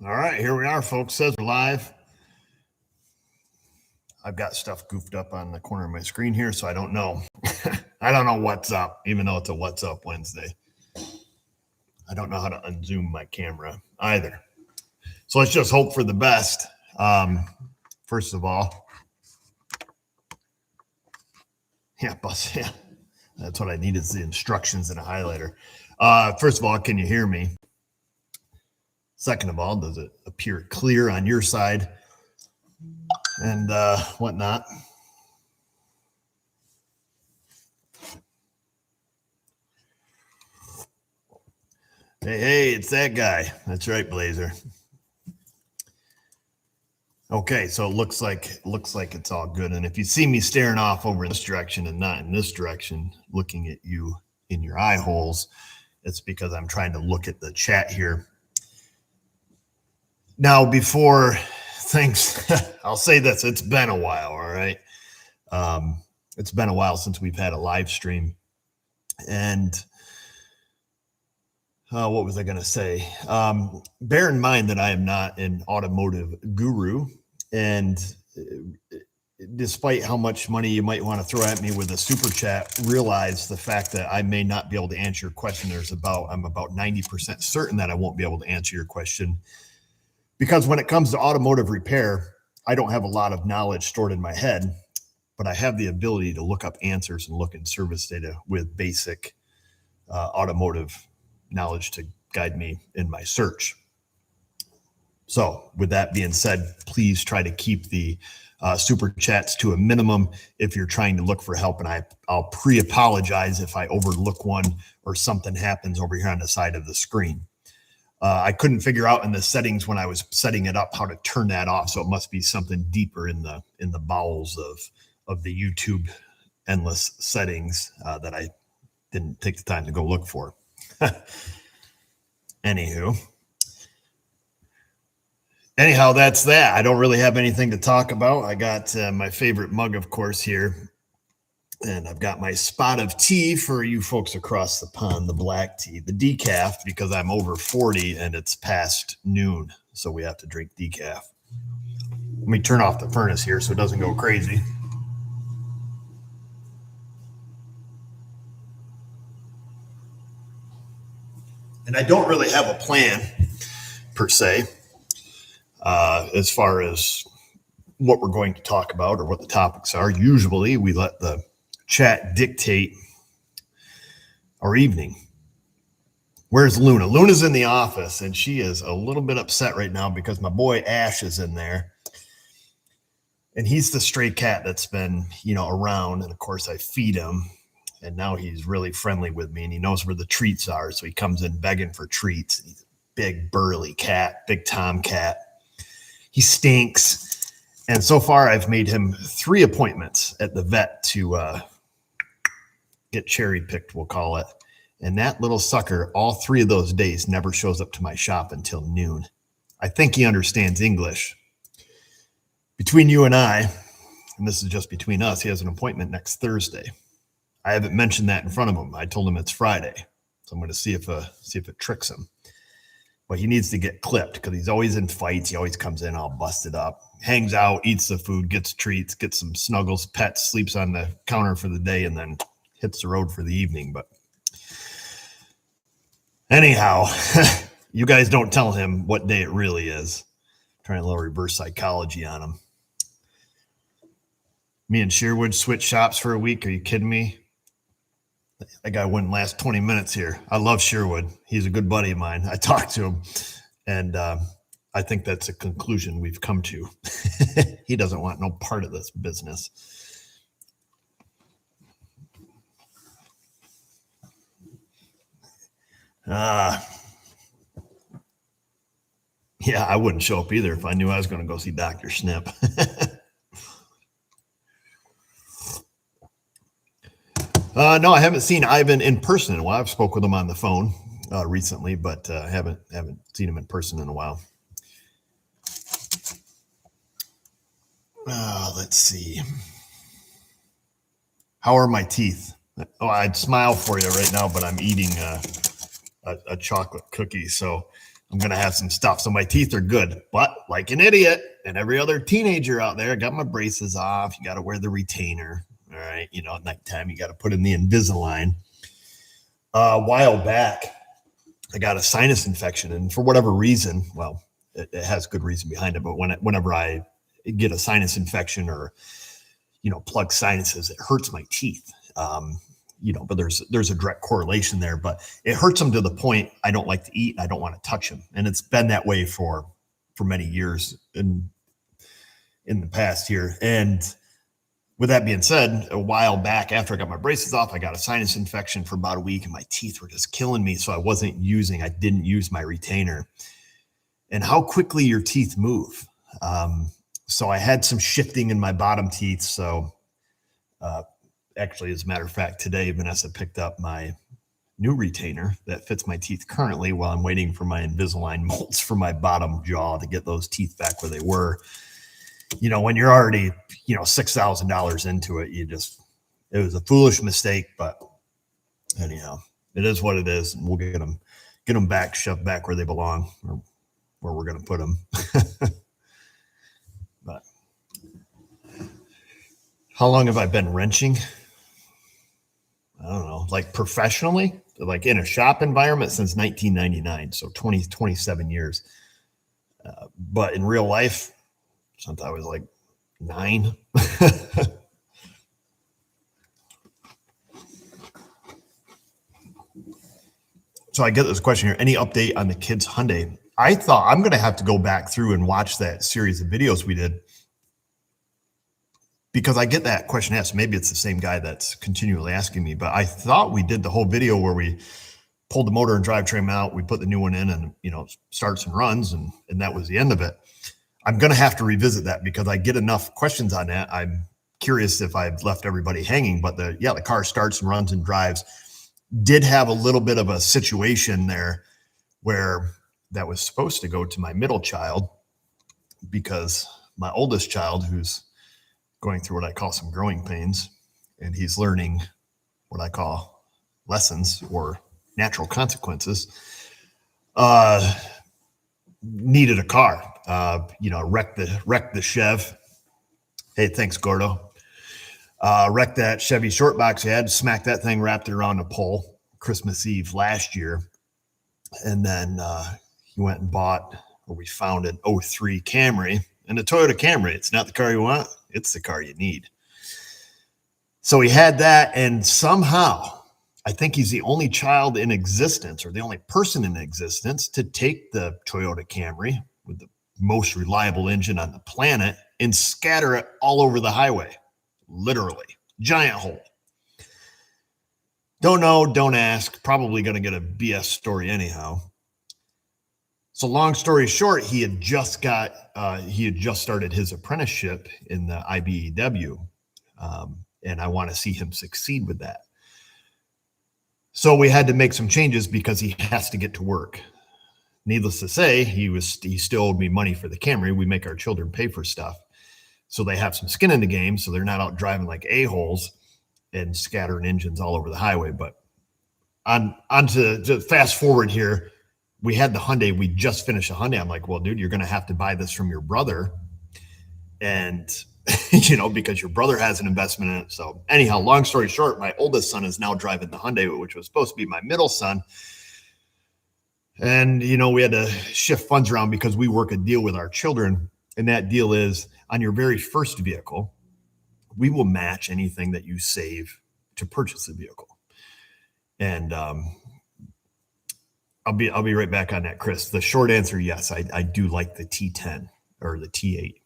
All right, here we are, folks. Says we're live. I've got stuff goofed up on the corner of my screen here, so I don't know. I don't know what's up, even though it's a What's Up Wednesday. I don't know how to unzoom my camera either. So let's just hope for the best. First of all, yeah, that's what I need is the instructions and a highlighter. First of all, can you hear me? Second of all, does it appear clear on your side and whatnot? Hey, it's that guy. That's right, Blazer. Okay, so it looks like it's all good. And if you see me staring off over in this direction and not in this direction, looking at you in your eye holes, it's because I'm trying to look at the chat here. Now, before things, I'll say this: it's been a while. All right, it's been a while since we've had a live stream, and what was I going to say? Bear in mind that I am not an automotive guru, and despite how much money you might want to throw at me with a super chat, realize the fact that I may not be able to answer your question. I'm about 90% certain that I won't be able to answer your question, because when it comes to automotive repair, I don't have a lot of knowledge stored in my head, but I have the ability to look up answers and look in service data with basic automotive knowledge to guide me in my search. So with that being said, please try to keep the super chats to a minimum if you're trying to look for help. And I'll pre-apologize if I overlook one or something happens over here on the side of the screen. I couldn't figure out in the settings when I was setting it up how to turn that off. So it must be something deeper in the bowels of the YouTube endless settings that I didn't take the time to go look for. Anyhow, that's that. I don't really have anything to talk about. I got my favorite mug, of course, here. And I've got my spot of tea for you folks across the pond, the black tea, the decaf, because I'm over 40 and it's past noon. So we have to drink decaf. Let me turn off the furnace here so it doesn't go crazy. And I don't really have a plan per se as far as what we're going to talk about or what the topics are. Usually we let the chat dictate our evening. Where's Luna? Luna's in the office, and she is a little bit upset right now because my boy Ash is in there. And he's the stray cat that's been, around. And of course I feed him. And now he's really friendly with me, and he knows where the treats are. So he comes in begging for treats. He's a big burly cat, big tomcat. He stinks. And so far I've made him 3 appointments at the vet to get cherry picked, we'll call it. And that little sucker, all 3 of those days, never shows up to my shop until noon. I think he understands English. Between you and I, and this is just between us, he has an appointment next Thursday. I haven't mentioned that in front of him. I told him it's Friday. So I'm going to see if it tricks him. But he needs to get clipped because he's always in fights. He always comes in all busted up, hangs out, eats the food, gets treats, gets some snuggles, pets, sleeps on the counter for the day, and then hits the road for the evening. But anyhow, you guys don't tell him what day it really is. I'm trying a little reverse psychology on him. Me and Sherwood switch shops for a week. Are you kidding me? That guy wouldn't last 20 minutes here. I love Sherwood. He's a good buddy of mine. I talked to him, and I think that's a conclusion we've come to. He doesn't want no part of this business. Yeah, I wouldn't show up either if I knew I was going to go see Dr. Snip. No, I haven't seen Ivan in person in a while. I've spoke with him on the phone recently, but haven't seen him in person in a while. Let's see. How are my teeth? Oh, I'd smile for you right now, but I'm eating a chocolate cookie, so I'm going to have some stuff. So my teeth are good, but like an idiot and every other teenager out there, I got my braces off. You got to wear the retainer. All right. You know, at nighttime, you got to put in the Invisalign. A while back, I got a sinus infection, and for whatever reason, well, it has good reason behind it, but whenever I get a sinus infection or, you know, plug sinuses, it hurts my teeth. You know, but there's a direct correlation there, but it hurts them to the point I don't like to eat. I don't want to touch them. And it's been that way for many years in the past here. And with that being said, a while back after I got my braces off, I got a sinus infection for about a week and my teeth were just killing me. So I didn't use my retainer. And how quickly your teeth move. So I had some shifting in my bottom teeth. So actually, as a matter of fact, today, Vanessa picked up my new retainer that fits my teeth currently while I'm waiting for my Invisalign molds for my bottom jaw to get those teeth back where they were. You know, when you're already, you know, $6,000 into it, it was a foolish mistake, but anyhow, it is what it is. And we'll get them back, shoved back where they belong, or where we're going to put them. But how long have I been wrenching? I don't know, like professionally, like in a shop environment since 1999. So 27 years. But in real life, since I was like 9. So I get this question here. Any update on the kids' Hyundai? I thought I'm going to have to go back through and watch that series of videos we did, because I get that question asked. Maybe it's the same guy that's continually asking me, but I thought we did the whole video where we pulled the motor and drivetrain out. We put the new one in and, you know, starts and runs, and that was the end of it. I'm going to have to revisit that because I get enough questions on that. I'm curious if I've left everybody hanging, but the car starts and runs and drives. Did have a little bit of a situation there where that was supposed to go to my middle child, because my oldest child, who's going through what I call some growing pains, and he's learning what I call lessons or natural consequences, needed a car. Wrecked the Chev. Hey, thanks, Gordo. Wrecked that Chevy short box he had, smacked that thing, wrapped it around a pole Christmas Eve last year. And then he went and bought, or we found an 03 Camry, and a Toyota Camry. It's not the car you want, it's the car you need. So he had that, and somehow, I think he's the only child in existence, or the only person in existence, to take the Toyota Camry with the most reliable engine on the planet and scatter it all over the highway. Literally. Giant hole. Don't know, don't ask. Probably going to get a BS story anyhow. So long story short, he had just started his apprenticeship in the IBEW. And I want to see him succeed with that. So we had to make some changes because he has to get to work. Needless to say, he still owed me money for the Camry. We make our children pay for stuff, so they have some skin in the game, so they're not out driving like a-holes and scattering engines all over the highway. But on to fast forward here, we had the Hyundai. We just finished a Hyundai. I'm like, well, dude, you're going to have to buy this from your brother, and because your brother has an investment in it. So anyhow, long story short, my oldest son is now driving the Hyundai, which was supposed to be my middle son. And, we had to shift funds around because we work a deal with our children. And that deal is, on your very first vehicle, we will match anything that you save to purchase the vehicle. And I'll be right back on that, Chris. The short answer, yes, I do like the T10 or the T8.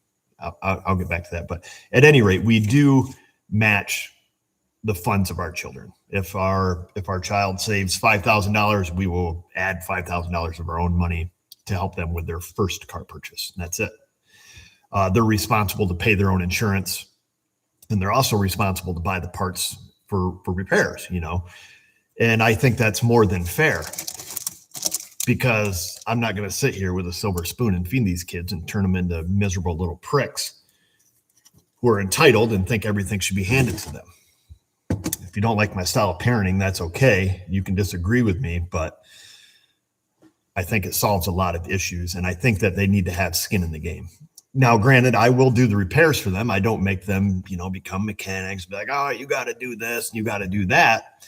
I'll get back to that. But at any rate, we do match the funds of our children. If our child saves $5,000, we will add $5,000 of our own money to help them with their first car purchase. And that's it. They're responsible to pay their own insurance, and they're also responsible to buy the parts for repairs, And I think that's more than fair, because I'm not going to sit here with a silver spoon and feed these kids and turn them into miserable little pricks who are entitled and think everything should be handed to them. If you don't like my style of parenting, that's okay. You can disagree with me, but I think it solves a lot of issues, and I think that they need to have skin in the game. Now, granted, I will do the repairs for them. I don't make them, become mechanics, be like, oh, you got to do this and you got to do that.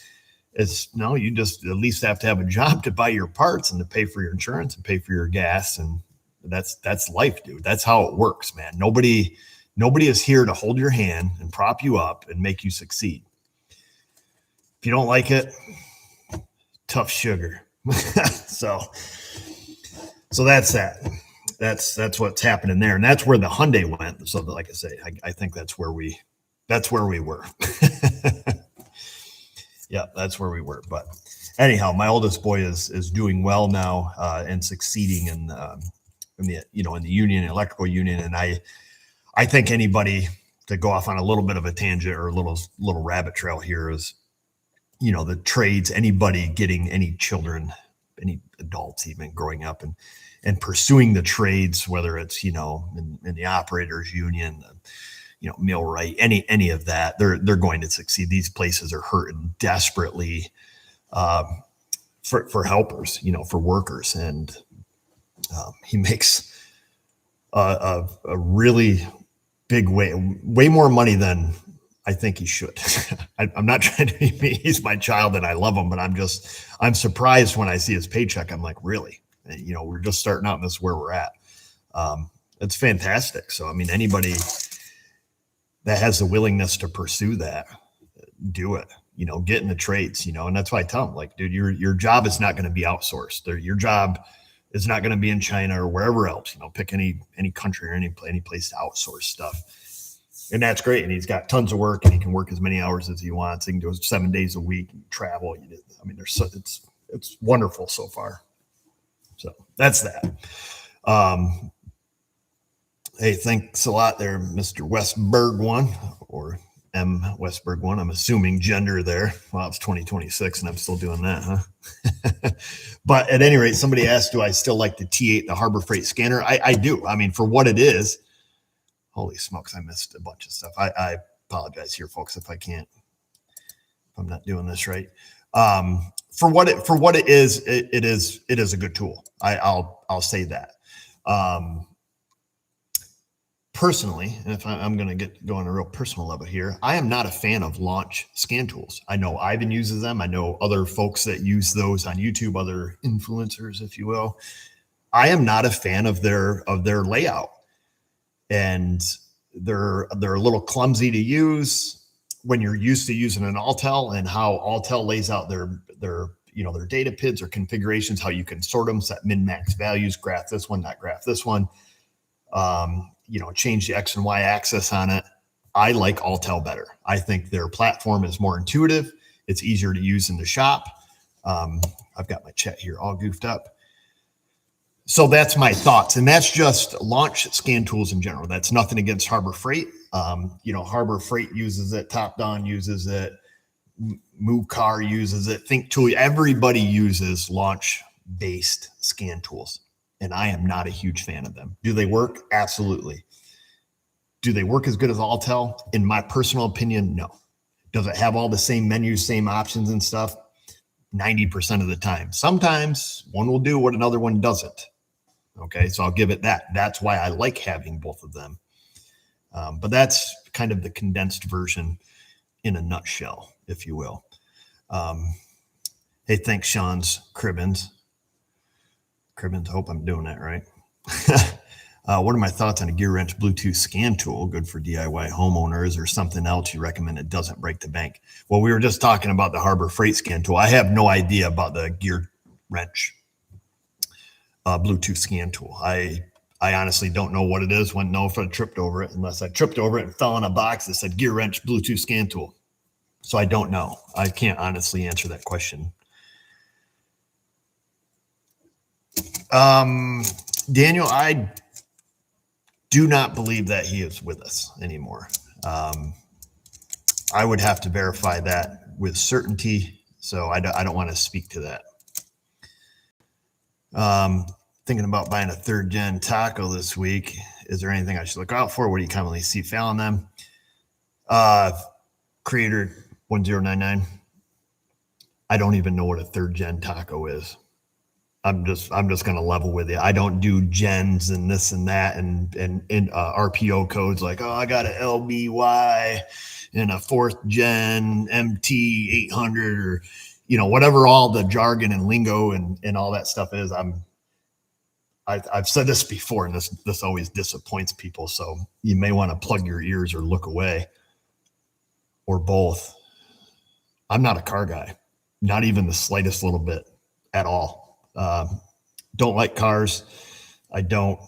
It's no, you just at least have to have a job to buy your parts and to pay for your insurance and pay for your gas. And that's life, dude. That's how it works, man. Nobody is here to hold your hand and prop you up and make you succeed. If you don't like it, tough sugar. So that's that. That's what's happening there, and that's where the Hyundai went. So, like I say, I think that's where we were. Yeah, that's where we were. But anyhow, my oldest boy is doing well now and succeeding in the union, electrical union, and I think anybody, to go off on a little bit of a tangent or a little rabbit trail here, is the trades. Anybody getting any children, any adults even growing up and pursuing the trades, whether it's in the operators union, millwright, any of that, they're going to succeed. These places are hurting desperately for helpers, for workers, and he makes a really big way more money than I think he should. I'm not trying to be, he's my child and I love him, but I'm surprised when I see his paycheck. I'm like, really? We're just starting out and this is where we're at. It's fantastic. So, I mean, anybody that has the willingness to pursue that, do it, get in the trades, and that's why I tell them, like, dude, your job is not going to be outsourced. Your job is not going to be in China or wherever else, pick any country or any place to outsource stuff. And that's great. And he's got tons of work and he can work as many hours as he wants. He can do 7 days a week and travel. I mean, it's wonderful so far. So that's that. Hey, thanks a lot there, Mr. Westberg one, or M Westberg one. I'm assuming gender there. Well, it's 2026 and I'm still doing that, huh? But at any rate, somebody asked, do I still like the T8, the Harbor Freight scanner? I do. I mean, for what it is, holy smokes, I missed a bunch of stuff. I apologize here, folks, if I'm not doing this right. For what it is, it is a good tool. I'll say that. Personally, and if I'm going to go on a real personal level here, I am not a fan of launch scan tools. I know Ivan uses them. I know other folks that use those on YouTube, other influencers, if you will. I am not a fan of their layout, and they're a little clumsy to use when you're used to using an Autel, and how Autel lays out their data PIDs or configurations, how you can sort them, set min-max values, graph this one, not graph this one. Change the X and Y axis on it. I like Autel better. I think their platform is more intuitive. It's easier to use in the shop. I've got my chat here all goofed up. So that's my thoughts. And that's just launch scan tools in general. That's nothing against Harbor Freight. Harbor Freight uses it. TopDon uses it. MoveCar uses it. ThinkTool. Everybody uses launch-based scan tools. And I am not a huge fan of them. Do they work? Absolutely. Do they work as good as Autel? In my personal opinion, no. Does it have all the same menus, same options and stuff? 90% of the time. Sometimes one will do what another one doesn't. Okay, so I'll give it that. That's why I like having both of them. But that's kind of the condensed version in a nutshell, if you will. Hey, thanks, Sean's Cribbins. I hope I'm doing that right. What are my thoughts on a GearWrench Bluetooth scan tool? Good for DIY homeowners, or something else you recommend that doesn't break the bank? Well, we were just talking about the Harbor Freight scan tool. I have no idea about the GearWrench Bluetooth scan tool. I honestly don't know what it is. Wouldn't know if I tripped over it, unless I tripped over it and fell in a box that said GearWrench Bluetooth scan tool. So I don't know. I can't honestly answer that question. Daniel, I do not believe that he is with us anymore. I would have to verify that with certainty, so I don't want to speak to that. Thinking about buying a third gen taco this week. Is there anything I should look out for? What do you commonly see failing them? Creator 1099. I don't even know what a third gen taco is. I'm just going to level with you. I don't do gens and this and that and RPO codes like, oh, I got an LBY and a fourth gen MT 800 or, whatever all the jargon and lingo and all that stuff is. I've said this before, and this always disappoints people. So you may want to plug your ears or look away, or both. I'm not a car guy, not even the slightest little bit at all. Don't like cars. I don't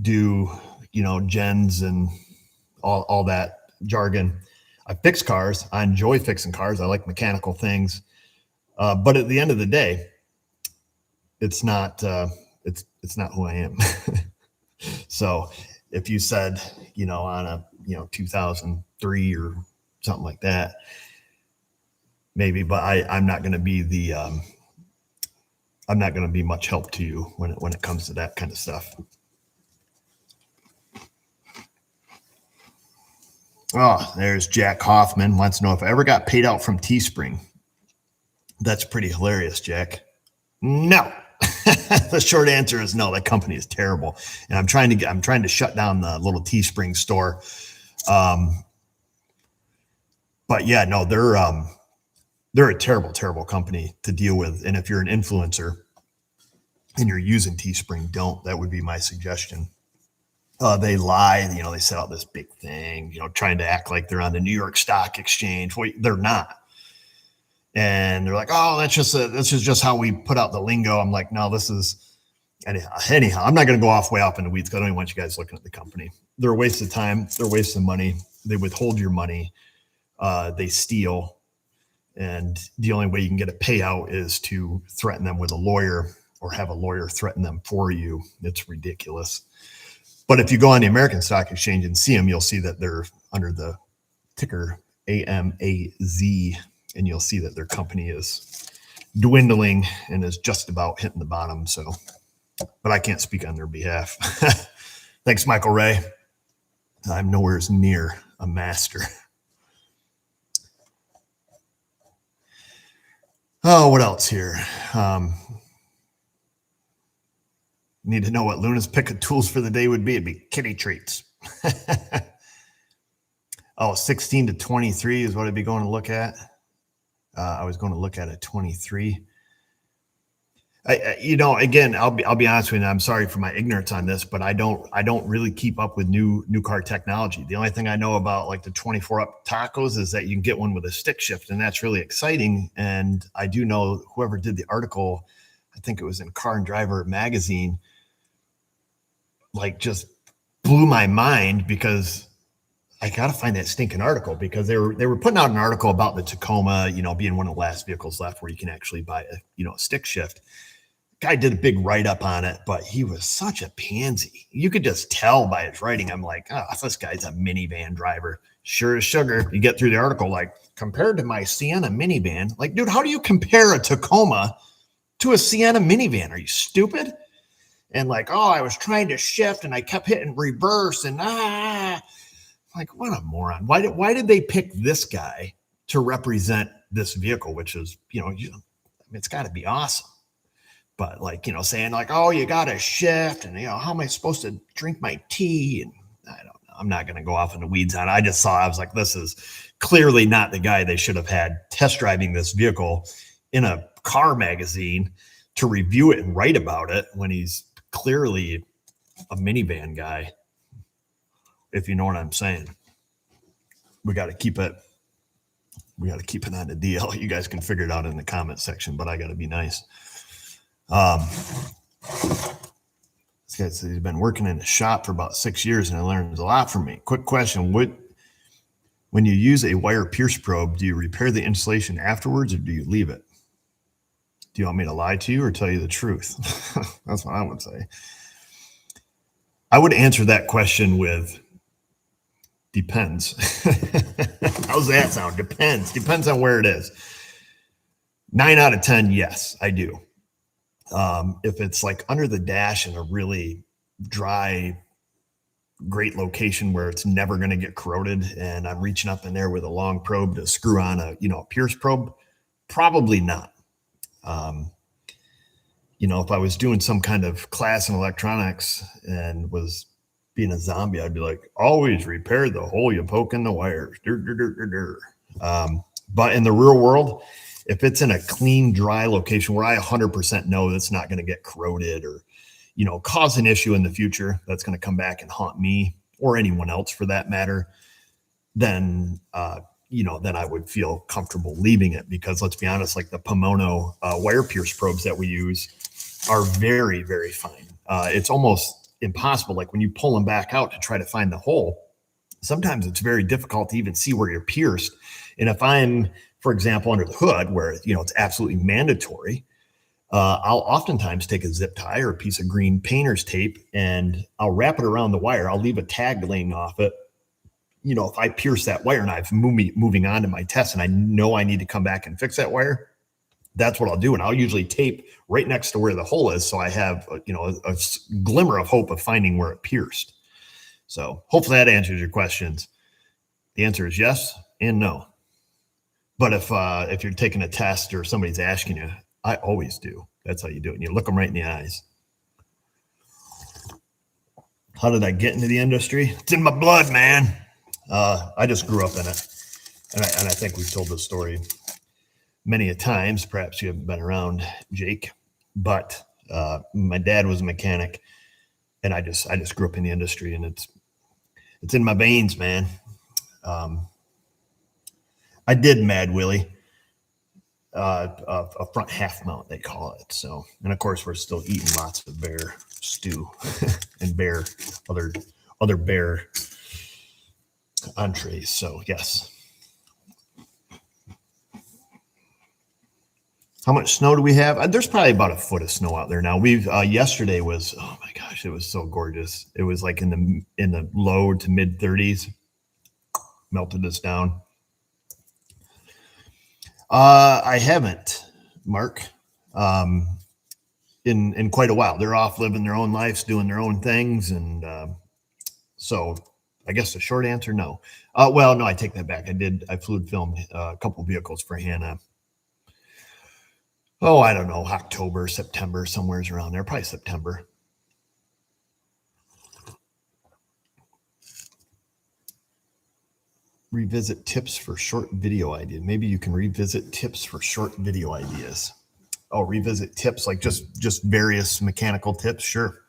do, gens and all that jargon. I fix cars. I enjoy fixing cars. I like mechanical things. But at the end of the day, it's not who I am. So if you said, on a, 2003 or something like that, maybe, but I'm not going to be I'm not going to be much help to you when it comes to that kind of stuff. Oh, there's Jack Hoffman wants to know if I ever got paid out from Teespring. That's pretty hilarious, Jack. No. The short answer is no. That company is terrible, and I'm trying to shut down the little Teespring store. But yeah, no, they're a terrible, terrible company to deal with. And if you're an influencer and you're using Teespring, don't. That would be my suggestion. They lie, they set out this big thing, trying to act like they're on the New York Stock Exchange. Well, they're not. And they're like, oh, this is just how we put out the lingo. I'm like, no, this is anyhow. I'm not going to go way off in the weeds because I don't even want you guys looking at the company. They're a waste of time. They're a waste of money. They withhold your money. They steal. And the only way you can get a payout is to threaten them with a lawyer or have a lawyer threaten them for you. It's ridiculous. But if you go on the American Stock Exchange and see them, you'll see that they're under the ticker AMAZ, and you'll see that their company is dwindling and is just about hitting the bottom. So, but I can't speak on their behalf. Thanks, Michael Ray. I'm nowhere near a master. Oh, what else here? Need to know what Luna's pick of tools for the day would be. It'd be kitty treats. 16 to 23 is what I'd be going to look at. I was going to look at a 23. Again, I'll be honest with you. I'm sorry for my ignorance on this, but I don't really keep up with new car technology. The only thing I know about like the 24 up tacos is that you can get one with a stick shift, and that's really exciting. And I do know whoever did the article, I think it was in Car and Driver magazine, like just blew my mind because I got to find that stinking article because they were putting out an article about the Tacoma, being one of the last vehicles left where you can actually buy a stick shift. Guy did a big write-up on it, but he was such a pansy. You could just tell by his writing. I'm like, oh, this guy's a minivan driver. Sure as sugar. You get through the article, like, compared to my Sienna minivan. Like, dude, how do you compare a Tacoma to a Sienna minivan? Are you stupid? And like, oh, I was trying to shift and I kept hitting reverse and like, what a moron. Why did they pick this guy to represent this vehicle, which is, it's got to be awesome. But like, saying like, oh, you got to shift and, how am I supposed to drink my tea? And I don't know. I'm not going to go off in the weeds on it. I was like, this is clearly not the guy they should have had test driving this vehicle in a car magazine to review it and write about it when he's clearly a minivan guy. If you know what I'm saying. We got to keep it on the DL. You guys can figure it out in the comment section, but I got to be nice. This guy says he's been working in a shop for about 6 years and I learned a lot from me. Quick question. When you use a wire pierce probe, do you repair the insulation afterwards or do you leave it? Do you want me to lie to you or tell you the truth? That's what I would say. I would answer that question with depends. How's that sound? Depends. Depends on where it is. 9 out of 10, yes, I do. If it's like under the dash in a really dry, great location where it's never going to get corroded and I'm reaching up in there with a long probe to screw on a pierce probe, probably not. if I was doing some kind of class in electronics and was being a zombie, I'd be like, always repair the hole you poke in the wires. But in the real world, if it's in a clean, dry location where I 100% know that's not going to get corroded or, cause an issue in the future that's going to come back and haunt me or anyone else for that matter, then then I would feel comfortable leaving it, because let's be honest, like the Pomono wire pierce probes that we use are very, very fine. It's almost impossible. Like when you pull them back out to try to find the hole, sometimes it's very difficult to even see where you're pierced. And if I'm, for example, under the hood where, it's absolutely mandatory, I'll oftentimes take a zip tie or a piece of green painter's tape and I'll wrap it around the wire. I'll leave a tag laying off it. If I pierce that wire and I'm moving on to my test and I know I need to come back and fix that wire, that's what I'll do. And I'll usually tape right next to where the hole is. So I have, a glimmer of hope of finding where it pierced. So hopefully that answers your questions. The answer is yes and no. But if you're taking a test or somebody's asking you, I always do. That's how you do it. And you look them right in the eyes. How did I get into the industry? It's in my blood, man. I just grew up in it. And I think we've told this story many a times. Perhaps you haven't been around, Jake, but my dad was a mechanic, and I just grew up in the industry, and it's in my veins, man. I did Mad Willie, a front half mount, they call it. So, and of course, we're still eating lots of bear stew and other bear entrees. So yes. How much snow do we have? There's probably about a foot of snow out there now. We've yesterday was, oh my gosh, it was so gorgeous. It was like in the low to mid 30s. Melted us down. I haven't, Mark, in quite a while. They're off living their own lives, doing their own things, and so I guess the short answer, no. Well, no, I take that back. I flew and filmed a couple vehicles for Hannah. Oh, I don't know, October, September, somewhere's around there, probably September. Revisit tips for short video ideas. Maybe you can revisit tips for short video ideas. Oh, revisit tips, like just various mechanical tips. Sure.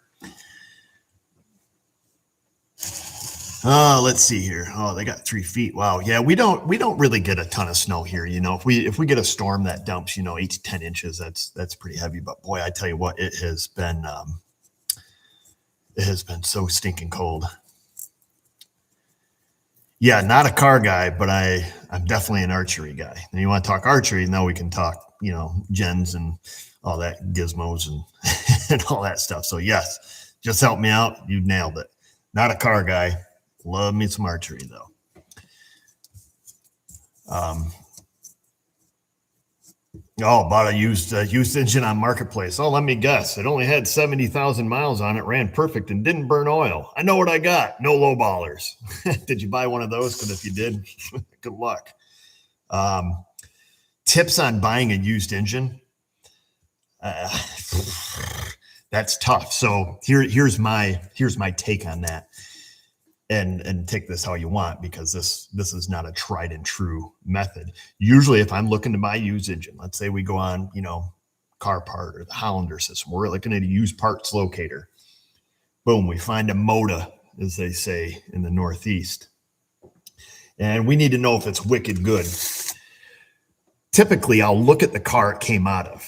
Let's see here. Oh, they got 3 feet. Wow. Yeah, we don't really get a ton of snow here. If we get a storm that dumps, 8 to 10 inches, that's pretty heavy. But boy, I tell you what, it has been so stinking cold. Yeah, not a car guy, but I'm definitely an archery guy. And you want to talk archery, now we can talk, gens and all that gizmos and, and all that stuff. So yes, just help me out. You nailed it. Not a car guy. Love me some archery though. Bought a used engine on Marketplace. Oh, let me guess. It only had 70,000 miles on it, ran perfect, and didn't burn oil. I know what I got. No low ballers. Did you buy one of those? Because if you did, good luck. Tips on buying a used engine. That's tough. So here's my take on that. And take this how you want, because this is not a tried and true method. Usually if I'm looking to buy a used engine, let's say we go on, CarPart or the Hollander system, we're looking at a used parts locator. Boom, we find a Moda, as they say in the Northeast. And we need to know if it's wicked good. Typically, I'll look at the car it came out of.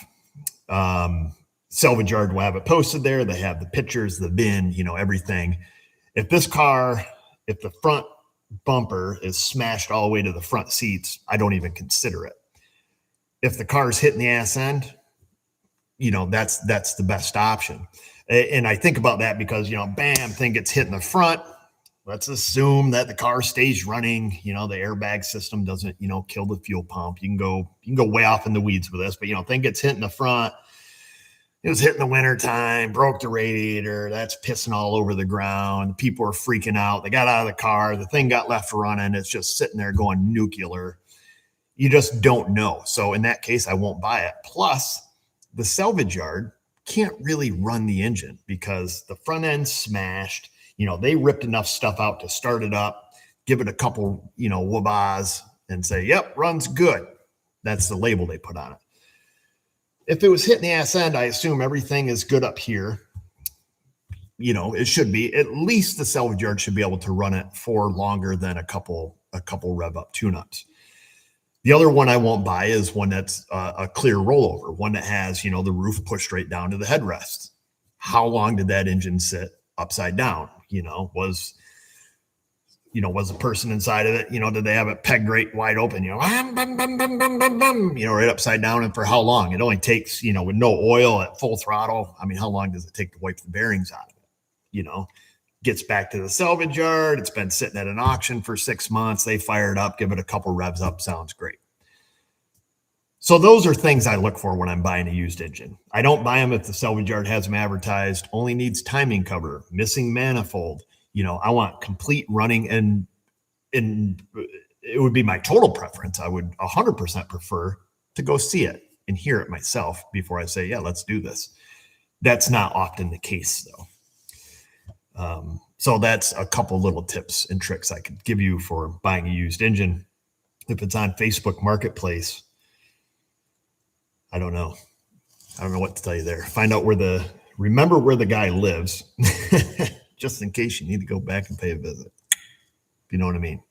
Salvage Yard will have it posted there. They have the pictures, the VIN, everything. If the front bumper is smashed all the way to the front seats, I don't even consider it. If the car's hitting the ass end, that's the best option. And I think about that because, bam, thing gets hit in the front. Let's assume that the car stays running. The airbag system doesn't, kill the fuel pump. You can go way off in the weeds with this, but, thing gets hit in the front. It was hit in the wintertime, broke the radiator. That's pissing all over the ground. People are freaking out. They got out of the car. The thing got left running. It's just sitting there going nuclear. You just don't know. So in that case, I won't buy it. Plus, the salvage yard can't really run the engine because the front end's smashed. They ripped enough stuff out to start it up, give it a couple, wah-bahs and say, yep, runs good. That's the label they put on it. If it was hitting the ass end, I assume everything is good up here. It should be. At least the salvage yard should be able to run it for longer than a couple rev up tune-ups. The other one I won't buy is one that's a clear rollover, one that has, the roof pushed right down to the headrest. How long did that engine sit upside down? Was the person inside of it, did they have it pegged right wide open, right upside down, and for how long? It only takes, with no oil at full throttle. I mean, how long does it take to wipe the bearings out of it? Gets back to the salvage yard. It's been sitting at an auction for 6 months. They fire it up, give it a couple revs up. Sounds great. So those are things I look for when I'm buying a used engine. I don't buy them if the salvage yard has them advertised, only needs timing cover, missing manifold. I want complete running, and it would be my total preference. I would 100% prefer to go see it and hear it myself before I say, yeah, let's do this. That's not often the case, though. So that's a couple little tips and tricks I could give you for buying a used engine. If it's on Facebook Marketplace, I don't know what to tell you there. Find out remember where the guy lives, just in case you need to go back and pay a visit. If you know what I mean.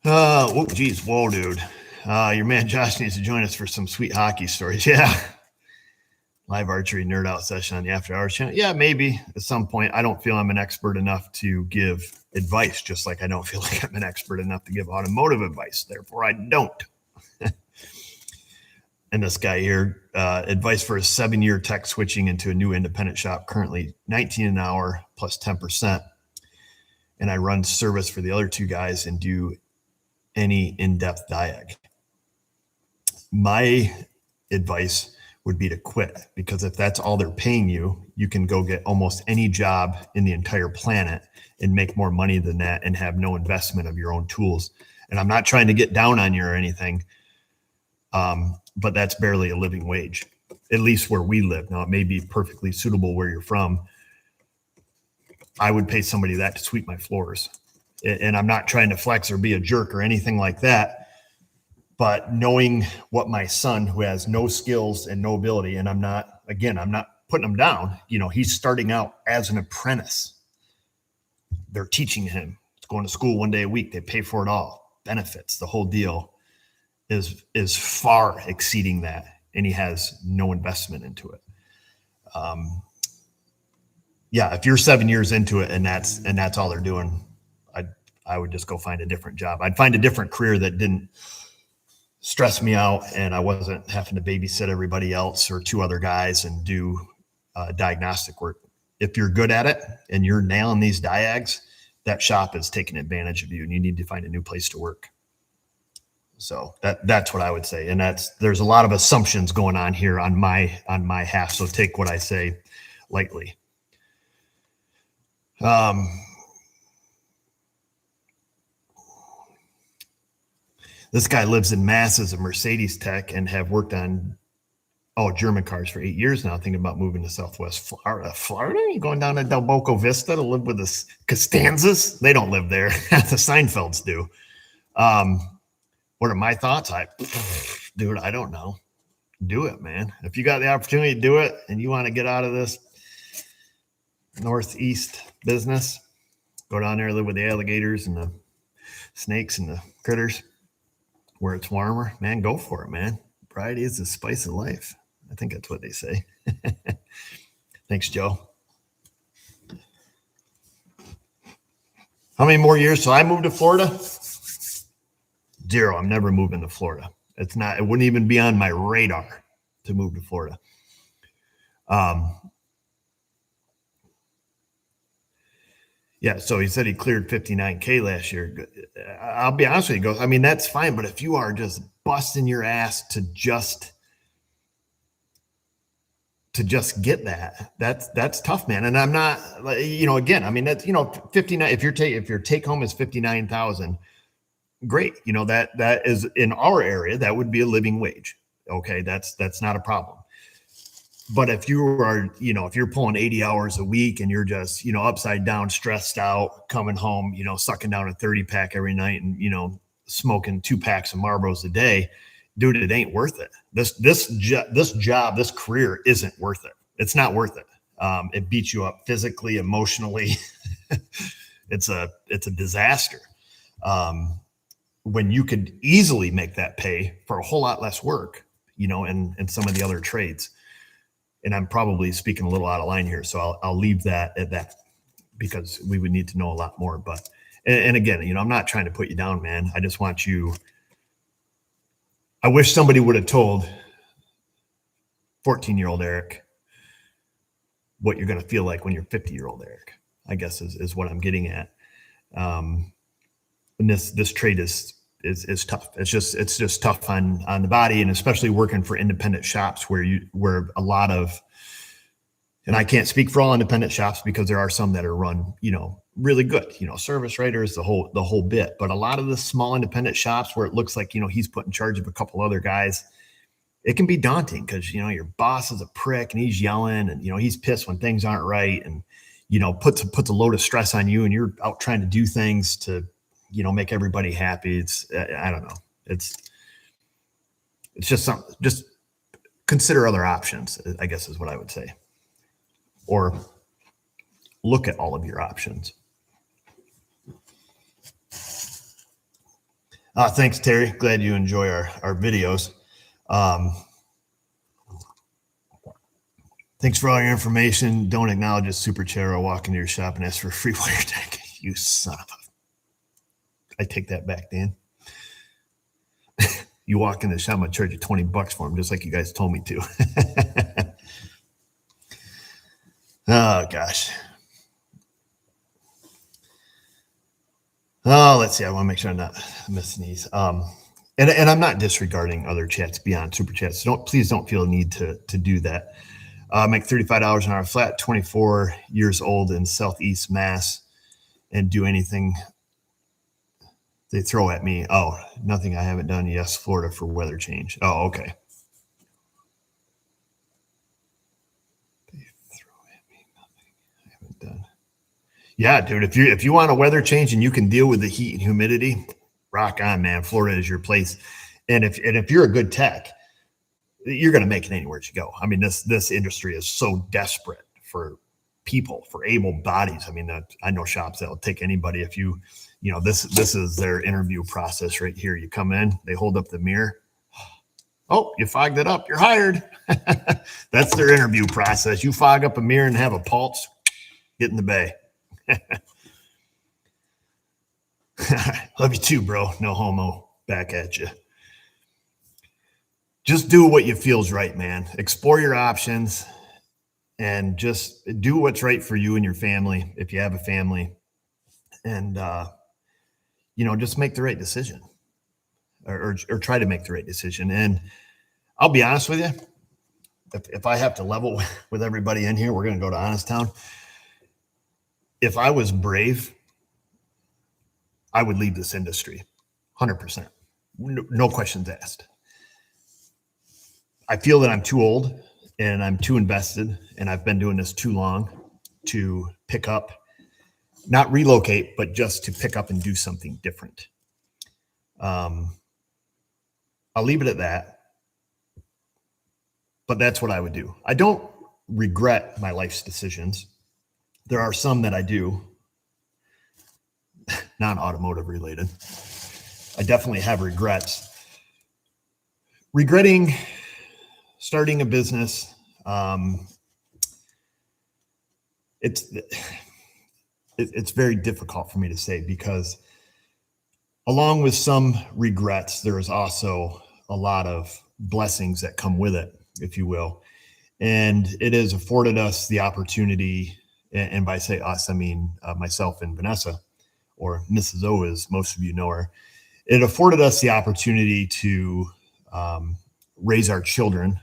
Whoa, dude. Your man Josh needs to join us for some sweet hockey stories. Yeah. Live archery nerd out session on the After Hours channel. Yeah, maybe at some point. I don't feel I'm an expert enough to give advice, just like I don't feel like I'm an expert enough to give automotive advice. Therefore, I don't. And this guy here, advice for a 7-year tech switching into a new independent shop, currently $19 an hour plus 10%. And I run service for the other two guys and do any in-depth diag. My advice would be to quit, because if that's all they're paying you, you can go get almost any job in the entire planet and make more money than that and have no investment of your own tools. And I'm not trying to get down on you or anything, but that's barely a living wage, at least where we live. Now, it may be perfectly suitable where you're from. I would pay somebody that to sweep my floors. And I'm not trying to flex or be a jerk or anything like that. But knowing what my son, who has no skills and no ability, and I'm not putting him down. He's starting out as an apprentice. They're teaching him. He's going to school 1 day a week. They pay for it all. Benefits, the whole deal is far exceeding that. And he has no investment into it. If you're 7 years into it and that's all they're doing, I would just go find a different job. I'd find a different career that didn't stress me out, and I wasn't having to babysit everybody else or two other guys and do diagnostic work. If you're good at it and you're nailing these diags, that shop is taking advantage of you, and you need to find a new place to work. So that's what I would say. And there's a lot of assumptions going on here on my half. So take what I say lightly. This guy lives in Mass as a Mercedes tech and have worked on German cars for 8 years now, thinking about moving to Southwest Florida. You going down to Del Boca Vista to live with the Costanzas? They don't live there. The Seinfelds do. What are my thoughts? Dude, I don't know. Do it, man. If you got the opportunity to do it and you want to get out of this Northeast business, go down there, live with the alligators and the snakes and the critters where it's warmer, man, go for it, man. Variety is the spice of life. I think that's what they say. Thanks, Joe. How many more years till I move to Florida? 0. I'm never moving to Florida. It wouldn't even be on my radar to move to Florida. So he said he cleared 59K last year. I'll be honest with you, that's fine. But if you are just busting your ass to just get that's tough, man. And I'm not, again, that's, 59. If your take home is 59,000, great. You know, that is in our area, that would be a living wage. Okay. That's not a problem. But if you are, you know, if you're pulling 80 hours a week and you're just, you know, upside down, stressed out, coming home, you know, sucking down a 30 pack every night and, you know, smoking 2 packs of Marlboros a day, dude, it ain't worth it. This job, this career isn't worth it. It's not worth it. It beats you up physically, emotionally. It's a disaster. When you could easily make that pay for a whole lot less work, you know, and some of the other trades. And I'm probably speaking a little out of line here, so I'll leave that at that, because we would need to know a lot more. But and again, you know, I'm not trying to put you down, man. I just want you. I wish somebody would have told 14-year-old Eric what you're going to feel like when you're 50-year-old Eric, I guess is what I'm getting at. And this trade is tough. It's just tough on the body, and especially working for independent shops where a lot of, and I can't speak for all independent shops because there are some that are run, you know, really good, you know, service writers, the whole bit. But a lot of the small independent shops where it looks like, you know, he's put in charge of a couple other guys, it can be daunting because, you know, your boss is a prick and he's yelling and, you know, he's pissed when things aren't right, and, you know, puts a load of stress on you, and you're out trying to do things to, you know, make everybody happy. I don't know. It's just something, just consider other options, I guess is what I would say, or look at all of your options. Thanks, Terry. Glad you enjoy our videos. Thanks for all your information. Don't acknowledge a super chat or walk into your shop and ask for a free wire tag. You son of a. I take that back, Dan. You walk in the shop, I'm going to charge you $20 for them, just like you guys told me to. Oh, gosh. Oh, let's see. I want to make sure I'm not missing these. And I'm not disregarding other chats beyond super chats. So please don't feel a need to do that. Make $35 an hour flat, 24 years old in Southeast Mass, and do anything they throw at me. Oh, nothing I haven't done. Yes, Florida for weather change. Oh, okay. They throw at me. Nothing I haven't done. Yeah, dude. If you want a weather change and you can deal with the heat and humidity, rock on, man. Florida is your place. And if you're a good tech, you're going to make it anywhere you go. I mean, this industry is so desperate for people, for able bodies. I mean, I know shops that will take anybody. If you know, this is their interview process right here. You come in, they hold up the mirror. Oh, you fogged it up. You're hired. That's their interview process. You fog up a mirror and have a pulse, get in the bay. Love you too, bro. No homo. Back at you. Just do what you feels right, man. Explore your options and just do what's right for you and your family, if you have a family. And, you know, just make the right decision or try to make the right decision. And I'll be honest with you. If I have to level with everybody in here, we're going to go to Honest Town. If I was brave, I would leave this industry 100%. No questions asked. I feel that I'm too old and I'm too invested and I've been doing this too long to pick up, not relocate, but just to pick up and do something different. I'll leave it at that, but that's what I would do. I don't regret my life's decisions. There are some that I do, non-automotive related. I definitely have regrets. Regretting starting a business, it's very difficult for me to say because along with some regrets, there is also a lot of blessings that come with it, if you will. And it has afforded us the opportunity, and by say us, I mean myself and Vanessa, or Mrs. O as most of you know her. It afforded us the opportunity to raise our children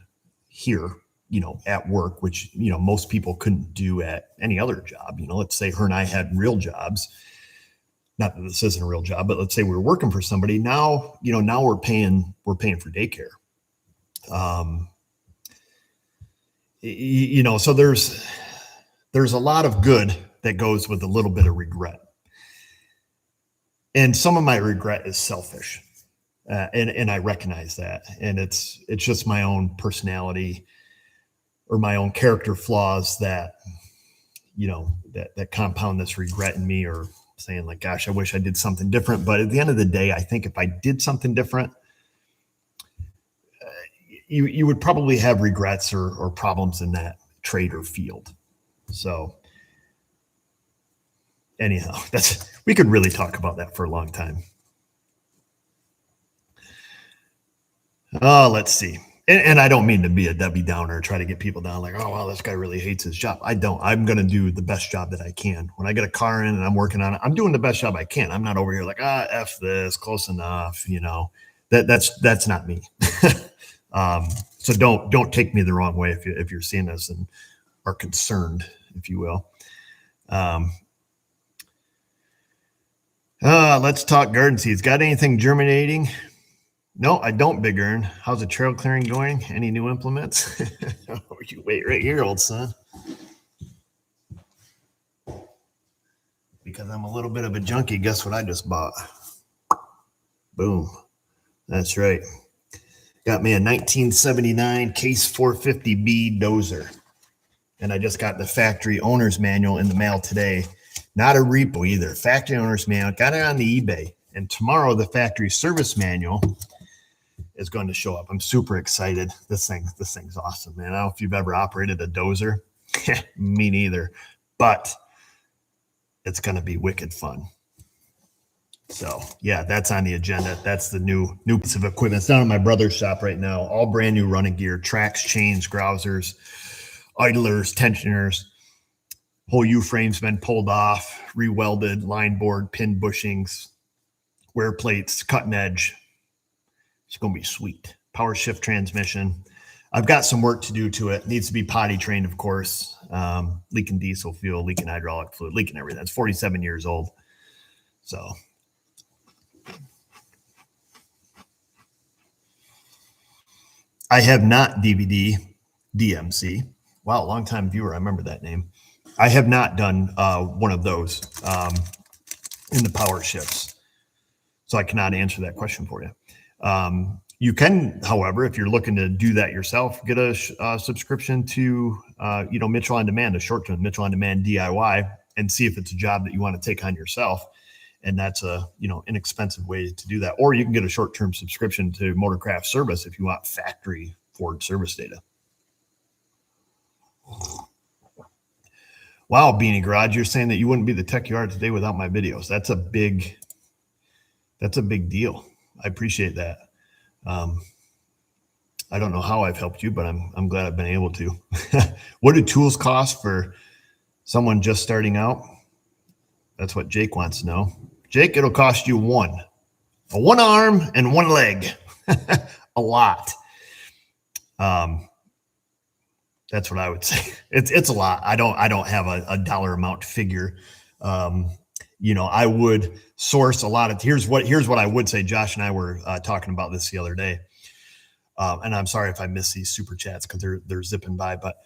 here, you know, at work, which, you know, most people couldn't do at any other job. You know, let's say her and I had real jobs. not that this isn't a real job, but let's say we were working for somebody. Now, now we're paying for daycare. So there's a lot of good that goes with a little bit of regret. And some of my regret is selfish. And I recognize that. And it's just my own personality or my own character flaws that, that compound this regret in me, or saying like, gosh, I wish I did something different. But at the end of the day, I think if I did something different, you would probably have regrets or problems in that trade or field. So anyhow, we could really talk about that for a long time. Let's see. And I don't mean to be a Debbie Downer, try to get people down like, oh, wow, this guy really hates his job. I don't. I'm going to do the best job that I can. When I get a car in and I'm working on it, I'm doing the best job I can. I'm not over here like, F this, close enough. That's not me. So don't take me the wrong way if you're seeing this and are concerned, if you will. Let's talk garden seeds. Got anything germinating? No, I don't, Big Earn. How's the trail clearing going? Any new implements? Oh, you wait right here, old son. Because I'm a little bit of a junkie. Guess what I just bought? Boom. That's right. Got me a 1979 Case 450B dozer. And I just got the factory owner's manual in the mail today. Not a repo either. Factory owner's manual. Got it on the eBay. And tomorrow the factory service manual is going to show up. I'm super excited. This thing's awesome, man. I don't know if you've ever operated a dozer. Me neither. But it's going to be wicked fun. So yeah, that's on the agenda. That's the new piece of equipment. It's down at my brother's shop right now. All brand new running gear, tracks, chains, grousers, idlers, tensioners. Whole U-frame's been pulled off, rewelded, line board, pin bushings, wear plates, cutting edge. It's going to be sweet. Power shift transmission. I've got some work to do to it. Needs to be potty trained, of course. Leaking diesel fuel, leaking hydraulic fluid, leaking everything. It's 47 years old. So I have not DVD DMC. Wow, long-time viewer. I remember that name. I have not done one of those in the power shifts. So I cannot answer that question for you. You can, however, if you're looking to do that yourself, get a subscription to, Mitchell On Demand, a short-term Mitchell On Demand DIY, and see if it's a job that you want to take on yourself. And that's a, inexpensive way to do that. Or you can get a short-term subscription to Motorcraft Service if you want factory Ford service data. Wow, Beanie Garage, you're saying that you wouldn't be the tech you are today without my videos. That's a big deal. I appreciate that. I don't know how I've helped you, but I'm glad I've been able to. What do tools cost for someone just starting out? That's what Jake wants to know. Jake, it'll cost you one arm and one leg. A lot. That's what I would say. It's a lot. I don't have a dollar amount figure. I would source a lot of, here's what I would say. Josh and I were talking about this the other day. And I'm sorry if I miss these super chats because they're zipping by, but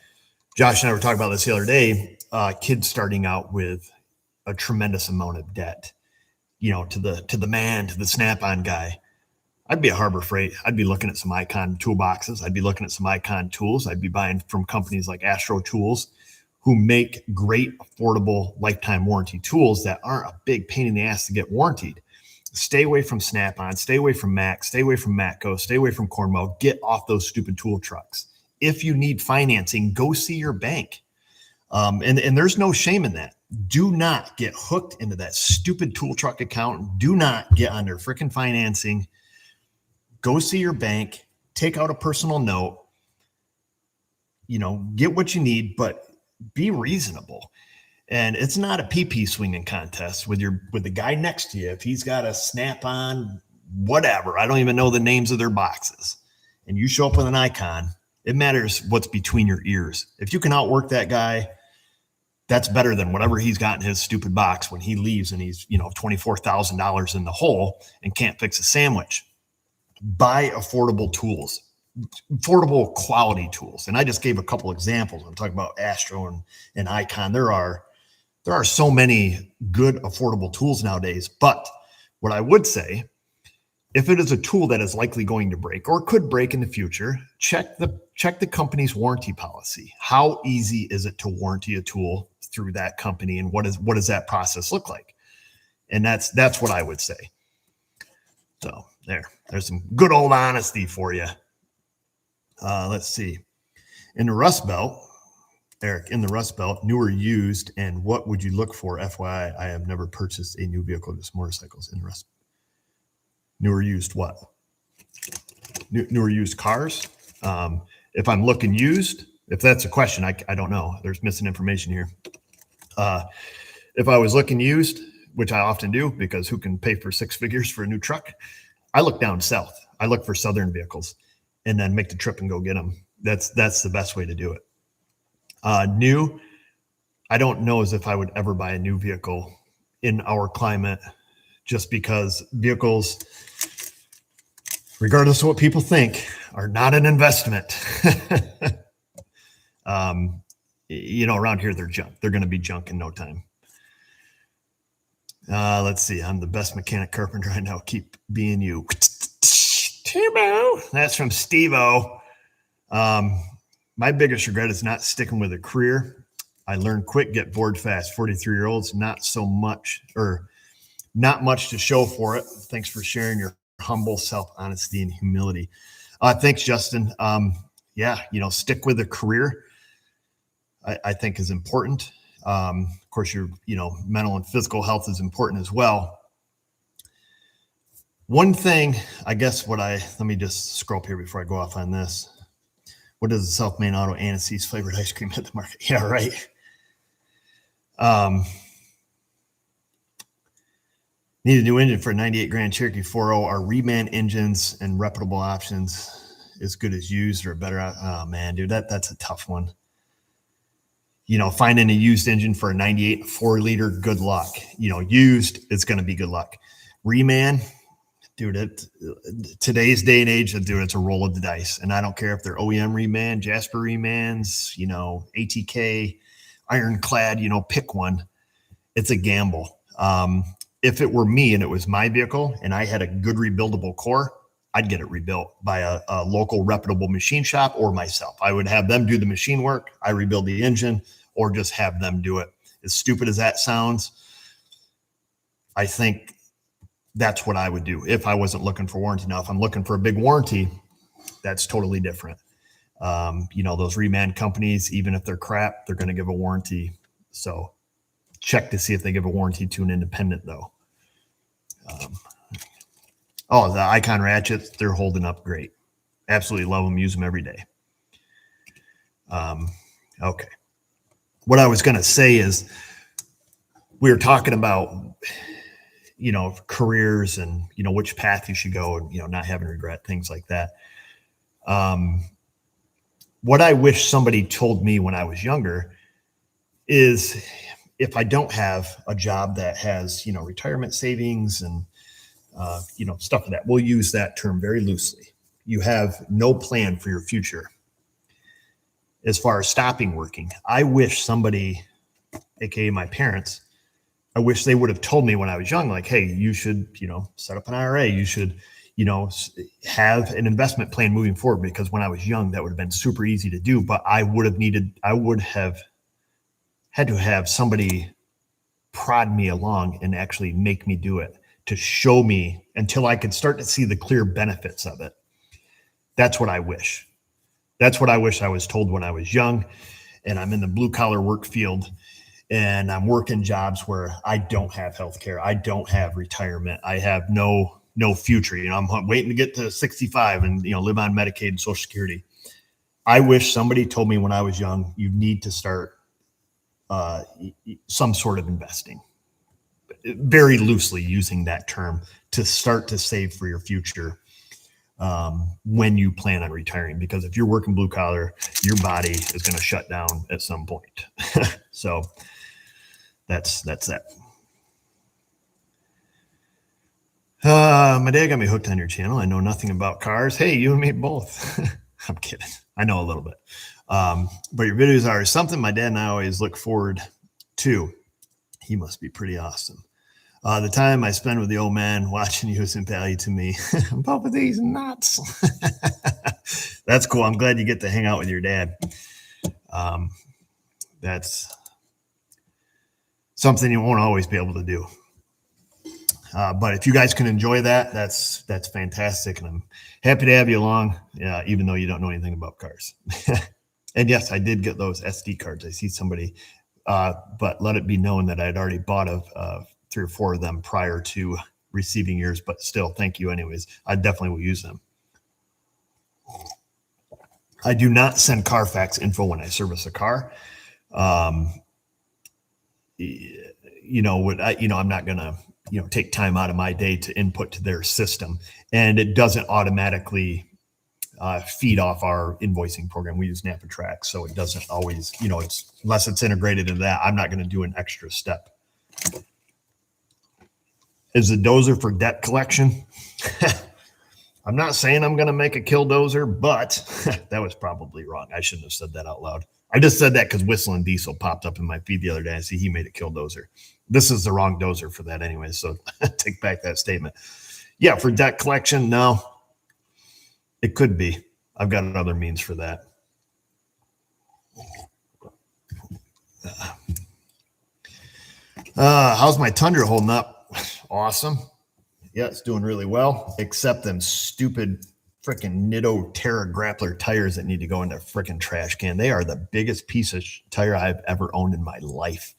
Josh and I were talking about this the other day. Kids starting out with a tremendous amount of debt, to the Snap-on guy. I'd be a Harbor Freight. I'd be looking at some Icon toolboxes. I'd be looking at some Icon tools. I'd be buying from companies like Astro Tools, who make great, affordable lifetime warranty tools that aren't a big pain in the ass to get warranted. Stay away from Snap-on, stay away from Mac, stay away from Matco, stay away from Cornwell. Get off those stupid tool trucks. If you need financing, go see your bank. And there's no shame in that. Do not get hooked into that stupid tool truck account. Do not get under freaking financing. Go see your bank, take out a personal note, get what you need, but be reasonable. And it's not a pee-pee swinging contest with the guy next to you. If he's got a Snap-on, whatever, I don't even know the names of their boxes, and you show up with an Icon, it matters what's between your ears. If you can outwork that guy, That's better than whatever he's got in his stupid box when he leaves and he's, $24,000 in the hole and can't fix a sandwich. Buy affordable tools, affordable quality tools. And I just gave a couple examples. I'm talking about Astro and Icon. There are so many good affordable tools nowadays. But what I would say, if it is a tool that is likely going to break or could break in the future, check the company's warranty policy. How easy is it to warranty a tool through that company, and what does that process look like? And that's what I would say. So there's some good old honesty for you. Let's see. In the Rust Belt, Eric, in the Rust Belt, new or used, and what would you look for? FYI, I have never purchased a new vehicle, just motorcycles in the Rust. New or used what? New or used cars? If I'm looking used, if that's a question, I don't know. There's missing information here. If I was looking used, which I often do because who can pay for 6 figures for a new truck? I look down south. I look for Southern vehicles and then make the trip and go get them. That's the best way to do it. New, I don't know as if I would ever buy a new vehicle in our climate, just because vehicles, regardless of what people think, are not an investment. Around here, they're junk. They're going to be junk in no time. Let's see. I'm the best mechanic carpenter right now. Keep being you. Turbo. That's from Steve-O. My biggest regret is not sticking with a career. I learned quick, get bored fast. 43-year-olds, not much to show for it. Thanks for sharing your humble self-honesty and humility. Thanks, Justin. Stick with a career, I think is important. Of course, your mental and physical health is important as well. One thing, I guess, let me just scroll up here before I go off on this. What is the self-made auto Anacese flavored ice cream at the market? Yeah, right. Need a new engine for a 98 Grand Cherokee 4.0. Are reman engines and reputable options as good as used or better? Oh man, dude, that's a tough one. Finding a used engine for a 98 4-liter, good luck. Used, it's going to be good luck. Reman, dude, today's day and age, dude, it's a roll of the dice. And I don't care if they're OEM reman, Jasper remans, ATK, ironclad, pick one. It's a gamble. If it were me and it was my vehicle and I had a good rebuildable core, I'd get it rebuilt by a local reputable machine shop or myself. I would have them do the machine work. I rebuild the engine or just have them do it. As stupid as that sounds, I think that's what I would do if I wasn't looking for warranty. Now, if I'm looking for a big warranty, that's totally different. Those reman companies, even if they're crap, they're going to give a warranty. So check to see if they give a warranty to an independent, though. The Icon ratchets, they're holding up great. Absolutely love them. Use them every day. Okay. What I was going to say is we were talking about, careers and, which path you should go and, not having regret, things like that. What I wish somebody told me when I was younger is if I don't have a job that has, retirement savings and, stuff like that, we'll use that term very loosely. You have no plan for your future. As far as stopping working, I wish somebody, AKA my parents, I wish they would have told me when I was young, like, hey, you should, set up an IRA. You should, have an investment plan moving forward, because when I was young, that would have been super easy to do, but I would have had to have somebody prod me along and actually make me do it, to show me until I could start to see the clear benefits of it. That's what I wish. That's what I wish I was told when I was young, and I'm in the blue collar work field and I'm working jobs where I don't have healthcare. I don't have retirement. I have no future. I'm waiting to get to 65 and, live on Medicaid and Social Security. I wish somebody told me when I was young, you need to start some sort of investing, very loosely using that term, to start to save for your future when you plan on retiring. Because if you're working blue collar, your body is going to shut down at some point. So that's that. My dad got me hooked on your channel. I know nothing about cars. Hey, you and me both. I'm kidding. I know a little bit. But your videos are something my dad and I always look forward to. He must be pretty awesome. The time I spend with the old man watching you is in value to me. Both of these nuts. That's cool. I'm glad you get to hang out with your dad. That's something you won't always be able to do. But if you guys can enjoy that, that's fantastic. And I'm happy to have you along, even though you don't know anything about cars. And yes, I did get those SD cards. I see somebody, but let it be known that I'd already bought 3 or 4 of them prior to receiving yours, but still, thank you anyways. I definitely will use them. I do not send Carfax info when I service a car. I'm not going to, take time out of my day to input to their system, and it doesn't automatically feed off our invoicing program. We use NapaTrack, so it doesn't always, unless it's integrated into that, I'm not going to do an extra step. Is the dozer for debt collection? I'm not saying I'm going to make a Killdozer, but that was probably wrong. I shouldn't have said that out loud. I just said that because Whistling Diesel popped up in my feed the other day. I see he made a Killdozer. This is the wrong dozer for that anyway, so take back that statement. Yeah, for debt collection, no. It could be. I've got other means for that. How's my Tundra holding up? Awesome. Yeah, it's doing really well, except them stupid freaking Nitto Terra Grappler tires that need to go in the freaking trash can. They are the biggest piece of tire I've ever owned in my life.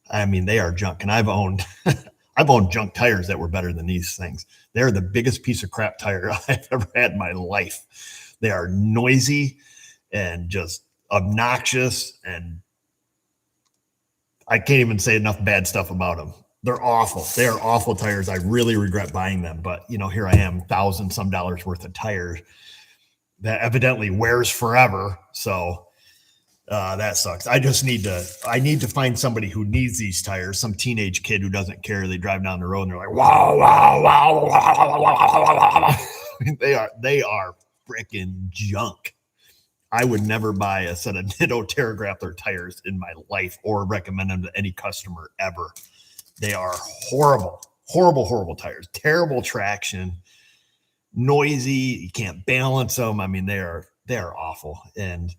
I mean, they are junk, and I've owned junk tires that were better than these things. They're the biggest piece of crap tire I've ever had in my life. They are noisy and just obnoxious, and I can't even say enough bad stuff about them. They're awful. They are awful tires. I really regret buying them, but here I am, $1,000-some worth of tires that evidently wears forever. So that sucks. I need to find somebody who needs these tires. Some teenage kid who doesn't care. They drive down the road and they're like, wow, wow, wow, wow, wow, wow. They are freaking junk. I would never buy a set of Nitto Terra Grappler tires in my life or recommend them to any customer ever. They are horrible, horrible, horrible tires. Terrible traction, noisy. You can't balance them. I mean, they are awful. And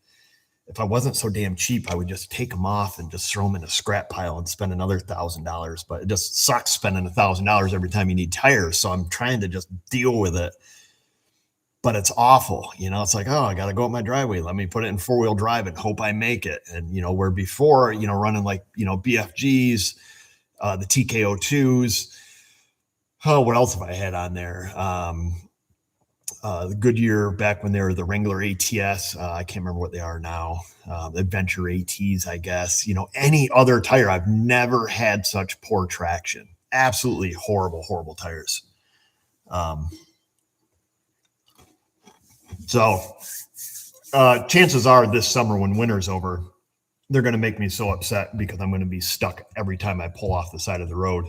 if I wasn't so damn cheap, I would just take them off and just throw them in a scrap pile and spend another $1,000. But it just sucks spending $1,000 every time you need tires. So I'm trying to just deal with it. But it's awful. It's like, oh, I got to go up my driveway. Let me put it in 4-wheel drive and hope I make it. And, where before, running like, BFGs, the TKO2s. Oh, what else have I had on there? The Goodyear back when they were the Wrangler ATS. I can't remember what they are now. The Adventure ATs, I guess. Any other tire. I've never had such poor traction. Absolutely horrible, horrible tires. So chances are this summer when winter's over, they're going to make me so upset because I'm going to be stuck every time I pull off the side of the road.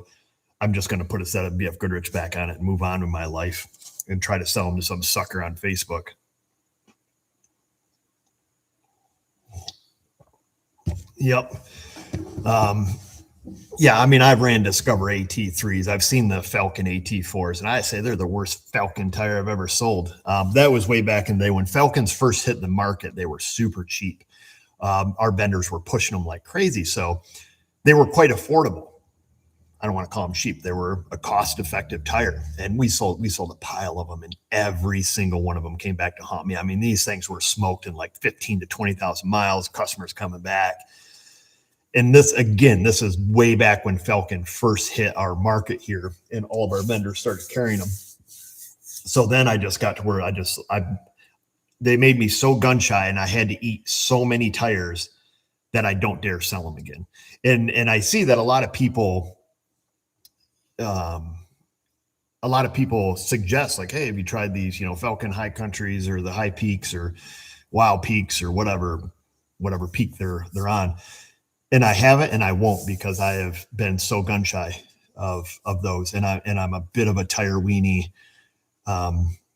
I'm just going to put a set of BF Goodrich back on it and move on with my life and try to sell them to some sucker on Facebook. Yep. Yeah, I mean, I've ran Discover AT3s. I've seen the Falcon AT4s, and I say they're the worst Falcon tire I've ever sold. That was way back in the day when Falcons first hit the market. They were super cheap. Our vendors were pushing them like crazy, so they were quite affordable. I don't want to call them cheap. They were a cost-effective tire, and we sold a pile of them, and every single one of them came back to haunt me. I mean, these things were smoked in like 15 to 20,000 miles. Customers coming back. And this is way back when Falcon first hit our market here, and all of our vendors started carrying them. So then I just got to where they made me so gun shy, and I had to eat so many tires that I don't dare sell them again. And I see that a lot of people suggest like, hey, have you tried these, Falcon High Countries or the High Peaks or Wild Peaks or whatever peak they're on. And I haven't, and I won't, because I have been so gun shy of those. And I'm a bit of a tire weenie. I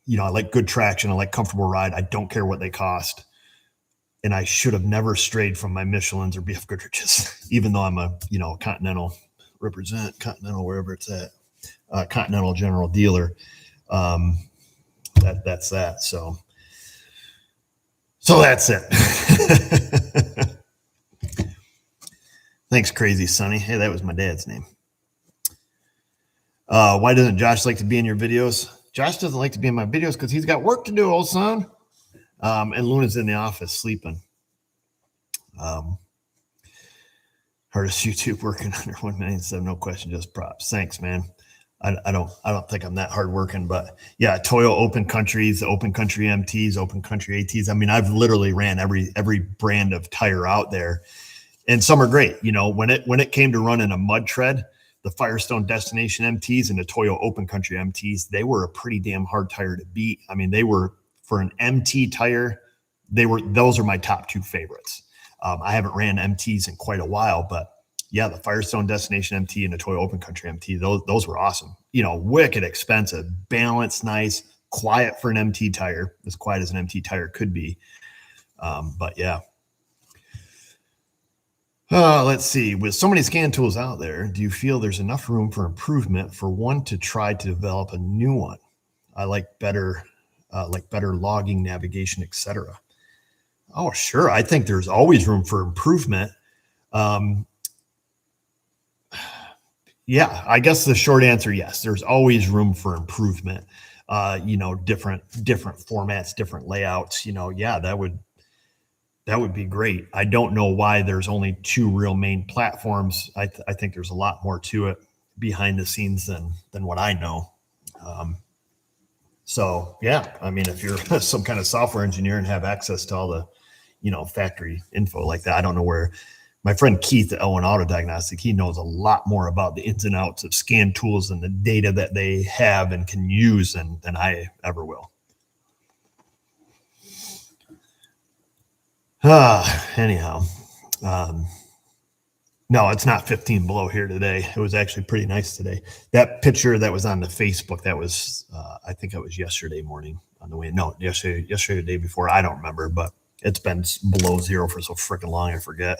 like good traction. I like comfortable ride. I don't care what they cost. And I should have never strayed from my Michelins or BF Goodrichs, even though I'm a, Continental, represent Continental wherever it's at, Continental general dealer. That's that. So that's it. Thanks, Crazy Sonny. Hey, that was my dad's name. Why doesn't Josh like to be in your videos? Josh doesn't like to be in my videos because he's got work to do, old son. And Luna's in the office sleeping. Hardest YouTube working under 197, no question, just props. Thanks, man. I don't think I'm that hardworking, but yeah, Toyo Open Countries, Open Country MTs, Open Country ATs. I mean, I've literally ran every brand of tire out there, and some are great. When it came to running a mud tread, the Firestone Destination MTs and the Toyo Open Country MTs, they were a pretty damn hard tire to beat. I mean, they were, for an MT tire, those are my top two favorites. I haven't ran MTs in quite a while, but yeah, the Firestone Destination MT and the Toyo Open Country MT, those were awesome. Wicked expensive, balanced, nice, quiet for an MT tire, as quiet as an MT tire could be. But yeah. Let's see. With so many scan tools out there, do you feel there's enough room for improvement for one to try to develop a new one? I like better logging, navigation, etc. Oh, sure. I think there's always room for improvement. Yeah, I guess the short answer, yes, there's always room for improvement. Different formats, different layouts, yeah, that would be great. I don't know why there's only two real main platforms. I think there's a lot more to it behind the scenes than what I know. So yeah, I mean, if you're some kind of software engineer and have access to all the, factory info like that, I don't know where. My friend Keith at L1 Auto Diagnostic, he knows a lot more about the ins and outs of scan tools and the data that they have and can use than I ever will. Anyhow, no, it's not 15 below here today. It was actually pretty nice today. That picture that was on the Facebook, that was, I think it was yesterday morning on the way. No, yesterday, the day before. I don't remember, but it's been below zero for so freaking long, I forget.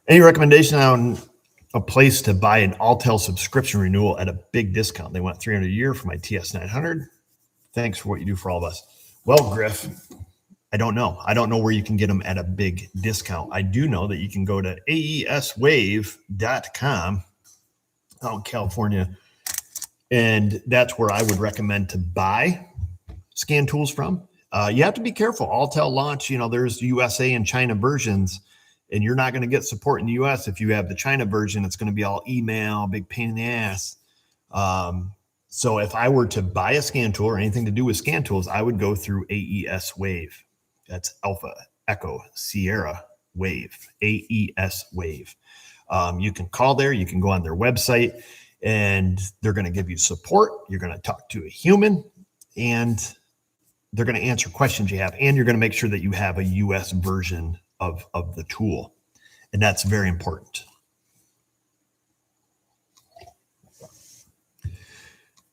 Any recommendation on a place to buy an Autel subscription renewal at a big discount? They want $300 a year for my TS900. Thanks for what you do for all of us. Well, Griff, I don't know. I don't know where you can get them at a big discount. I do know that you can go to aeswave.com out in California, and that's where I would recommend to buy scan tools from. You have to be careful. Autel launch, there's USA and China versions, and you're not going to get support in the US. If you have the China version, it's going to be all email, big pain in the ass. So if I were to buy a scan tool or anything to do with scan tools, I would go through AES Wave. That's Alpha Echo Sierra Wave, AES Wave. You can call there, you can go on their website, and they're going to give you support. You're going to talk to a human, and they're going to answer questions you have, and you're going to make sure that you have a US version of the tool. And that's very important.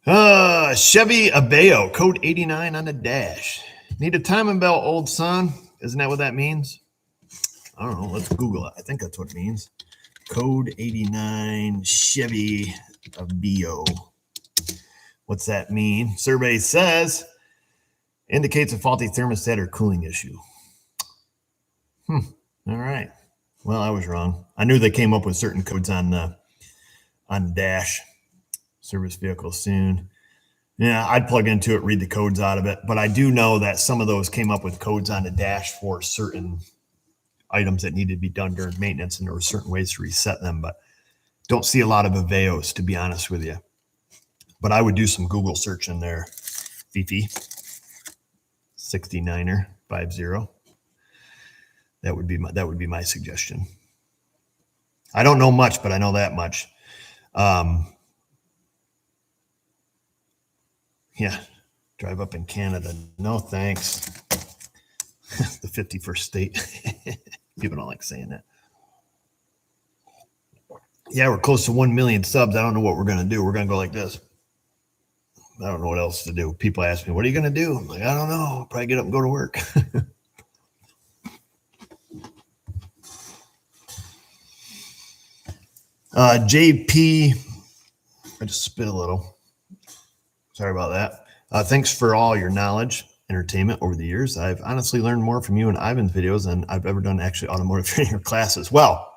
Chevy Aveo, code 89 on the dash. Need a timing belt, old son. Isn't that what that means? I don't know. Let's Google it. I think that's what it means. Code 89 Chevy Aveo. What's that mean? Survey says indicates a faulty thermostat or cooling issue. All right. Well, I was wrong. I knew they came up with certain codes on the dash. Service vehicle soon. Yeah, I'd plug into it, read the codes out of it. But I do know that some of those came up with codes on the dash for certain items that needed to be done during maintenance, and there were certain ways to reset them. But don't see a lot of Aveos, to be honest with you. But I would do some Google search in there. Fifi 69er 50. That would be my suggestion. I don't know much, but I know that much. Yeah, drive up in Canada. No, thanks. The 51st state. People don't like saying that. Yeah, we're close to 1 million subs. I don't know what we're going to do. We're going to go like this. I don't know what else to do. People ask me, what are you going to do? I'm like, I don't know. I'll probably get up and go to work. JP, I just spit a little. Sorry about that. Thanks for all your knowledge, entertainment over the years. I've honestly learned more from you and Ivan's videos than I've ever done actually automotive training classes. Well,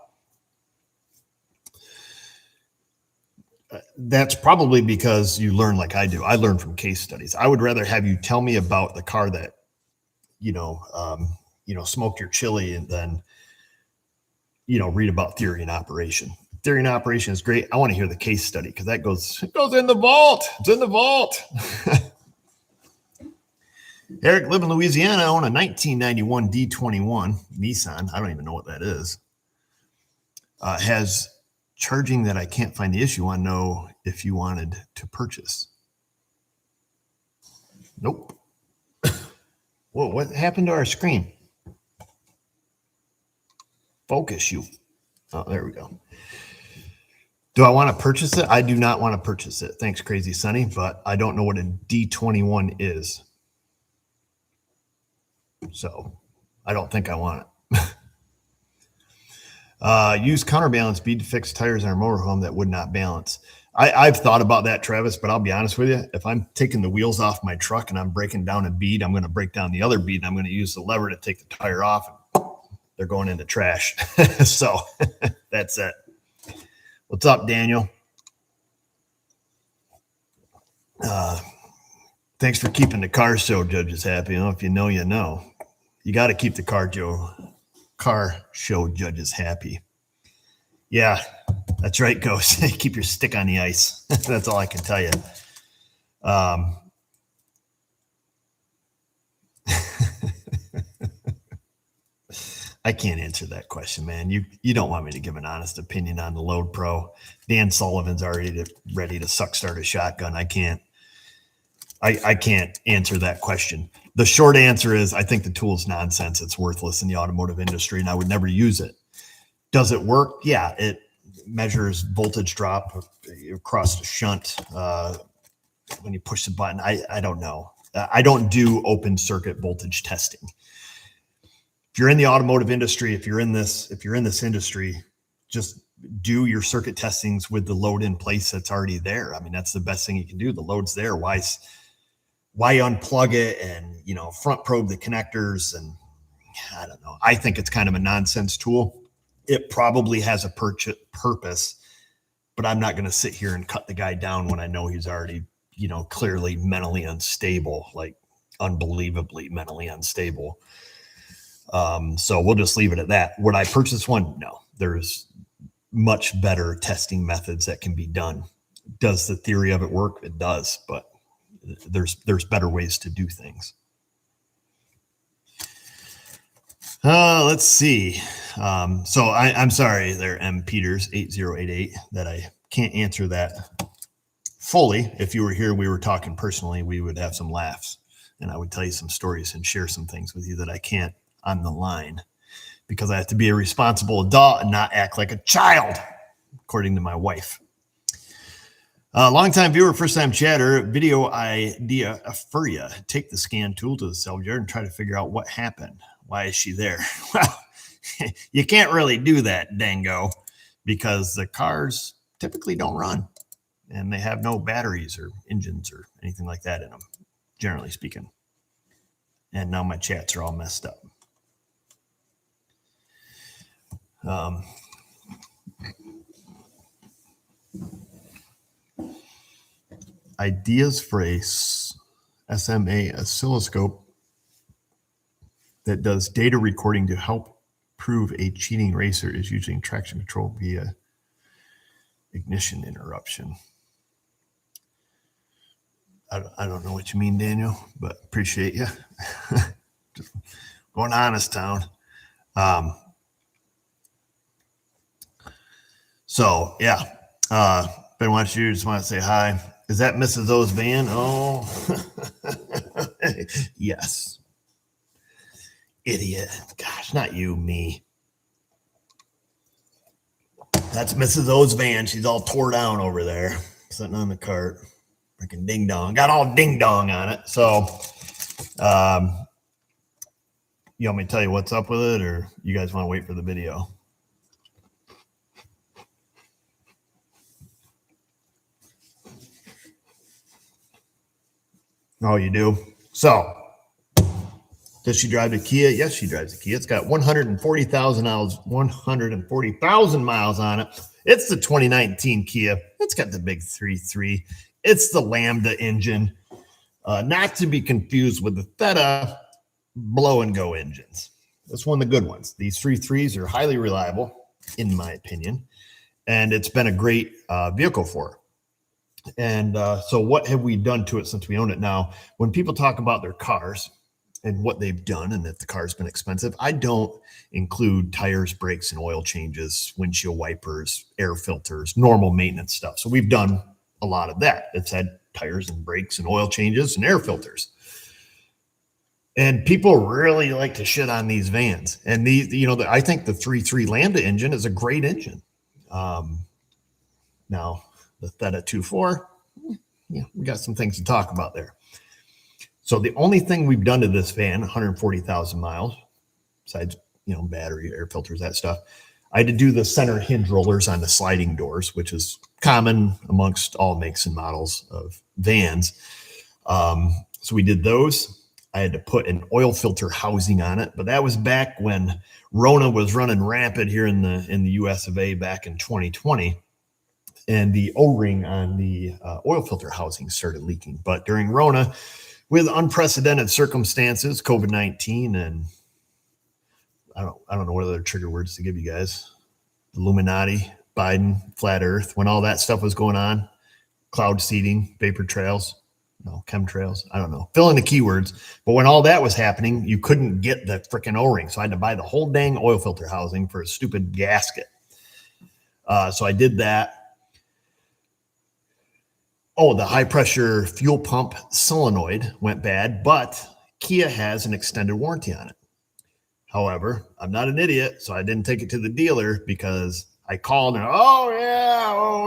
that's probably because you learn like I do. I learn from case studies. I would rather have you tell me about the car that, smoked your chili and then, read about theory and operation. Theory and operation is great. I want to hear the case study because it goes in the vault. It's in the vault. Eric, live in Louisiana, own a 1991 D21 Nissan. I don't even know what that is. Has charging that I can't find the issue on. Know if you wanted to purchase. Nope. Whoa, what happened to our screen? Focus you. Oh, there we go. Do I want to purchase it? I do not want to purchase it. Thanks, Crazy Sunny, but I don't know what a D21 is. So I don't think I want it. Use counterbalance bead to fix tires on our motorhome that would not balance. I've thought about that, Travis, but I'll be honest with you. If I'm taking the wheels off my truck and I'm breaking down a bead, I'm going to break down the other bead and I'm going to use the lever to take the tire off. And they're going into trash. So that's it. What's up, Daniel? Thanks for keeping the car show judges happy. If you know, you know. You got to keep the car show judges happy. Yeah, that's right, Ghost. Keep your stick on the ice. That's all I can tell you. I can't answer that question, man. You don't want me to give an honest opinion on the Load Pro. Dan Sullivan's already ready to suck start a shotgun. I can't answer that question. The short answer is I think the tool is nonsense. It's worthless in the automotive industry, and I would never use it. Does it work? Yeah, it measures voltage drop across the shunt when you push the button. I don't know. I don't do open circuit voltage testing. If you're in the automotive industry, if you're in this industry, just do your circuit testings with the load in place that's already there. I mean, that's the best thing you can do. The load's there. Why unplug it and, front probe the connectors? And I don't know. I think it's kind of a nonsense tool. It probably has a purpose, but I'm not going to sit here and cut the guy down when I know he's already, clearly mentally unstable, like unbelievably mentally unstable. So we'll just leave it at that. Would I purchase one? No. There's much better testing methods that can be done. Does the theory of it work? It does, but there's better ways to do things. Let's see. So I'm sorry there, M. Peters 8088, that I can't answer that fully. If you were here, we were talking personally, we would have some laughs and I would tell you some stories and share some things with you that I can't on the line because I have to be a responsible adult and not act like a child, according to my wife. Longtime viewer, first time chatter, video idea for you. Take the scan tool to the salvage yard and try to figure out what happened. Why is she there? Well, you can't really do that, dango, because the cars typically don't run and they have no batteries or engines or anything like that in them, generally speaking. And now my chats are all messed up. Ideas for a SMA oscilloscope that does data recording to help prove a cheating racer is using traction control via ignition interruption. I don't know what you mean, Daniel, but appreciate you. Just going honest town. So yeah, Ben wants you just want to say hi. Is that Mrs. O's van? Oh, yes. Idiot. Gosh, not you, me. That's Mrs. O's van. She's all tore down over there, sitting on the cart. Freaking ding dong. Got all ding dong on it. So, you want me to tell you what's up with it, or you guys want to wait for the video? Oh, you do? So, does she drive the Kia? Yes, she drives the Kia. It's got 140,000 miles on it. It's the 2019 Kia. It's got the big 3.3. It's the Lambda engine. Not to be confused with the Theta blow and go engines. That's one of the good ones. These 3.3s are highly reliable, in my opinion, and it's been a great vehicle for her. And so what have we done to it since we own it? Now, when people talk about their cars and what they've done and that the car's been expensive, I don't include tires, brakes, and oil changes, windshield wipers, air filters, normal maintenance stuff. So we've done a lot of that. It's had tires and brakes and oil changes and air filters. And people really like to shit on these vans. And I think the 3.3 Lambda engine is a great engine. Now, the Theta 2.4, yeah, we got some things to talk about there. So the only thing we've done to this van, 140,000 miles, besides, battery, air filters, that stuff, I had to do the center hinge rollers on the sliding doors, which is common amongst all makes and models of vans. So we did those. I had to put an oil filter housing on it, but that was back when Rona was running rampant here in the US of A back in 2020. And the O-ring on the oil filter housing started leaking. But during Rona, with unprecedented circumstances, COVID-19, and I don't know what other trigger words to give you guys, Illuminati, Biden, flat earth, when all that stuff was going on, cloud seeding, vapor trails, chemtrails, I don't know, fill in the keywords. But when all that was happening, you couldn't get the freaking O-ring. So I had to buy the whole dang oil filter housing for a stupid gasket. So I did that. Oh, the high pressure fuel pump solenoid went bad, but Kia has an extended warranty on it. However, I'm not an idiot, so I didn't take it to the dealer because I called and,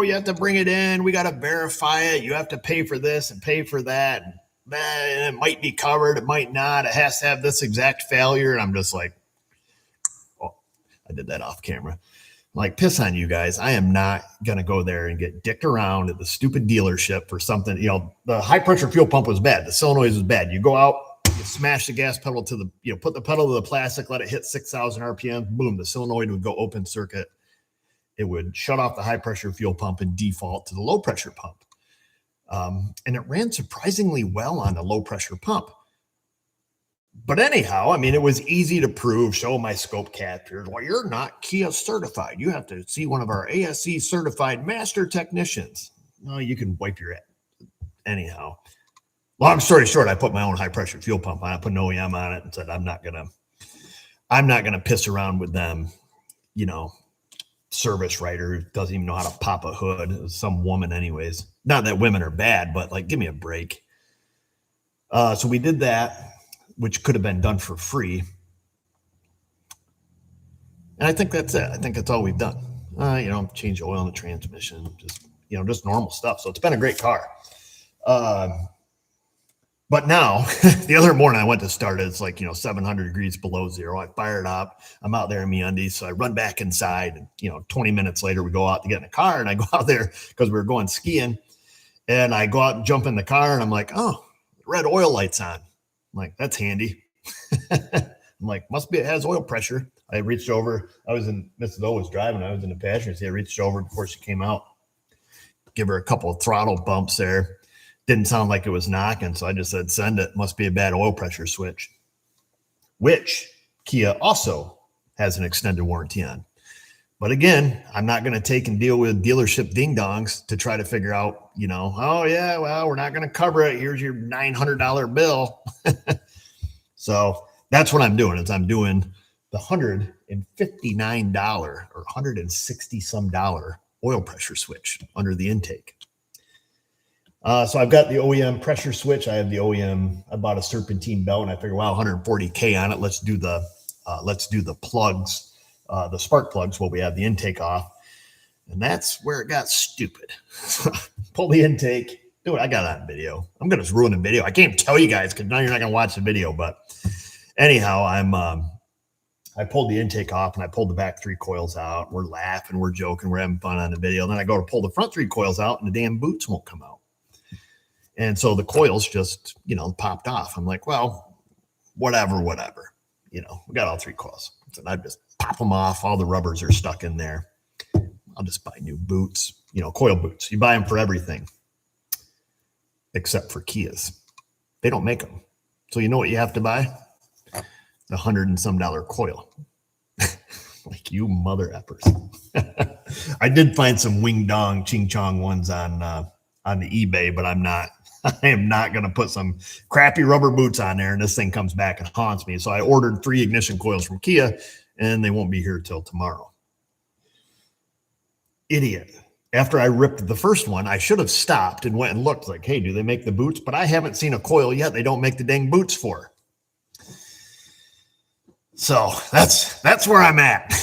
you have to bring it in. We got to verify it. You have to pay for this and pay for that. And it might be covered. It might not. It has to have this exact failure. And I'm just like, oh, I did that off camera. Like, piss on you guys. I am not going to go there and get dicked around at the stupid dealership for something. The high pressure fuel pump was bad. The solenoid was bad. You go out, you smash the gas pedal to put the pedal to the plastic, let it hit 6,000 RPM. Boom. The solenoid would go open circuit. It would shut off the high pressure fuel pump and default to the low pressure pump. And it ran surprisingly well on the low pressure pump. But anyhow, it was easy to prove, show my scope captures. Well, you're not Kia certified. You have to see one of our ASE certified master technicians. No, you can wipe your head. Anyhow, long story short, I put my own high pressure fuel pump on it, put an OEM on it, and said, I'm not gonna piss around with them, service writer who doesn't even know how to pop a hood. It was some woman anyways. Not that women are bad, but give me a break. So we did that, which could have been done for free. And I think that's it. I think that's all we've done. Change oil in the transmission, just normal stuff. So it's been a great car. But now, the other morning I went to start it. It's 700 degrees below zero. I fired up. I'm out there in MeUndies. So I run back inside. And, 20 minutes later, we go out to get in the car. And I go out there because we were going skiing. And I go out and jump in the car. And I'm like, oh, red oil lights on. I'm like, that's handy. I'm like, must be, it has oil pressure. I reached over. Mrs. O was driving. I was in the passenger seat. I reached over before she came out, give her a couple of throttle bumps there. Didn't sound like it was knocking. So I just said, send it. Must be a bad oil pressure switch, which Kia also has an extended warranty on. But again, I'm not going to take and deal with dealership ding-dongs to try to figure out, oh, yeah, well, we're not going to cover it. Here's your $900 bill. So that's what I'm doing is I'm doing the $159 or $160-some oil pressure switch under the intake. So I've got the OEM pressure switch. I have the OEM. I bought a serpentine belt and I figured, wow, $140K on it. Let's do the plugs. The spark plugs while we have the intake off. And that's where it got stupid. Pull the intake. Dude, I got that on video. I'm going to ruin the video. I can't tell you guys because now you're not going to watch the video. But anyhow, I pulled the intake off and I pulled the back 3 coils out. We're laughing, we're joking, we're having fun on the video. Then I go to pull the front 3 coils out and the damn boots won't come out. And so the coils just, popped off. I'm like, well, whatever. We got all 3 coils. So I just pop them off. All the rubbers are stuck in there. I'll just buy new boots, coil boots. You buy them for everything except for Kias. They don't make them. So you know what you have to buy? The $100 and some coil. Like you mother effers. I did find some Wing Dong Ching Chong ones on the eBay, but I am not going to put some crappy rubber boots on there and this thing comes back and haunts me. So I ordered 3 ignition coils from Kia and they won't be here till tomorrow. Idiot. After I ripped the first one, I should have stopped and went and looked like, hey, do they make the boots? But I haven't seen a coil yet they don't make the dang boots for. So that's where I'm at.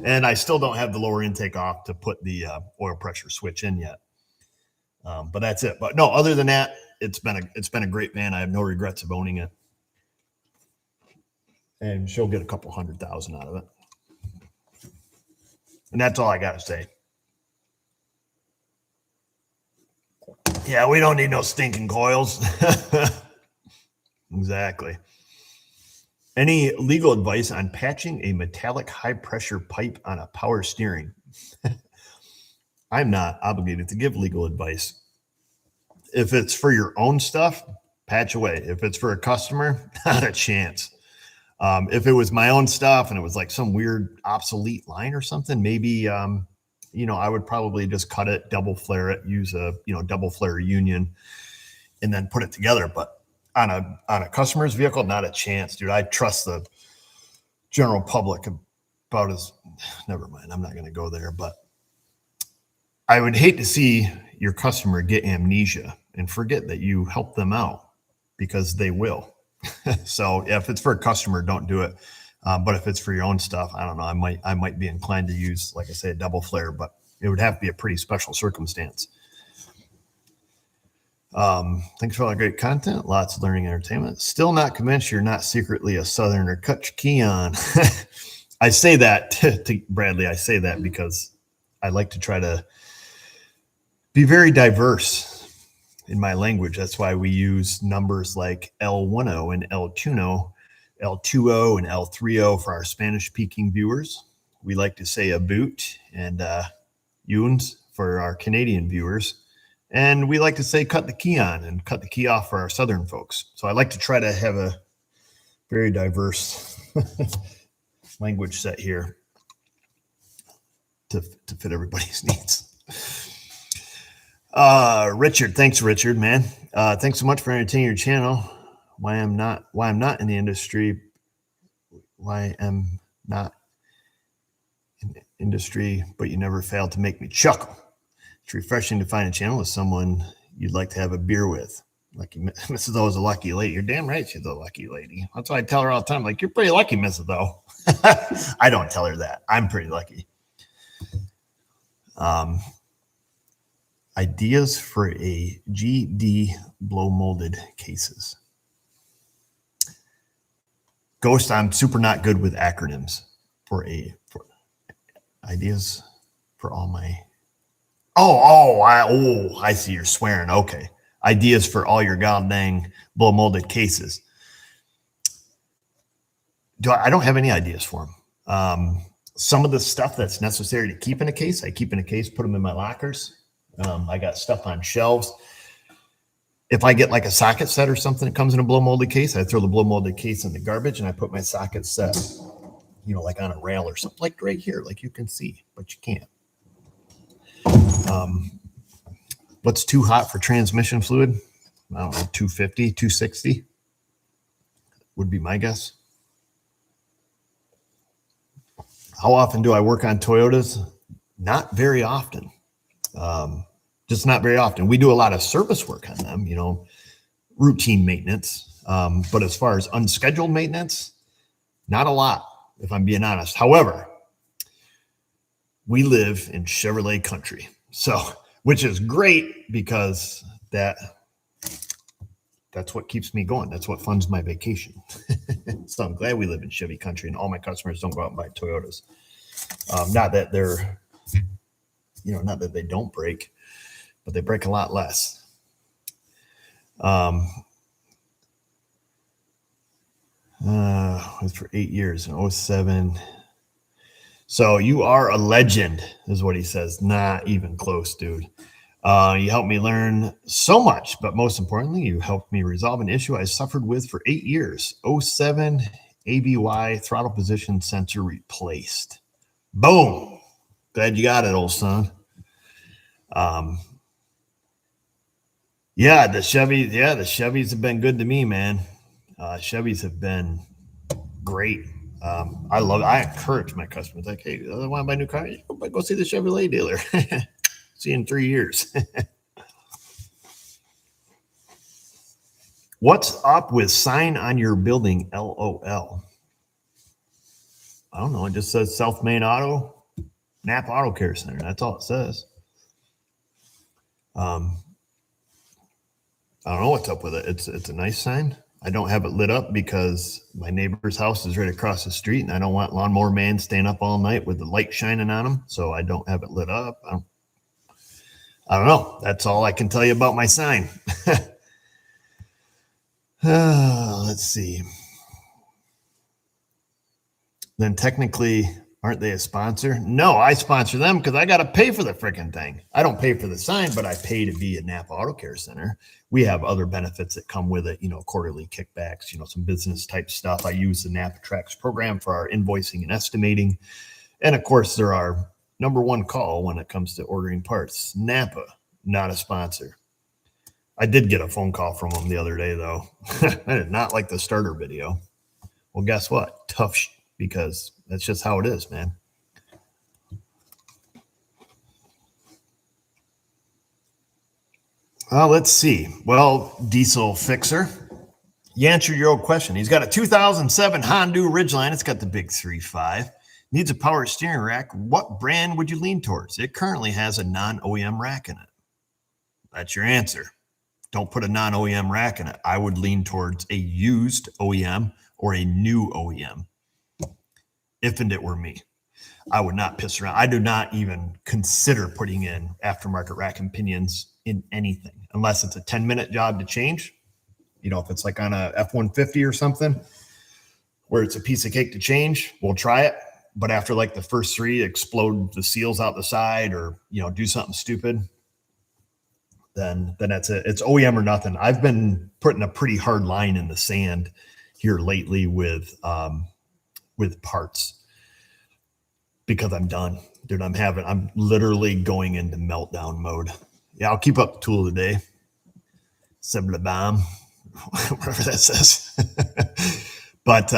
And I still don't have the lower intake off to put the oil pressure switch in yet. But that's it. But no, other than that, it's been a great van. I have no regrets of owning it. And she'll get a couple $100,000 out of it. And that's all I got to say. Yeah, we don't need no stinking coils. Exactly. Any legal advice on patching a metallic high-pressure pipe on a power steering? I'm not obligated to give legal advice. If it's for your own stuff, patch away. If it's for a customer, not a chance. If it was my own stuff and it was like some weird obsolete line or something, maybe I would probably just cut it, double flare it, use a double flare union, and then put it together. But on a customer's vehicle, not a chance, dude. I trust the general public about as. Never mind, I'm not going to go there. But I would hate to see your customer get amnesia and forget that you help them out, because they will. So if it's for a customer, don't do it. But if it's for your own stuff, I don't know. I might be inclined to use, like I say, a double flare, but it would have to be a pretty special circumstance. Thanks for all the great content. Lots of learning and entertainment. Still not convinced you're not secretly a Southerner. Cut your key on. I say that to Bradley. I say that because I like to try to be very diverse in my language. That's why we use numbers like L10 and L20, L20 and L30 for our Spanish-speaking viewers. We like to say a boot and Yuns for our Canadian viewers. And we like to say cut the key on and cut the key off for our Southern folks. So I like to try to have a very diverse language set here to fit everybody's needs. Richard, thanks, Richard, man. Thanks so much for entertaining your channel. Why I'm not in the industry. Why I'm not in the industry, but you never fail to make me chuckle. It's refreshing to find a channel with someone you'd like to have a beer with. Like Mrs. O is a lucky lady. You're damn right she's a lucky lady. That's why I tell her all the time, like, you're pretty lucky, Mrs. O. I don't tell her that. I'm pretty lucky. Ideas for a GD blow molded cases. Ghost, I'm super not good with acronyms for ideas for all my. I see you're swearing. Okay. Ideas for all your goddamn blow molded cases. I don't have any ideas for them. Some of the stuff that's necessary to keep in a case, I keep in a case, put them in my lockers. I got stuff on shelves. If I get like a socket set or something that comes in a blow molded case, I throw the blow molded case in the garbage and I put my socket set, like on a rail or something, like right here, like you can see, but you can't. What's too hot for transmission fluid? I don't know, 250, 260 would be my guess. How often do I work on Toyotas? Not very often. Just not very often. We do a lot of service work on them, routine maintenance. But as far as unscheduled maintenance, not a lot, if I'm being honest. However, we live in Chevrolet country. So, which is great because that's what keeps me going. That's what funds my vacation. So I'm glad we live in Chevy country and all my customers don't go out and buy Toyotas. Not that they're, not that they don't break, but they break a lot less. It was for 8 years in 07. So you are a legend, is what he says. Not even close, dude. You helped me learn so much, but most importantly, you helped me resolve an issue I suffered with for 8 years. 07 ABY throttle position sensor replaced. Boom. Glad you got it, old son. Yeah, the Chevys have been good to me, man. Chevys have been great. I encourage my customers, like, hey, I want to buy a new car. Go see the Chevrolet dealer. See you in 3 years. What's up with sign on your building, LOL? I don't know. It just says South Main Auto, Napa Auto Care Center. That's all it says. I don't know what's up with it. It's a nice sign. I don't have it lit up because my neighbor's house is right across the street, and I don't want Lawnmower Man staying up all night with the light shining on him. So I don't have it lit up. I don't know. That's all I can tell you about my sign. Let's see. Then technically, aren't they a sponsor? No, I sponsor them because I got to pay for the freaking thing. I don't pay for the sign, but I pay to be at Napa Auto Care Center. We have other benefits that come with it, quarterly kickbacks, some business type stuff. I use the Napa Tracks program for our invoicing and estimating. And of course, they're our number one call when it comes to ordering parts. Napa, not a sponsor. I did get a phone call from them the other day, though. I did not like the starter video. Well, guess what? Tough because that's just how it is, man. Let's see. Well, Diesel Fixer, you answered your old question. He's got a 2007 Honda Ridgeline. It's got the big 3.5. Needs a power steering rack. What brand would you lean towards? It currently has a non-OEM rack in it. That's your answer. Don't put a non-OEM rack in it. I would lean towards a used OEM or a new OEM. If and it were me, I would not piss around. I do not even consider putting in aftermarket rack and pinions in anything unless it's a 10-minute job to change. If it's like on a F-150 or something where it's a piece of cake to change, we'll try it. But after like the first 3, explode the seals out the side or, do something stupid, then that's it. It's OEM or nothing. I've been putting a pretty hard line in the sand here lately with parts because I'm done, dude. I'm literally going into meltdown mode. Yeah, I'll keep up the tool of the day. Sebla bomb, whatever that says. But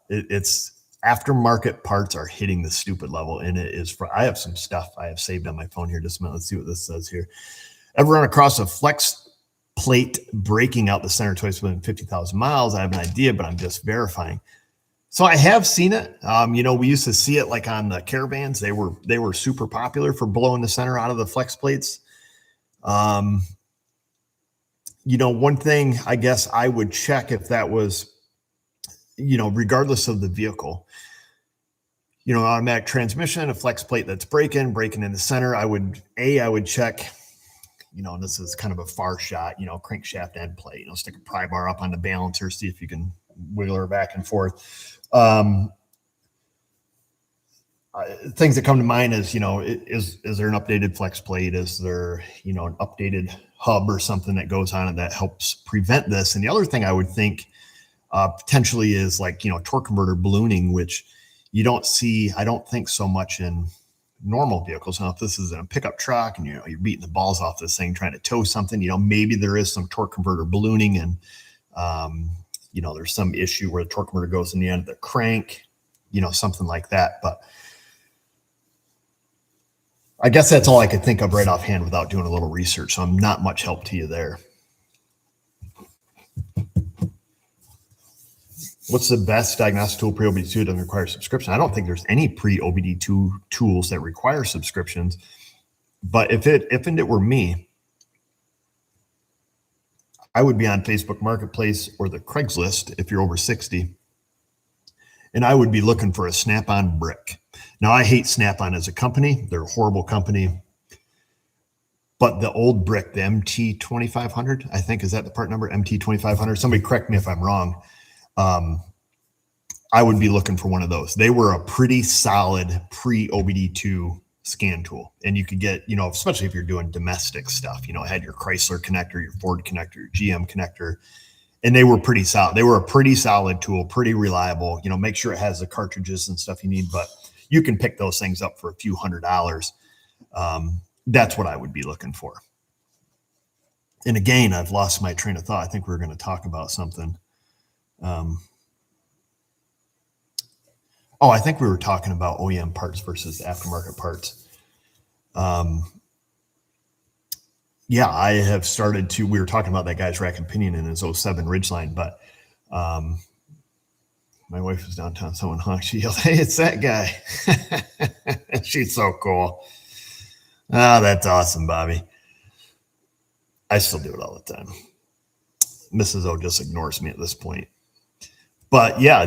it's aftermarket parts are hitting the stupid level, and it is. I have some stuff I have saved on my phone here. Just a minute. Let's see what this says here. Ever run across a flex plate breaking out the center twice within 50,000 miles? I have an idea, but I'm just verifying. So I have seen it. We used to see it like on the Caravans. They were super popular for blowing the center out of the flex plates. One thing I guess I would check if that was, regardless of the vehicle, automatic transmission, a flex plate that's breaking in the center. I would check, and this is kind of a far shot, crankshaft end plate, stick a pry bar up on the balancer, see if you can wiggle her back and forth. Things that come to mind is, is there an updated flex plate? Is there, an updated hub or something that goes on it that helps prevent this? And the other thing I would think potentially is like, torque converter ballooning, which you don't see, I don't think so much in normal vehicles. Now, if this is in a pickup truck and, you're beating the balls off this thing, trying to tow something, maybe there is some torque converter ballooning and, there's some issue where the torque converter goes in the end of the crank, something like that. But I guess that's all I could think of right offhand without doing a little research. So I'm not much help to you there. What's the best diagnostic tool pre-OBD2 that doesn't require subscription? I don't think there's any pre-OBD2 tools that require subscriptions. But if it were me, I would be on Facebook Marketplace or the Craigslist if you're over 60. And I would be looking for a Snap-on brick. Now, I hate Snap-on as a company. They're a horrible company. But the old brick, the MT2500, I think, is that the part number? MT2500. Somebody correct me if I'm wrong. I would be looking for one of those. They were a pretty solid pre-OBD2 scan tool. And you could get, especially if you're doing domestic stuff, it had your Chrysler connector, your Ford connector, your GM connector, and they were pretty solid. They were a pretty solid tool, pretty reliable. Make sure it has the cartridges and stuff you need, but you can pick those things up for a few $100s. That's what I would be looking for. And again, I've lost my train of thought. I think we were going to talk about something. I think we were talking about OEM parts versus aftermarket parts. I have started to, we were talking about that guy's rack and pinion in his 07 Ridgeline, but my wife was downtown, someone honked, she yelled, "Hey, it's that guy." She's so cool. Oh, that's awesome, Bobby. I still do it all the time. Mrs. O just ignores me at this point. But yeah,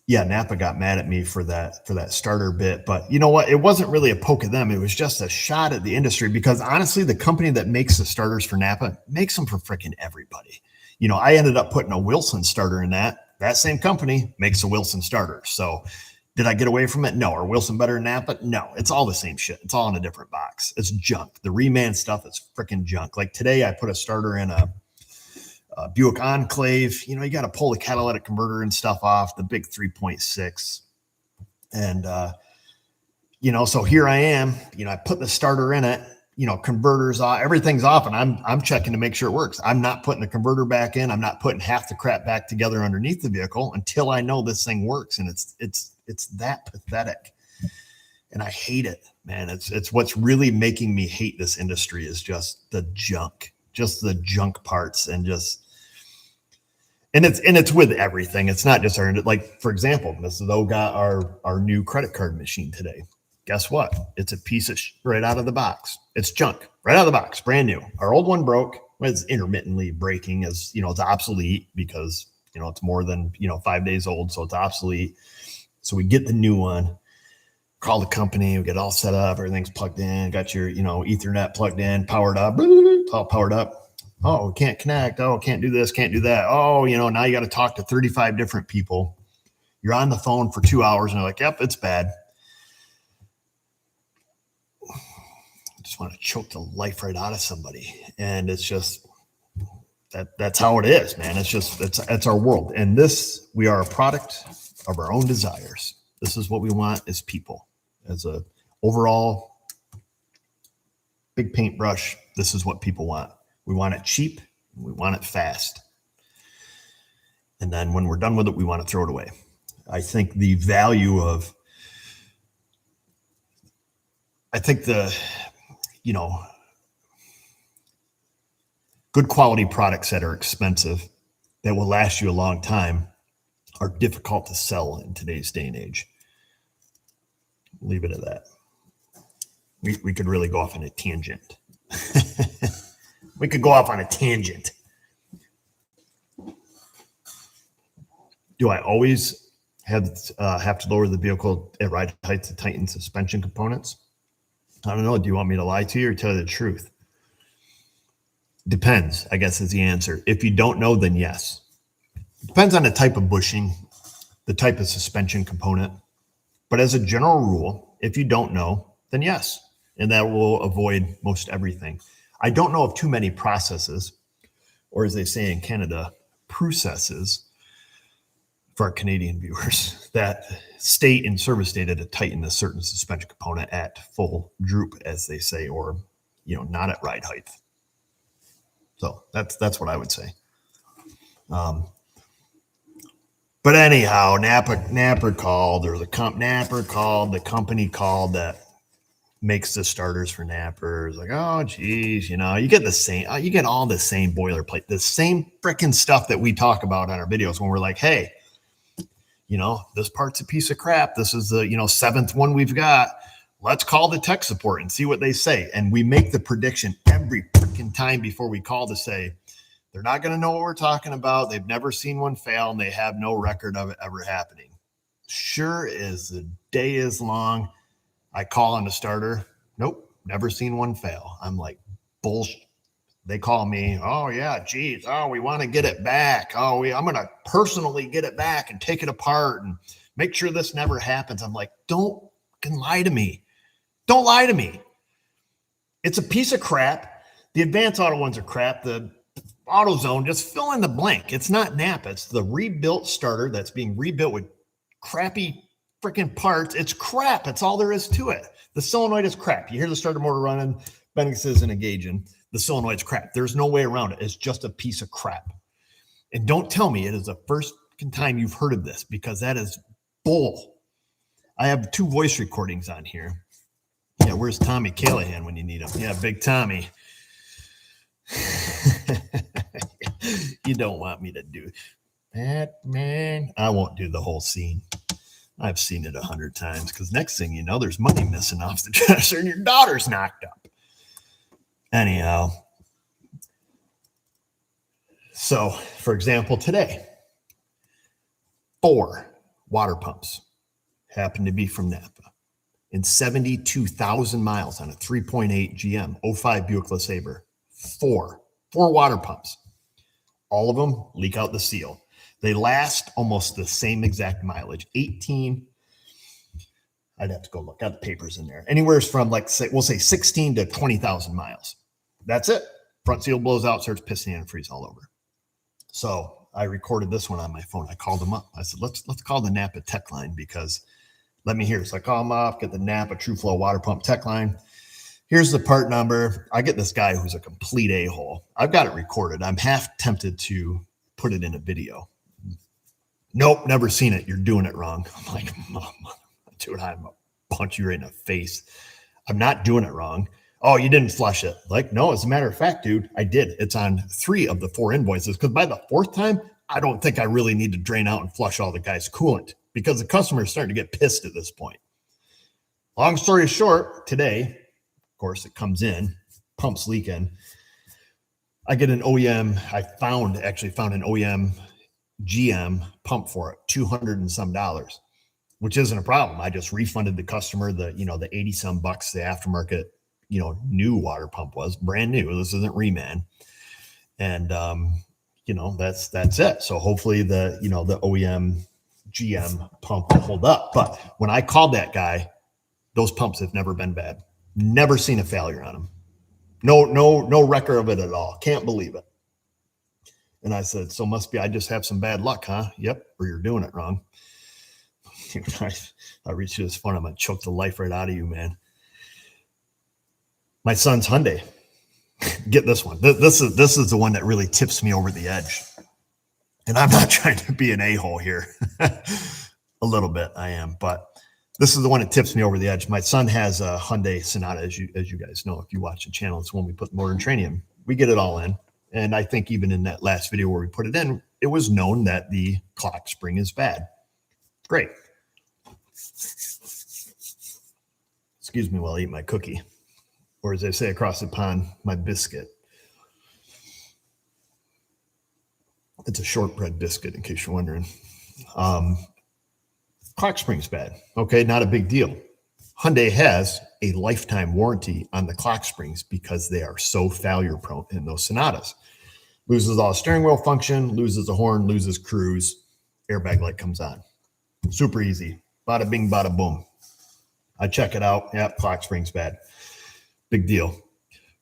Napa got mad at me for that starter bit, but you know what? It wasn't really a poke at them. It was just a shot at the industry, because honestly, the company that makes the starters for Napa makes them for freaking everybody. I ended up putting a Wilson starter in that same company makes a Wilson starter. So did I get away from it? No. Are Wilson better than Napa? No, it's all the same shit. It's all in a different box. It's junk. The reman stuff is freaking junk. Like today I put a starter in a Buick Enclave. You got to pull the catalytic converter and stuff off, the big 3.6. And, so here I am, I put the starter in it, converters off, everything's off, and I'm checking to make sure it works. I'm not putting the converter back in. I'm not putting half the crap back together underneath the vehicle until I know this thing works. And it's that pathetic. And I hate it, man. It's what's really making me hate this industry is just the junk parts and it's with everything. It's not just like, for example, Mrs. O got our new credit card machine today. Guess what? It's a piece of right out of the box. It's junk right out of the box, brand new. Our old one broke. It's intermittently breaking, as it's obsolete because it's more than 5 days old, so it's obsolete. So we get the new one, call the company, we get all set up, everything's plugged in, got your Ethernet plugged in, powered up, all powered up. Oh, we can't connect. Oh, can't do this, can't do that. Oh, now you got to talk to 35 different people. You're on the phone for 2 hours and they're like, "Yep, it's bad." I just want to choke the life right out of somebody. And it's just that's how it is, man. It's our world. And we are a product of our own desires. This is what we want as people. As a overall big paintbrush, this is what people want. We want it cheap. We want it fast. And then when we're done with it, we want to throw it away. I think the value of, good quality products that are expensive, that will last you a long time, are difficult to sell in today's day and age. Leave it at that. We could really go off on a tangent. We could go off on a tangent. Do I always have to lower the vehicle at ride height to tighten suspension components? I don't know. Do you want me to lie to you or tell you the truth? Depends, I guess, is the answer. If you don't know, then yes. Depends on the type of bushing, the type of suspension component. But as a general rule, if you don't know, then yes. And that will avoid most everything. I don't know of too many processes, or as they say in Canada, processes, for our Canadian viewers, that state in service data to tighten a certain suspension component at full droop, as they say, or not at ride height. So that's what I would say. But anyhow, Napa called, or the company called that makes the starters for nappers. Like, oh, geez, you know, you get the same, you get all the same boilerplate, the same freaking stuff that we talk about on our videos when we're like, hey, you know, this part's a piece of crap. This is the, you know, 7th one we've got. Let's call the tech support and see what they say. And we make the prediction every freaking time before we call to say, they're not going to know what we're talking about. They've never seen one fail and they have no record of it ever happening. Sure as the day is long, I call on the starter. Nope, never seen one fail. I'm like, bullshit. They call me, oh, yeah, geez. Oh, we want to get it back. Oh, I'm going to personally get it back and take it apart and make sure this never happens. I'm like, don't fucking lie to me. Don't lie to me. It's a piece of crap. The Advanced Auto ones are crap. The AutoZone, just fill in the blank. It's not Napa. It's the rebuilt starter that's being rebuilt with crappy freaking parts. It's crap. That's all there is to it. The solenoid is crap. You hear the starter motor running, Bendix isn't engaging. The solenoid's crap. There's no way around it. It's just a piece of crap. And don't tell me it is the first time you've heard of this, because that is bull. I have 2 voice recordings on here. Yeah, where's Tommy Callahan when you need him? Yeah, Big Tommy. You don't want me to do that, man. I won't do the whole scene. I've seen it 100 times, because next thing you know, there's money missing off the dresser and your daughter's knocked up. Anyhow, so for example, today, 4 water pumps happen to be from Napa in 72,000 miles on a 3.8 GM 05 Buick LeSabre. 4 water pumps. All of them leak out the seal. They last almost the same exact mileage. 18. I'd have to go look at the papers in there. Anywhere from, like, say, we'll say 16 to 20,000 miles. That's it. Front seal blows out, starts pissing antifreeze all over. So I recorded this one on my phone. I called them up. I said, let's call the Napa tech line, because let me hear. So I call them up, get the Napa TrueFlow water pump tech line. Here's the part number. I get this guy who's a complete a-hole. I've got it recorded. I'm half tempted to put it in a video. Nope, never seen it. You're doing it wrong. I'm like, dude, I'm going to punch you right in the face. I'm not doing it wrong. Oh, you didn't flush it. Like, no, as a matter of fact, dude, I did. It's on 3 of the 4 invoices, because by the 4th time, I don't think I really need to drain out and flush all the guy's coolant, because the customer is starting to get pissed at this point. Long story short, today, of course, it comes in, pumps leaking. I get an OEM. I actually found an OEM GM pump for it, $200 and some, which isn't a problem. I just refunded the customer the 80 some bucks the aftermarket, new water pump was brand new. This isn't reman. And, that's it. So hopefully the OEM GM pump will hold up. But when I called that guy, those pumps have never been bad. Never seen a failure on them. No record of it at all. Can't believe it. And I said, so must be I just have some bad luck, huh? Yep, or you're doing it wrong. I reached you this phone. I'm going to choke the life right out of you, man. My son's Hyundai. Get this one. This is the one that really tips me over the edge. And I'm not trying to be an a-hole here. A little bit I am, but this is the one that tips me over the edge. My son has a Hyundai Sonata, as you guys know. If you watch the channel, it's when we put the motor and training in. We get it all in. And I think even in that last video where we put it in, it was known that the clock spring is bad. Great. Excuse me while I eat my cookie. Or as they say across the pond, my biscuit. It's a shortbread biscuit, in case you're wondering. Clock spring's bad. Okay, not a big deal. Hyundai has a lifetime warranty on the clock springs because they are so failure prone in those Sonatas. Loses all steering wheel function, loses the horn, loses cruise, airbag light comes on. Super easy. Bada bing, bada boom. I check it out. Yep, clock spring's bad. Big deal.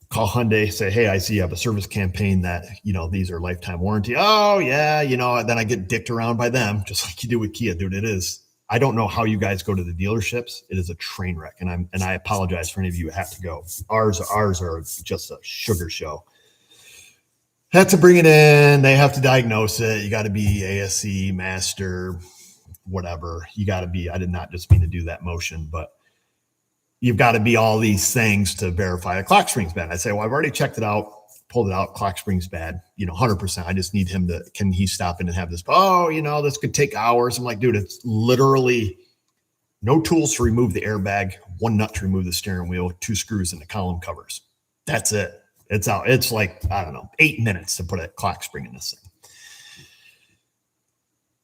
Call Hyundai, say, hey, I see you have a service campaign that, these are lifetime warranty. Oh, yeah, then I get dicked around by them, just like you do with Kia, dude. It is. I don't know how you guys go to the dealerships. It is a train wreck, and I apologize for any of you who have to go. Ours are just a sugar show. Have to bring it in. They have to diagnose it. You got to be ASC, master, whatever. You got to be. I did not just mean to do that motion, but you've got to be all these things to verify a clock spring's bad. I say, well, I've already checked it out, pulled it out. Clock spring's bad, 100%. I just need him to, can he stop in and have this? Oh, this could take hours. I'm like, dude, it's literally no tools to remove the airbag, one nut to remove the steering wheel, 2 screws and the column covers. That's it. It's out. It's like, I don't know, 8 minutes to put a clock spring in this thing.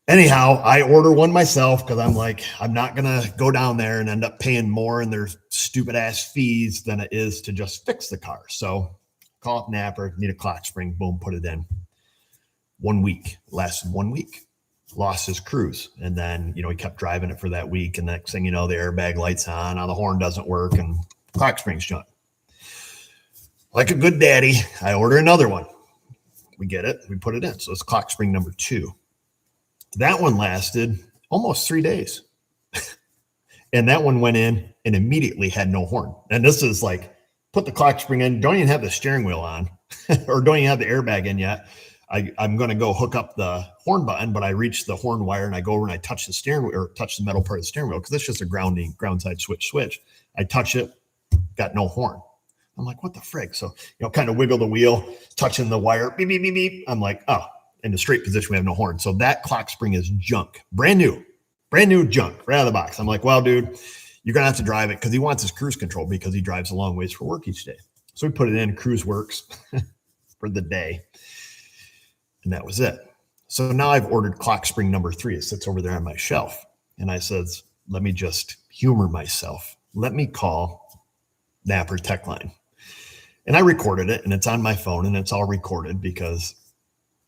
Anyhow, I order one myself because I'm like, I'm not going to go down there and end up paying more in their stupid ass fees than it is to just fix the car. So call up Napper, need a clock spring, boom, put it in. 1 week, lasted 1 week, lost his cruise. And then, he kept driving it for that week. And next thing you know, the airbag light's on, now the horn doesn't work and clock spring's junk. Like a good daddy, I order another one. We get it, we put it in. So it's clock spring number 2. That one lasted almost 3 days. And that one went in and immediately had no horn. And this is like, put the clock spring in, don't even have the steering wheel on or don't even have the airbag in yet. I'm going to go hook up the horn button, but I reach the horn wire and I go over and I touch the steering wheel or touch the metal part of the steering wheel because it's just a ground side switch. I touch it, got no horn. I'm like, what the frig? So, kind of wiggle the wheel, touching the wire, beep, beep, beep, beep. I'm like, oh, in the straight position, we have no horn. So that clock spring is junk, brand new junk right out of the box. I'm like, well, dude, you're going to have to drive it because he wants his cruise control because he drives a long ways for work each day. So we put it in, cruise works for the day. And that was it. So now I've ordered clock spring number 3. It sits over there on my shelf. And I said, let me just humor myself. Let me call Napper Tech Line. And I recorded it and it's on my phone and it's all recorded because,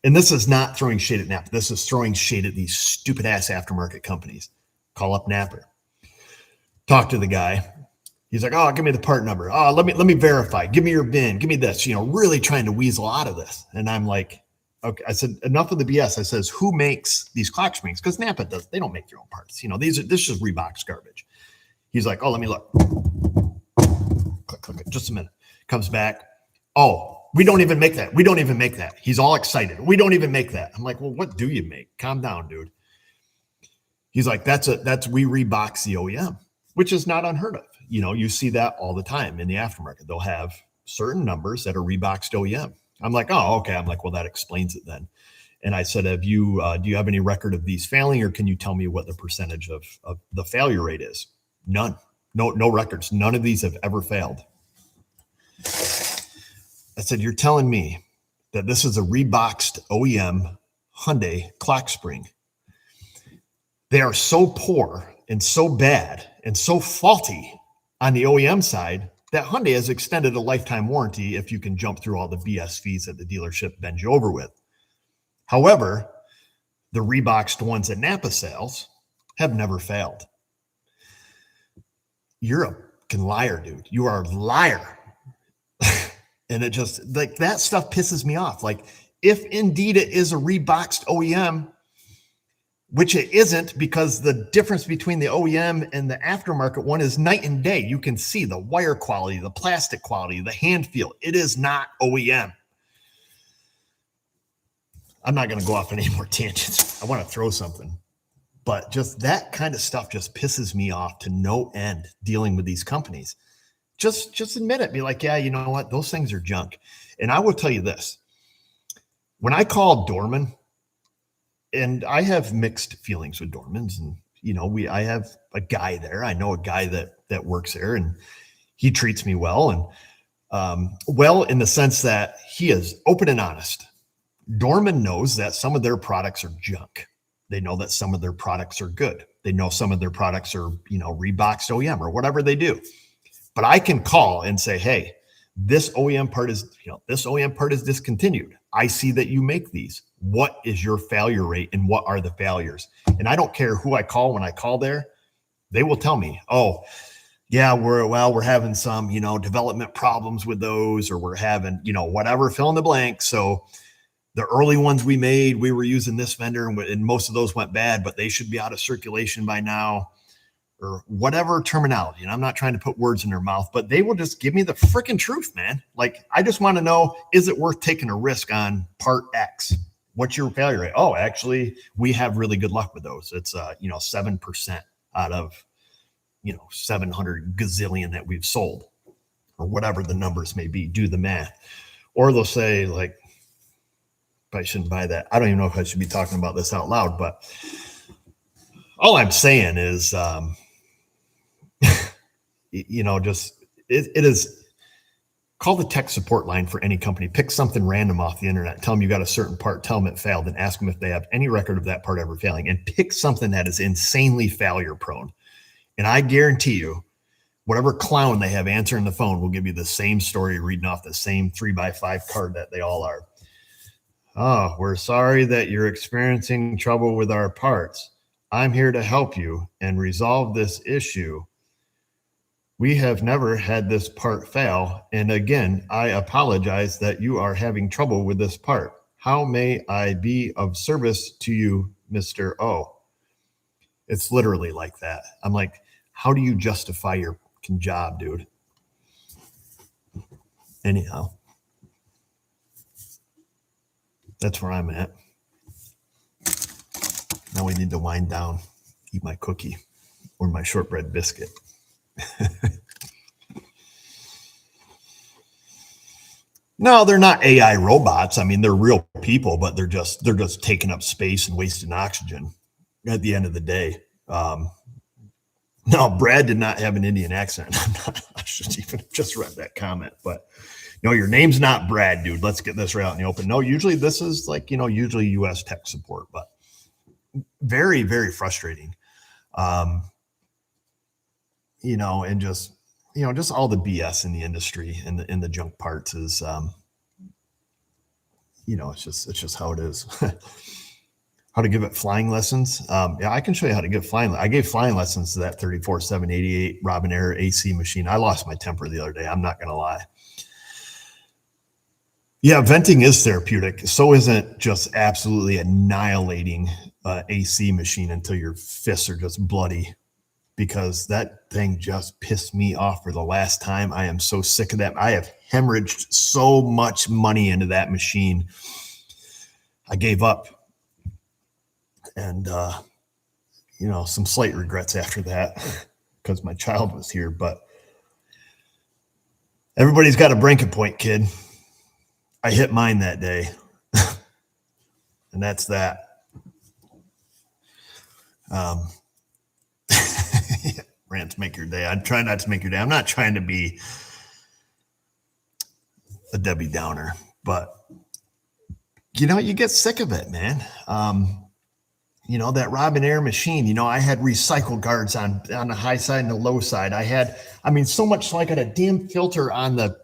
and this is not throwing shade at Napper. This is throwing shade at these stupid ass aftermarket companies. Call up Napper. Talk to the guy. He's like, oh, give me the part number. Oh, let me verify. Give me your VIN. Give me this, really trying to weasel out of this. And I'm like, okay. I said, enough of the BS. I says, who makes these clock springs? Because Napa they don't make their own parts. This is just Reebok's garbage. He's like, oh, let me look. Click. Just a minute. Comes back. Oh, we don't even make that. We don't even make that. He's all excited. We don't even make that. I'm like, well, what do you make? Calm down, dude. He's like, we Reeboks the OEM, which is not unheard of. You see that all the time in the aftermarket. They'll have certain numbers that are Reeboks to OEM. I'm like, oh, okay. I'm like, well, that explains it then. And I said, do you have any record of these failing, or can you tell me what the percentage of the failure rate is? None. No records. None of these have ever failed. I said, you're telling me that this is a Reeboks OEM Hyundai clock spring. They are so poor and so bad and so faulty on the OEM side that Hyundai has extended a lifetime warranty if you can jump through all the BS fees that the dealership bends you over with. However, the Reeboks ones that Napa sells have never failed. You're a fucking liar, dude. You are a liar. And it just, like, that stuff pisses me off. Like, if indeed it is a Reeboks OEM, which it isn't, because the difference between the OEM and the aftermarket one is night and day. You can see the wire quality, the plastic quality, the hand feel. It is not OEM. I'm not going to go off on any more tangents. I want to throw something. But just that kind of stuff just pisses me off to no end dealing with these companies. Just admit it. Be like, yeah, you know what? Those things are junk. And I will tell you this. When I called Dorman, and I have mixed feelings with Dorman's, and I have a guy there. I know a guy that works there, and he treats me well, and well in the sense that he is open and honest. Dorman knows that some of their products are junk. They know that some of their products are good. They know some of their products are, Reeboks OEM or whatever they do. But I can call and say, hey, this OEM part is discontinued. I see that you make these. What is your failure rate and what are the failures? And I don't care who I call. When I call there, they will tell me, oh, yeah, we're having some, development problems with those, or we're having, whatever, fill in the blank. So the early ones we made, we were using this vendor and most of those went bad, but they should be out of circulation by now, or whatever terminology. And I'm not trying to put words in their mouth, but they will just give me the freaking truth, man. Like, I just want to know, is it worth taking a risk on part X? What's your failure rate? Oh, actually, we have really good luck with those. It's 7% out of 700 gazillion that we've sold, or whatever the numbers may be. Do the math. Or they'll say, like, I shouldn't buy that. I don't even know if I should be talking about this out loud, but all I'm saying is, just it is. Call the tech support line for any company. Pick something random off the internet. Tell them you got a certain part. Tell them it failed, and ask them if they have any record of that part ever failing. And pick something that is insanely failure prone. And I guarantee you, whatever clown they have answering the phone will give you the same story, reading off the same 3x5 card that they all are. Oh, we're sorry that you're experiencing trouble with our parts. I'm here to help you and resolve this issue. We have never had this part fail. And again, I apologize that you are having trouble with this part. How may I be of service to you, Mr. O? It's literally like that. I'm like, how do you justify your job, dude? Anyhow, that's where I'm at. Now we need to wind down, eat my cookie or my shortbread biscuit. No, they're not AI robots. I mean, they're real people, but they're just taking up space and wasting oxygen at the end of the day. No, Brad did not have an Indian accent. I should even have just read that comment, but no, your name's not Brad, dude. Let's get this right out in the open. No, usually this is like, usually US tech support, but very, very frustrating. And just all the BS in the industry and in the junk parts is, it's just how it is. How to give it flying lessons. Yeah, I can show you how to give flying. I gave flying lessons to that 34788 Robinair AC machine. I lost my temper the other day. I'm not going to lie. Yeah, venting is therapeutic. So isn't just absolutely annihilating AC machine until your fists are just bloody, because that thing just pissed me off for the last time. I am so sick of that. I have hemorrhaged so much money into that machine. I gave up. And, some slight regrets after that because my child was here, but everybody's got a breaking point, kid. I hit mine that day. And that's that. Rants make your day. I try not to make your day. I'm not trying to be a Debbie Downer, but you get sick of it, man. That Robinair machine, I had recycle guards on the high side and the low side. So much so I got a damn filter on the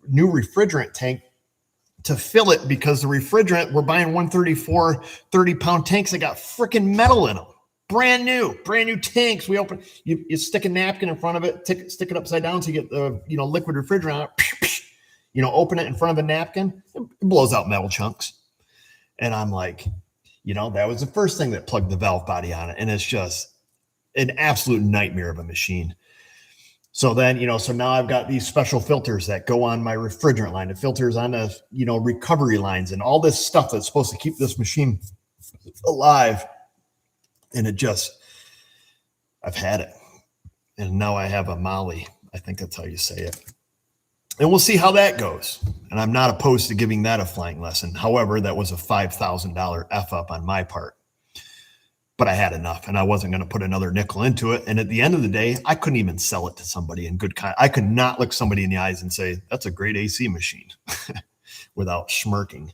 new refrigerant tank to fill it, because the refrigerant, we're buying 134 30-pound tanks that got freaking metal in them. Brand new tanks. We open, you stick a napkin in front of it, stick it upside down so you get the, liquid refrigerant out. Open it in front of a napkin, it blows out metal chunks. And I'm like, that was the first thing that plugged the valve body on it. And it's just an absolute nightmare of a machine. So then, so now I've got these special filters that go on my refrigerant line, the filters on the, recovery lines, and all this stuff that's supposed to keep this machine alive. And I've had it. And now I have a Molly. I think that's how you say it. And we'll see how that goes. And I'm not opposed to giving that a flying lesson. However, that was a $5,000 F up on my part. But I had enough, and I wasn't going to put another nickel into it. And at the end of the day, I couldn't even sell it to somebody in good kind. I could not look somebody in the eyes and say, that's a great AC machine without smirking.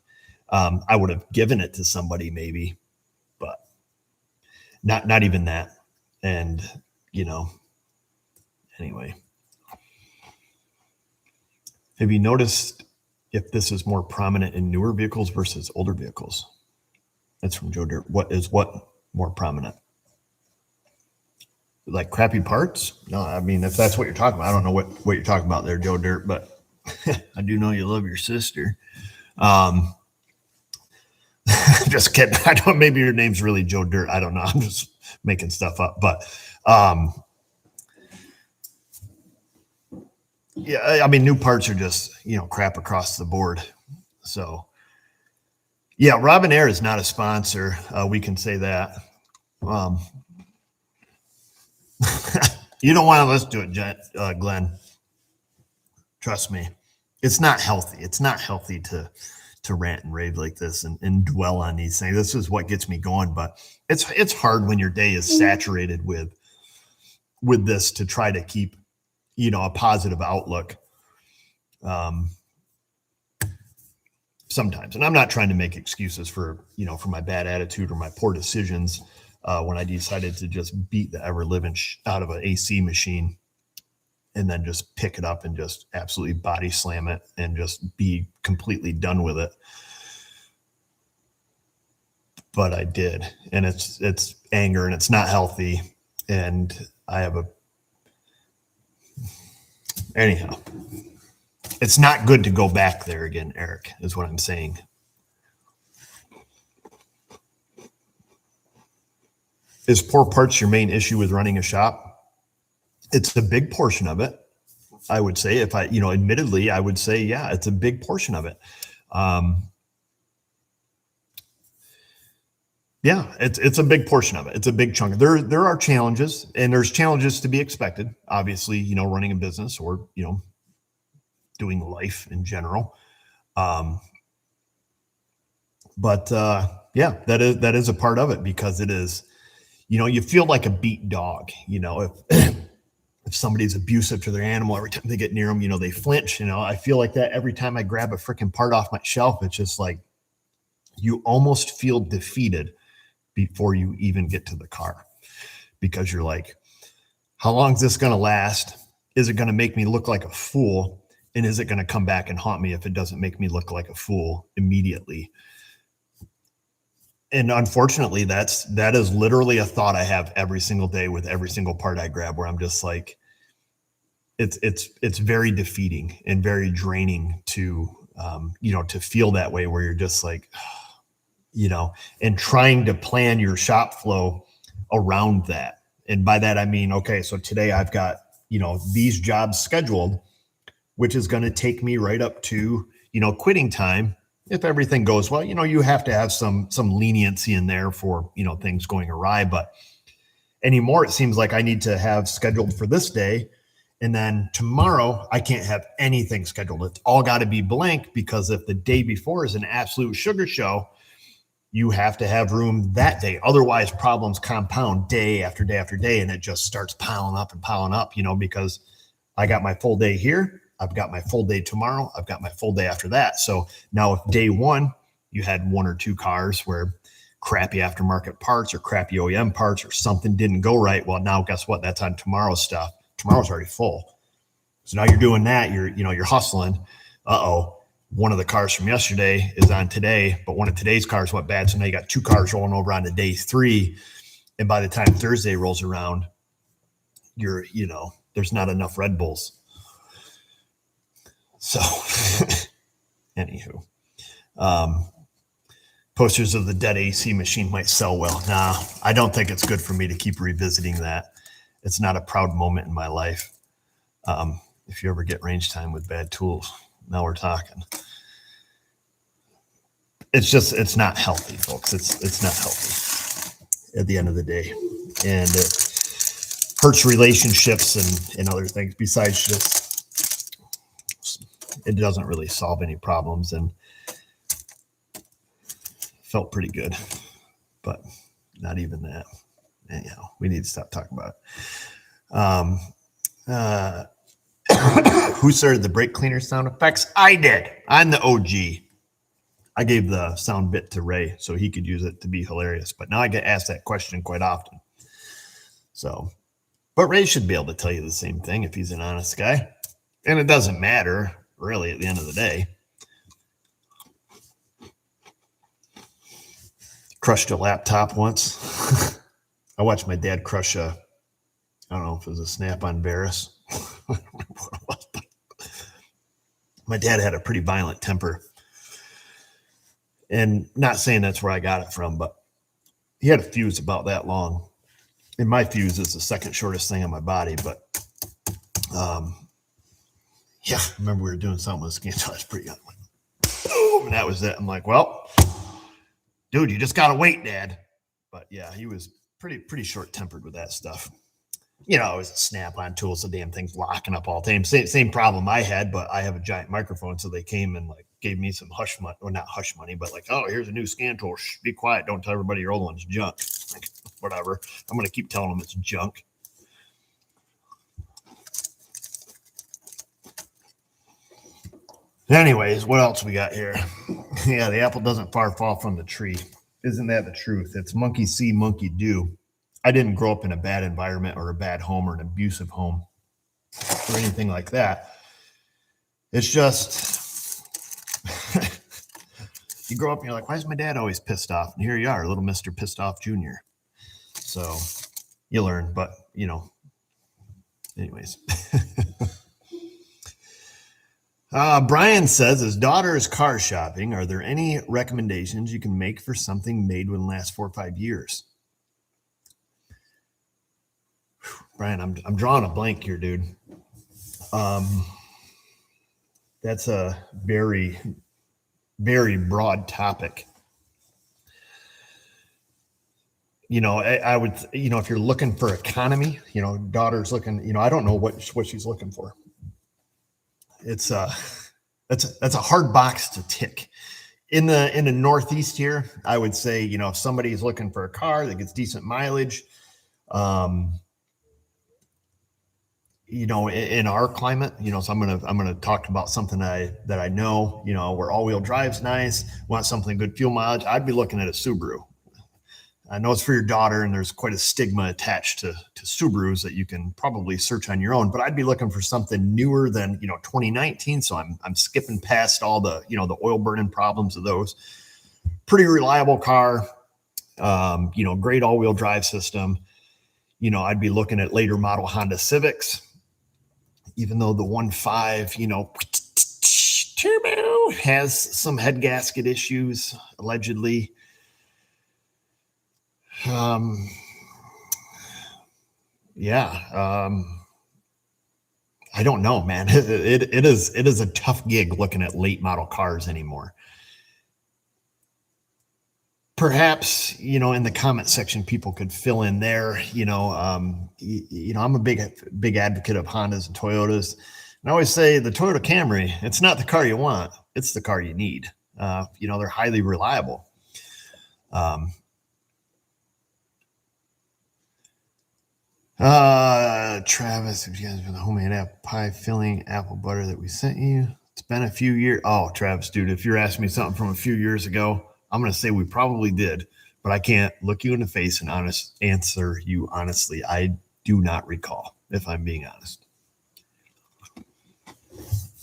I would have given it to somebody maybe, but not even that. And, anyway. Have you noticed if this is more prominent in newer vehicles versus older vehicles? That's from Joe Dirt. What more prominent? Like crappy parts? No, I mean, if that's what you're talking about, I don't know what you're talking about there, Joe Dirt, but I do know you love your sister. Just kidding. I don't, maybe your name's really Joe Dirt. I don't know. I'm just making stuff up, but, yeah, I mean, new parts are just, crap across the board. So, yeah, Robinair is not a sponsor. We can say that. You don't want to listen to it, Glenn. Trust me. It's not healthy. It's not healthy to rant and rave like this and dwell on these things. This is what gets me going. But it's hard when your day is saturated with this to try to keep, a positive outlook. Sometimes, and I'm not trying to make excuses for my bad attitude or my poor decisions when I decided to just beat the ever living out of an AC machine and then just pick it up and just absolutely body slam it and just be completely done with it. But I did, and it's anger, and it's not healthy, and I have anyhow. It's not good to go back there again, Eric, is what I'm saying. Is poor parts your main issue with running a shop? It's a big portion of it, I would say. If admittedly, I would say, yeah, it's a big portion of it. Yeah, it's a big portion of it. It's a big chunk. There are challenges, and there's challenges to be expected. Obviously, running a business or, doing life in general. But yeah, that is a part of it, because it is, you feel like a beat dog, if somebody's abusive to their animal, every time they get near them, they flinch. I feel like that every time I grab a freaking part off my shelf. It's just like you almost feel defeated before you even get to the car, because you're like, how long is this going to last? Is it going to make me look like a fool? And is it going to come back and haunt me if it doesn't make me look like a fool immediately? And unfortunately, that is literally a thought I have every single day with every single part I grab, where I'm just like, it's very defeating and very draining to, to feel that way, where you're just like, and trying to plan your shop flow around that. And by that, I mean, okay, so today I've got, these jobs scheduled, which is going to take me right up to, quitting time. If everything goes well, you have to have some leniency in there for, things going awry. But anymore, it seems like I need to have scheduled for this day. And then tomorrow, I can't have anything scheduled. It's all got to be blank, because if the day before is an absolute sugar show, you have to have room that day. Otherwise, problems compound day after day after day, and it just starts piling up and piling up, because I got my full day here. I've got my full day tomorrow. I've got my full day after that. So now if day one, you had one or two cars where crappy aftermarket parts or crappy OEM parts or something didn't go right, well, now guess what? That's on tomorrow's stuff. Tomorrow's already full. So now you're doing that. You're hustling. One of the cars from yesterday is on today, but one of today's cars went bad. So now you got two cars rolling over on to day 3. And by the time Thursday rolls around, there's not enough Red Bulls. So anywho, posters of the dead AC machine might sell well. Nah, I don't think it's good for me to keep revisiting that. It's not a proud moment in my life. If you ever get range time with bad tools, now we're talking. It's not healthy, folks. It's not healthy at the end of the day. And it hurts relationships and other things besides just, it doesn't really solve any problems, and felt pretty good, but not even that. Anyhow, we need to stop talking about it. Who started the brake cleaner sound effects? I did. I'm the OG. I gave the sound bit to Ray so he could use it to be hilarious, but now I get asked that question quite often. So, but Ray should be able to tell you the same thing if he's an honest guy. And it doesn't matter, really, at the end of the day. Crushed a laptop once. I watched my dad crush I don't know if it was a Snap-on Barris. My dad had a pretty violent temper. And not saying that's where I got it from, but he had a fuse about that long. And my fuse is the second shortest thing on my body. But yeah, I remember we were doing something with skin. So I was pretty young. Boom, and that was it. I'm like, well, dude, you just got to wait, Dad. But yeah, he was pretty short-tempered with that stuff. you know, it was a Snap-on tool, so damn thing's locking up all the time. Same problem I had, but I have a giant microphone, so they came and like gave me some hush money, or not hush money, but like, oh, here's a new scan tool. Shh, be quiet. Don't tell everybody your old one's junk. Like, whatever. I'm gonna keep telling them it's junk. Anyways, what else we got here? Yeah, the apple doesn't far fall from the tree. Isn't that the truth? It's monkey see, monkey do. I didn't grow up in a bad environment or a bad home or an abusive home or anything like that. It's just you grow up and you're like, why is my dad always pissed off? And here you are, little Mr. Pissed Off Jr. So you learn, but you know, anyways. Brian says his daughter is car shopping. Are there any recommendations you can make for something made within the last 4 or 5 years? Brian, I'm drawing a blank here, dude. That's a very, very broad topic. You know, I would, you know, if you're looking for economy, you know, daughter's looking, you know, I don't know what she's looking for. It's that's a hard box to tick. In the Northeast here, I would say, you know, if somebody's looking for a car that gets decent mileage, you know, in our climate, you know, so I'm gonna talk about something that I know, you know, where all-wheel drive's nice, want something good fuel mileage. I'd be looking at a Subaru. I know it's for your daughter, and there's quite a stigma attached to Subarus that you can probably search on your own. But I'd be looking for something newer than, you know, 2019. So I'm skipping past all the, you know, the oil burning problems of those. Pretty reliable car, you know, great all-wheel drive system. You know, I'd be looking at later model Honda Civics, even though the 1.5, you know, turbo has some head gasket issues allegedly. I don't know, man. It is a tough gig looking at late model cars anymore. Perhaps, you know, in the comment section, people could fill in there. You know, I'm a big advocate of Hondas and Toyotas. And I always say the Toyota Camry, it's not the car you want, it's the car you need. You know, they're highly reliable. Travis, if you guys for the homemade apple pie filling apple butter that we sent you, it's been a few years. Oh, Travis, dude, if you're asking me something from a few years ago, I'm going to say we probably did, but I can't look you in the face and answer you honestly. I do not recall, if I'm being honest.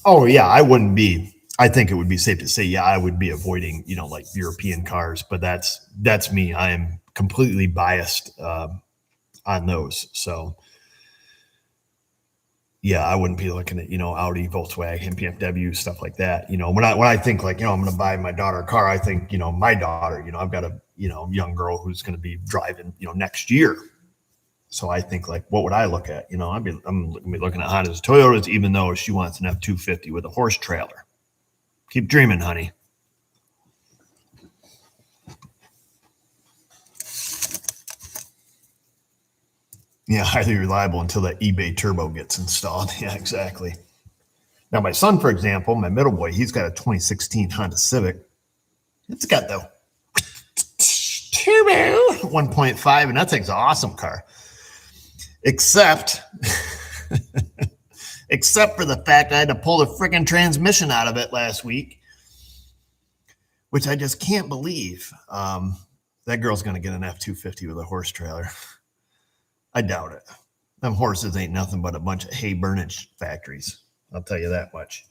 Oh yeah, I wouldn't be. I think it would be safe to say, yeah, I would be avoiding, you know, like European cars, but that's me. I am completely biased on those. So yeah, I wouldn't be looking at, you know, Audi, Volkswagen, BMW, stuff like that. You know, when I think like, you know, I'm going to buy my daughter a car, I think, you know, my daughter, you know, I've got a, you know, young girl who's going to be driving, you know, next year. So I think like, what would I look at? You know, I'm going to be looking at Hondas, Toyotas, even though she wants an F-250 with a horse trailer. Keep dreaming, honey. Yeah, highly reliable until that eBay turbo gets installed. Yeah, exactly. Now, my son, for example, my middle boy, he's got a 2016 Honda Civic. It's got the turbo 1.5, and that thing's an awesome car. Except for the fact I had to pull the freaking transmission out of it last week, which I just can't believe. That girl's going to get an F-250 with a horse trailer. I doubt it. Them horses ain't nothing but a bunch of hay burnage factories. I'll tell you that much.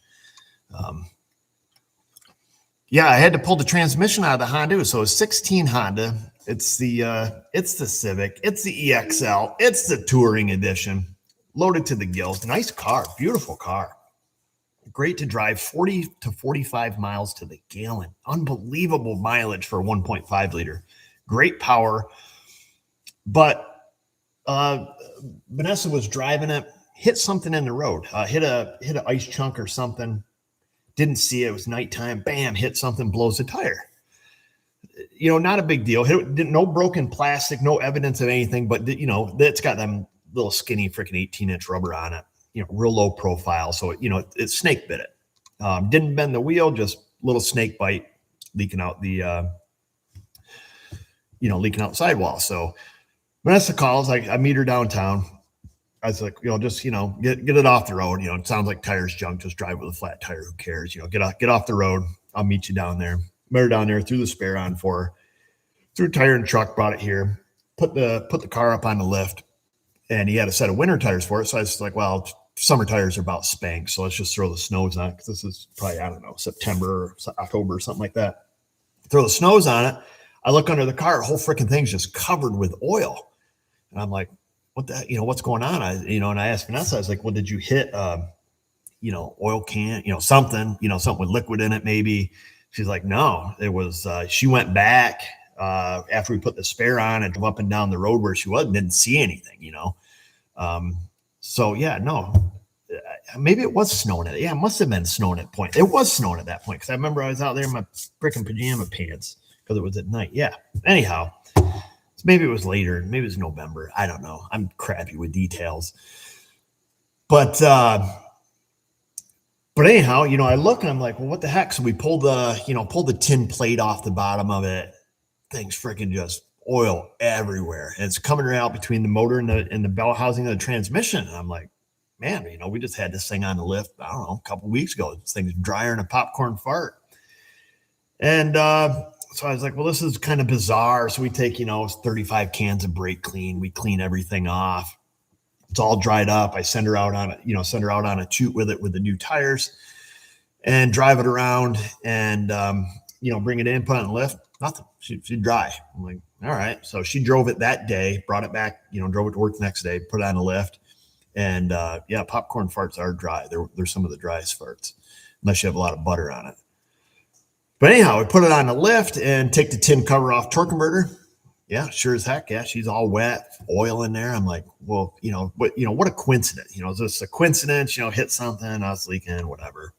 Yeah, I had to pull the transmission out of the Honda. So a 16 Honda. It's the Civic. It's the EXL. It's the Touring Edition. Loaded to the gills. Nice car. Beautiful car. Great to drive. 40 to 45 miles to the gallon. Unbelievable mileage for a 1.5 liter. Great power. But Vanessa was driving it, hit something in the road, hit an ice chunk or something. Didn't see it. It was nighttime. Bam, hit something, blows the tire. You know, not a big deal. No broken plastic, no evidence of anything, but you know, it's got them little skinny freaking 18-inch rubber on it, real low profile. So, it snake bit it. Didn't bend the wheel, just little snake bite leaking out the, leaking out the sidewall. So Vanessa calls, I meet her downtown. I was like, just, get it off the road. It sounds like tires junk. Just drive with a flat tire. Who cares? Get off the road. I'll meet you down there. Met her down there, threw the spare on for her, threw a tire in the truck, brought it here, put the car up on the lift, and he had a set of winter tires for it. So I was like, well, summer tires are about spanked, so let's just throw the snows on it, because this is probably, I don't know, September or October or something like that. Throw the snows on it. I look under the car, the whole freaking thing's just covered with oil. And I'm like, what the, what's going on? And I asked Vanessa, I was like, well, did you hit, oil can, something with liquid in it, maybe? She's like, no, it was, she went back after we put the spare on and drove up and down the road where she was and didn't see anything, So yeah, no, maybe it was snowing it must have been snowing at that point. It was snowing at that point, because I remember I was out there in my freaking pajama pants because it was at night. Yeah. Anyhow, so maybe it was later. Maybe it was November. I don't know. I'm crappy with details. But anyhow, I look and I'm like, well, what the heck? So we pulled the tin plate off the bottom of it. Things freaking just oil everywhere. And it's coming out between the motor and the bell housing of the transmission. And I'm like, man, we just had this thing on the lift, I don't know, a couple of weeks ago. This thing's drier than a popcorn fart. And so I was like, well, this is kind of bizarre. So we take, 35 cans of brake clean. We clean everything off. It's all dried up. I send her out on a chute with it with the new tires and drive it around and, bring it in, put it on the lift. Nothing. She'd dry. I'm like, all right. So she drove it that day, brought it back, drove it to work the next day, put it on the lift. And popcorn farts are dry. They're some of the driest farts, unless you have a lot of butter on it. But anyhow, we put it on the lift and take the tin cover off torque converter. Yeah, sure as heck. Yeah, she's all wet, oil in there. I'm like, well, what a coincidence. Is this a coincidence? Hit something, I was leaking, whatever.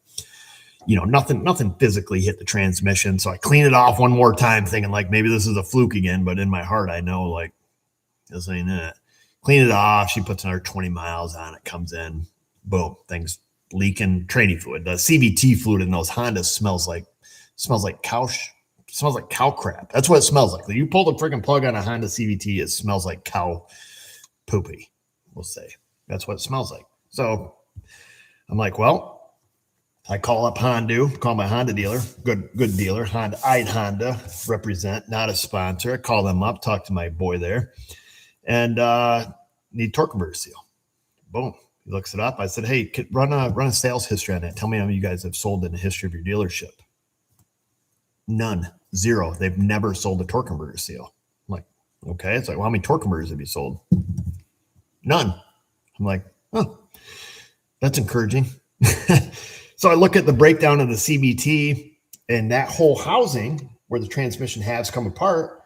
Nothing physically hit the transmission. So I clean it off one more time, thinking like maybe this is a fluke again. But in my heart, I know like this ain't it. Clean it off. She puts another 20 miles on it, comes in, boom, things leaking training fluid. The CVT fluid in those Hondas smells like cow crap. That's what it smells like. You pull the freaking plug on a Honda CVT, it smells like cow poopy, we'll say. That's what it smells like. So I'm like, well, I call up call my Honda dealer, good dealer, Honda, represent, not a sponsor. I call them up, talk to my boy there, and need torque converter seal. Boom. He looks it up. I said, hey, run a sales history on that. Tell me how many you guys have sold in the history of your dealership. None. Zero. They've never sold a torque converter seal. I'm like, okay. It's like, well, how many torque converters have you sold? None. I'm like, oh, that's encouraging. So I look at the breakdown of the CVT and that whole housing where the transmission halves come apart.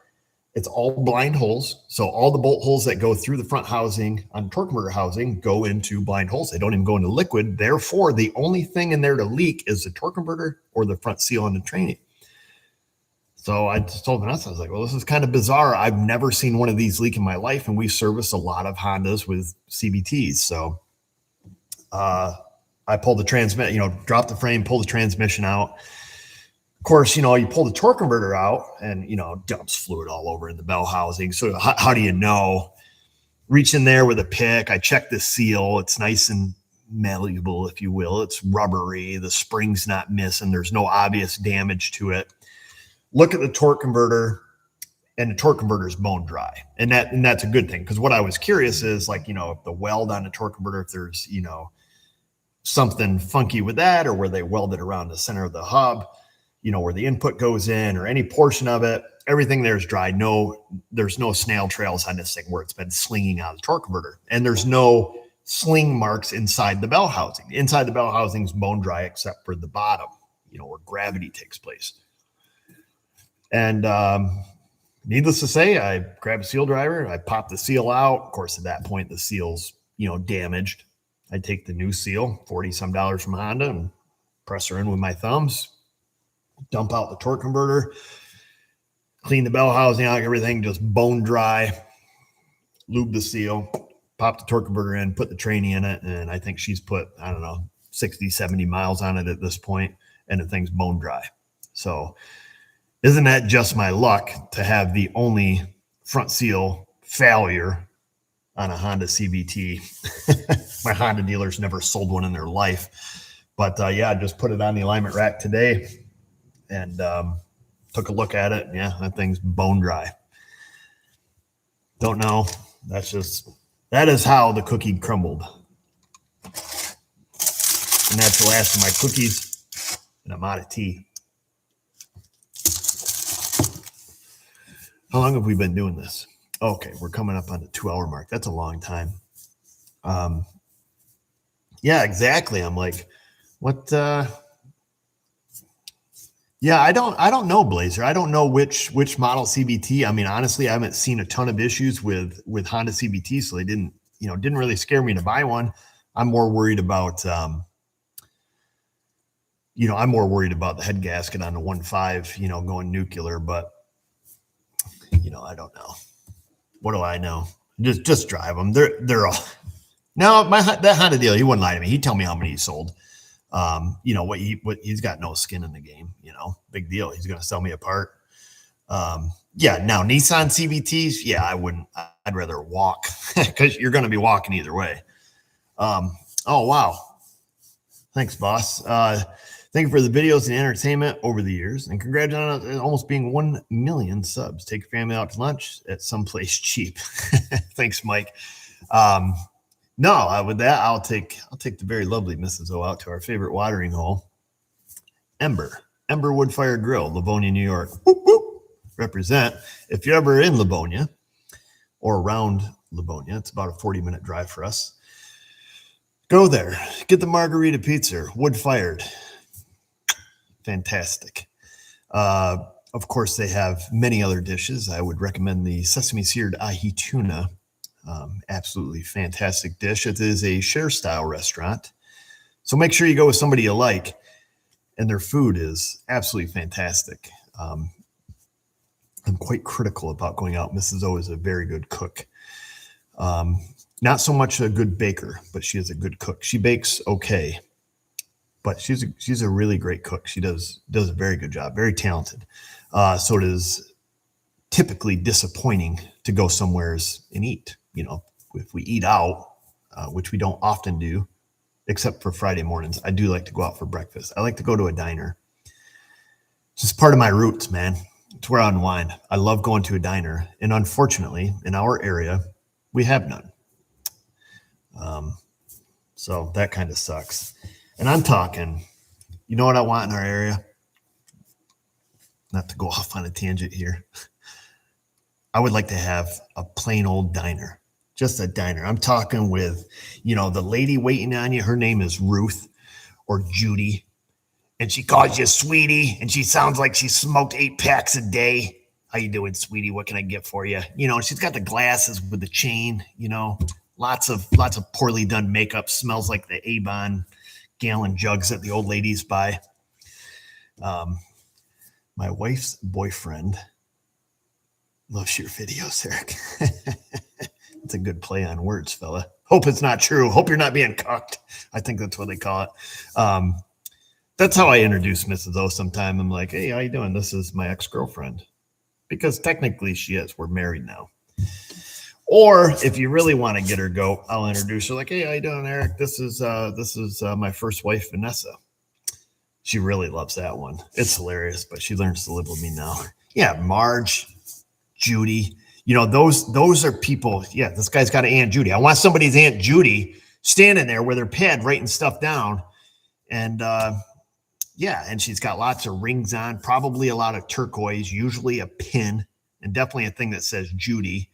It's all blind holes. So all the bolt holes that go through the front housing on torque converter housing go into blind holes. They don't even go into liquid. Therefore, the only thing in there to leak is the torque converter or the front seal on the training. So I just told Vanessa, I was like, well, this is kind of bizarre. I've never seen one of these leak in my life. And we service a lot of Hondas with CVTs. So I pulled the transmission, drop the frame, pull the transmission out. Of course, you pull the torque converter out and, dumps fluid all over in the bell housing. So how do you know? Reach in there with a pick. I check the seal. It's nice and malleable, if you will. It's rubbery. The spring's not missing. There's no obvious damage to it. Look at the torque converter, and the torque converter is bone dry. And that's a good thing. Because what I was curious is like, if the weld on the torque converter, if there's, something funky with that, or where they weld it around the center of the hub, where the input goes in, or any portion of it, everything there is dry. There's no snail trails on this thing where it's been slinging out of the torque converter. And there's no sling marks inside the bell housing. Inside the bell housing is bone dry, except for the bottom, where gravity takes place. And needless to say, I grabbed a seal driver. I popped the seal out. Of course, at that point, the seal's, damaged. I take the new seal, $40-some from Honda, and press her in with my thumbs, dump out the torque converter, clean the bell housing out, everything just bone dry, lube the seal, popped the torque converter in, put the tranny in it, and I think she's put, I don't know, 60, 70 miles on it at this point, and the thing's bone dry. So isn't that just my luck to have the only front seal failure on a Honda CVT? My Honda dealers never sold one in their life. But yeah, I just put it on the alignment rack today and took a look at it. Yeah, that thing's bone dry. Don't know. That is how the cookie crumbled. And that's the last of my cookies. And I'm out of tea. How long have we been doing this? Okay, we're coming up on the 2-hour mark. That's a long time. Yeah, exactly. I'm like, what? Yeah, I don't know, Blazer. I don't know which model CVT. I mean, honestly, I haven't seen a ton of issues with Honda CVT, so they didn't really scare me to buy one. I'm more worried about, I'm more worried about the head gasket on the 1.5, going nuclear. But I don't know. What do I know? Just drive them. They're all. Now that Honda dealer, he wouldn't lie to me. He'd tell me how many he sold. What he's got no skin in the game, big deal. He's going to sell me a part. Yeah. Now Nissan CVTs. Yeah, I wouldn't, I'd rather walk because you're going to be walking either way. Oh, wow. Thanks, boss. Thank you for the videos and entertainment over the years, and congratulations on almost being 1 million subs. Take your family out to lunch at someplace cheap. Thanks, Mike. No, with that, I'll take the very lovely Mrs. O out to our favorite watering hole, Ember Wood Fire Grill, Livonia, New York. Whoop, whoop. Represent. If you're ever in Livonia or around Livonia, it's about a 40-minute drive for us. Go there, get the margarita pizza, wood fired. Fantastic. Of course, they have many other dishes. I would recommend the sesame seared ahi tuna. Absolutely fantastic dish. It is a share style restaurant. So make sure you go with somebody you like, and their food is absolutely fantastic. I'm quite critical about going out. Mrs. O is a very good cook. Not so much a good baker, but she is a good cook. She bakes okay, but she's a really great cook. She does a very good job, very talented. So it is typically disappointing to go somewheres and eat. If we eat out, which we don't often do, except for Friday mornings, I do like to go out for breakfast. I like to go to a diner. It's just part of my roots, man. It's where I unwind. I love going to a diner. And unfortunately, in our area, we have none. So that kind of sucks. And I'm talking, you know what I want in our area? Not to go off on a tangent here. I would like to have a plain old diner, just a diner. I'm talking with, the lady waiting on you. Her name is Ruth or Judy, and she calls you sweetie, and she sounds like she smoked 8 packs a day. How you doing, sweetie? What can I get for you? She's got the glasses with the chain, lots of poorly done makeup, smells like the Avon gallon jugs that the old ladies buy. My wife's boyfriend loves your videos, Eric. It's a good play on words, fella. Hope it's not true. Hope you're not being cucked. I think that's what they call it. That's how I introduce Mrs. O sometime. I'm like, hey, how you doing? This is my ex-girlfriend. Because technically she is. We're married now. Or if you really want to get her go, I'll introduce her like, hey, how you doing, Eric? This is my first wife, Vanessa. She really loves that one. It's hilarious, but she learns to live with me now. Yeah, Marge, Judy, those are people. Yeah, this guy's got an Aunt Judy. I want somebody's Aunt Judy standing there with her pen writing stuff down. And and she's got lots of rings on, probably a lot of turquoise, usually a pin, and definitely a thing that says Judy.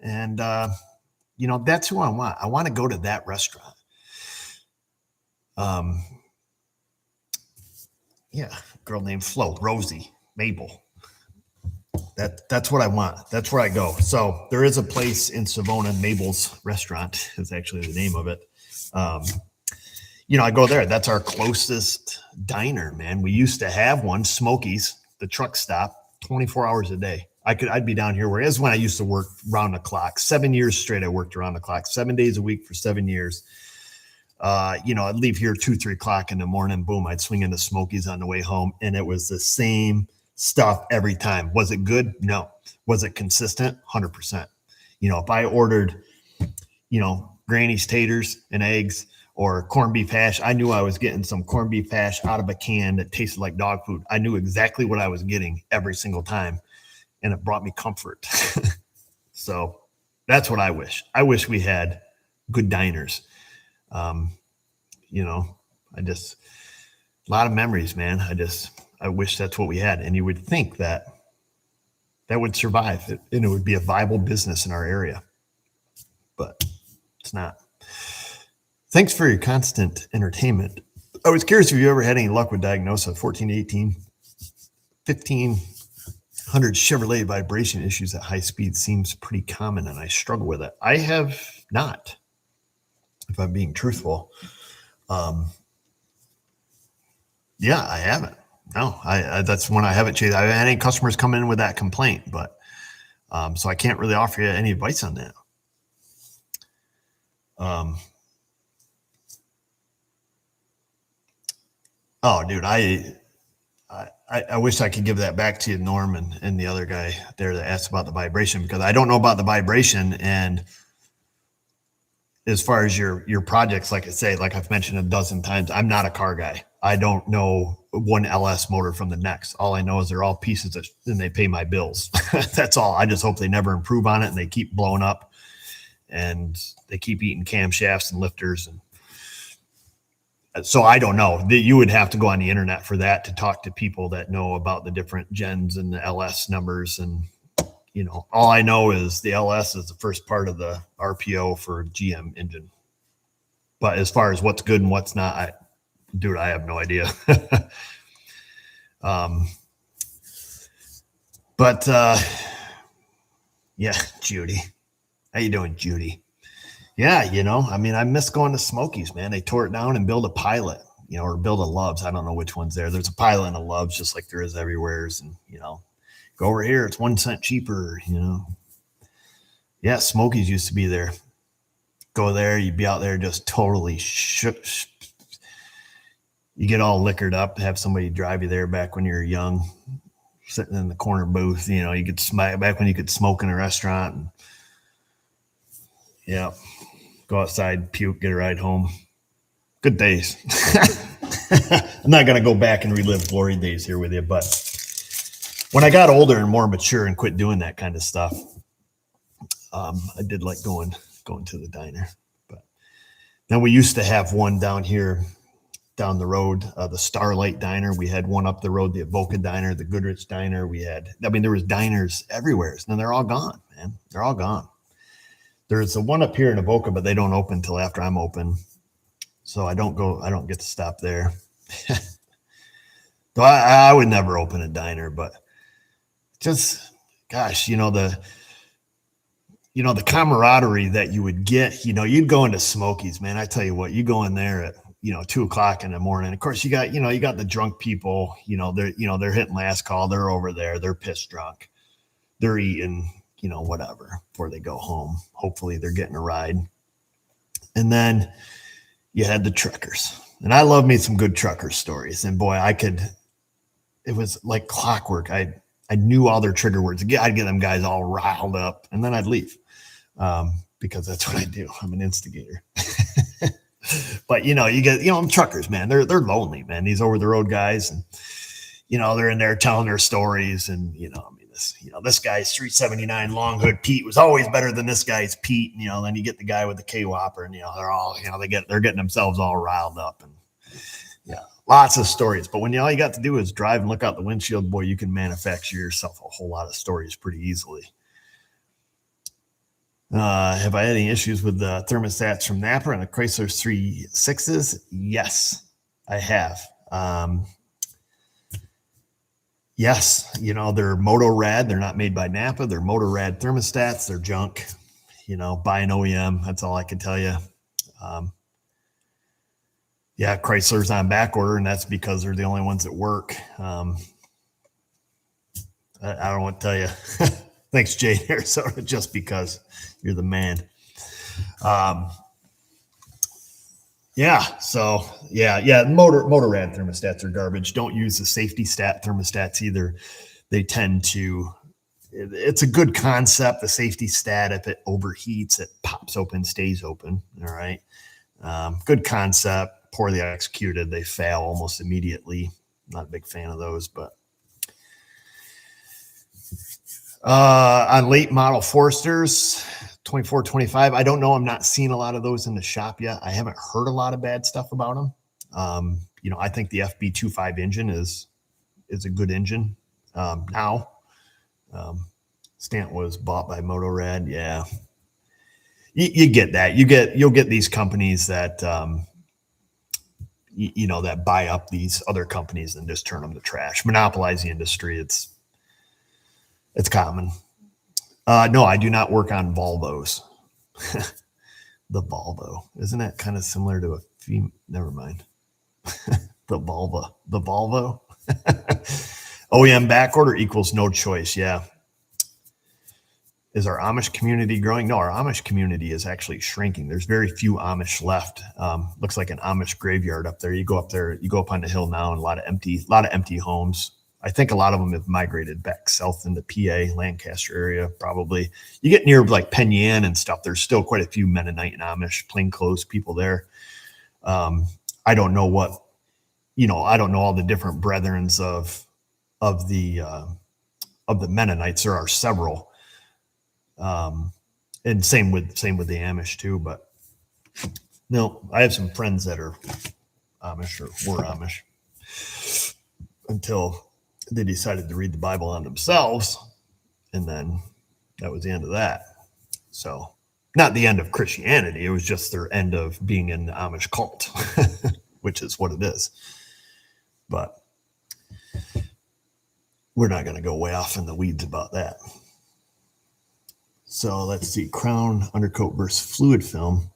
And, that's who I want. I want to go to that restaurant. Girl named Flo, Rosie, Mabel. That's what I want. That's where I go. So there is a place in Savona, Mabel's Restaurant is actually the name of it. I go there. That's our closest diner, man. We used to have one, Smokies, the truck stop, 24 hours a day. I'd be down here where this is when I used to work round the clock. 7 years straight, I worked around the clock, 7 days a week for 7 years. I'd leave here 2, 3 o'clock in the morning. Boom, I'd swing into Smokies on the way home, and it was the same stuff every time. Was it good? No. Was it consistent? 100%. If I ordered, Granny's taters and eggs or corned beef hash, I knew I was getting some corned beef hash out of a can that tasted like dog food. I knew exactly what I was getting every single time, and it brought me comfort. So that's what I wish. I wish we had good diners. A lot of memories, man. I wish that's what we had. And you would think that would survive and it would be a viable business in our area, but it's not. Thanks for your constant entertainment. I was curious if you ever had any luck with Diagnosa 14 to 18, 1500 Chevrolet vibration issues at high speed seems pretty common, and I struggle with it. I have not, if I'm being truthful. Yeah, I haven't. No, I that's one I haven't changed. I haven't had any customers come in with that complaint, but so I can't really offer you any advice on that. Oh, dude, I wish I could give that back to you, Norm, and the other guy there that asked about the vibration, because I don't know about the vibration. And as far as your projects, like I say, like I've mentioned a dozen times, I'm not a car guy. I don't know one LS motor from the next. All I know is they're all pieces and they pay my bills. That's all. I just hope they never improve on it and they keep blowing up and they keep eating camshafts and lifters. And so I don't know. You would have to go on the internet for that to talk to people that know about the different gens and the LS numbers. And, all I know is the LS is the first part of the RPO for GM engine. But as far as what's good and what's not, I have no idea. Yeah, Judy. How you doing, Judy? Yeah, I miss going to Smokies, man. They tore it down and built a Pilot, or build a Loves. I don't know which one's there. There's a Pilot and a Loves, just like there is everywhere. And, go over here. It's 1 cent cheaper, Yeah, Smokies used to be there. Go there. You'd be out there just totally shook. You get all liquored up, have somebody drive you there back when you were young, sitting in the corner booth. You could smack back when you could smoke in a restaurant. And, yeah. Go outside, puke, get a ride home. Good days. I'm not going to go back and relive glory days here with you, but when I got older and more mature and quit doing that kind of stuff, I did like going to the diner. But then we used to have one down here, down the road, the Starlight Diner. We had one up the road, the Avoca Diner, the Goodrich Diner. There was diners everywhere. And they're all gone, man. They're all gone. There's the one up here in Avoca, but they don't open until after I'm open. So I don't get to stop there. So I would never open a diner, but just, gosh, the camaraderie that you would get, you'd go into Smokies, man. I tell you what, you go in there at, 2 o'clock in the morning. Of course, you got the drunk people, they're hitting last call. They're over there. They're pissed drunk. They're eating, whatever before they go home. Hopefully they're getting a ride. And then you had the truckers, and I love me some good trucker stories. And boy, it was like clockwork. I knew all their trigger words. I'd get them guys all riled up, and then I'd leave because that's what I do. I'm an instigator. But you get truckers, man. They're lonely, man. These over the road guys, and they're in there telling their stories, and this guy's Street 79 Long Hood Pete was always better than this guy's Pete. And then you get the guy with the K-Whopper, and they're all they're getting themselves all riled up, and yeah, lots of stories. But when all you got to do is drive and look out the windshield, boy, you can manufacture yourself a whole lot of stories pretty easily. Have I had any issues with the thermostats from Napa and the Chrysler 3.6s? Yes, I have. Yes, they're Motorad. They're not made by Napa. They're Motorad thermostats. They're junk. Buy an OEM. That's all I can tell you. Yeah, Chrysler's on back order, and that's because they're the only ones that work. I I don't want to tell you. Thanks, Jay, Arizona, just because you're the man. Yeah. So yeah. Motorrad thermostats are garbage. Don't use the safety stat thermostats either. They tend to. It's a good concept. The safety stat, if it overheats, it pops open, stays open. All right. Good concept. Poorly executed. They fail almost immediately. Not a big fan of those, but on late model Foresters, 24, 25. I don't know. I'm not seeing a lot of those in the shop yet. I haven't heard a lot of bad stuff about them. I think the FB25 engine is a good engine now. Stant was bought by Motorrad. Yeah, you get that. You'll get these companies that that buy up these other companies and just turn them to trash, monopolize the industry. It's common. No, I do not work on Volvos. The Volvo, isn't that kind of similar to a female? Never mind. The Volvo. OEM backorder equals no choice. Yeah. Is our Amish community growing? No, our Amish community is actually shrinking. There's very few Amish left. Looks like an Amish graveyard up there. You go up on the hill now, and a lot of empty homes. I think a lot of them have migrated back south into PA, Lancaster area, probably. You get near like Penn Yan and stuff, there's still quite a few Mennonite and Amish plainclothes people there. I don't know I don't know all the different brethrens of the Mennonites. There are several. And same with the Amish too, but no, I have some friends that are Amish or were Amish until they decided to read the Bible on themselves. And then that was the end of that. So not the end of Christianity. It was just their end of being in the Amish cult, which is what it is. But we're not going to go way off in the weeds about that. So let's see, Crown undercoat versus fluid film.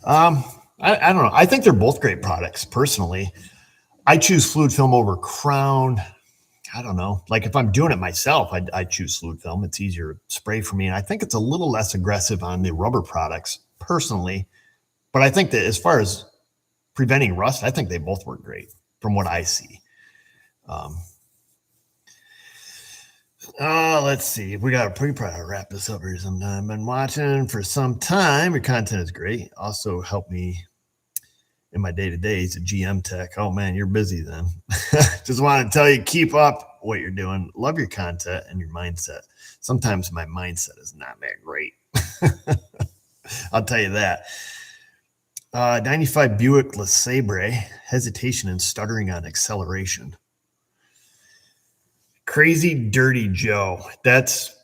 I don't know. I think they're both great products. Personally, I choose fluid film over Crown. I don't know. Like if I'm doing it myself, I choose fluid film. It's easier to spray for me. And I think it's a little less aggressive on the rubber products personally. But I think that as far as preventing rust, I think they both work great from what I see. Let's see. We got to probably wrap this up here sometime. Been watching for some time. Your content is great. Also help me in my day-to-day as a GM tech. Oh man, you're busy then. Just want to tell you, keep up what you're doing. Love your content and your mindset. Sometimes my mindset is not that great. I'll tell you that. 95 Buick LeSabre, hesitation and stuttering on acceleration. Crazy Dirty Joe. That's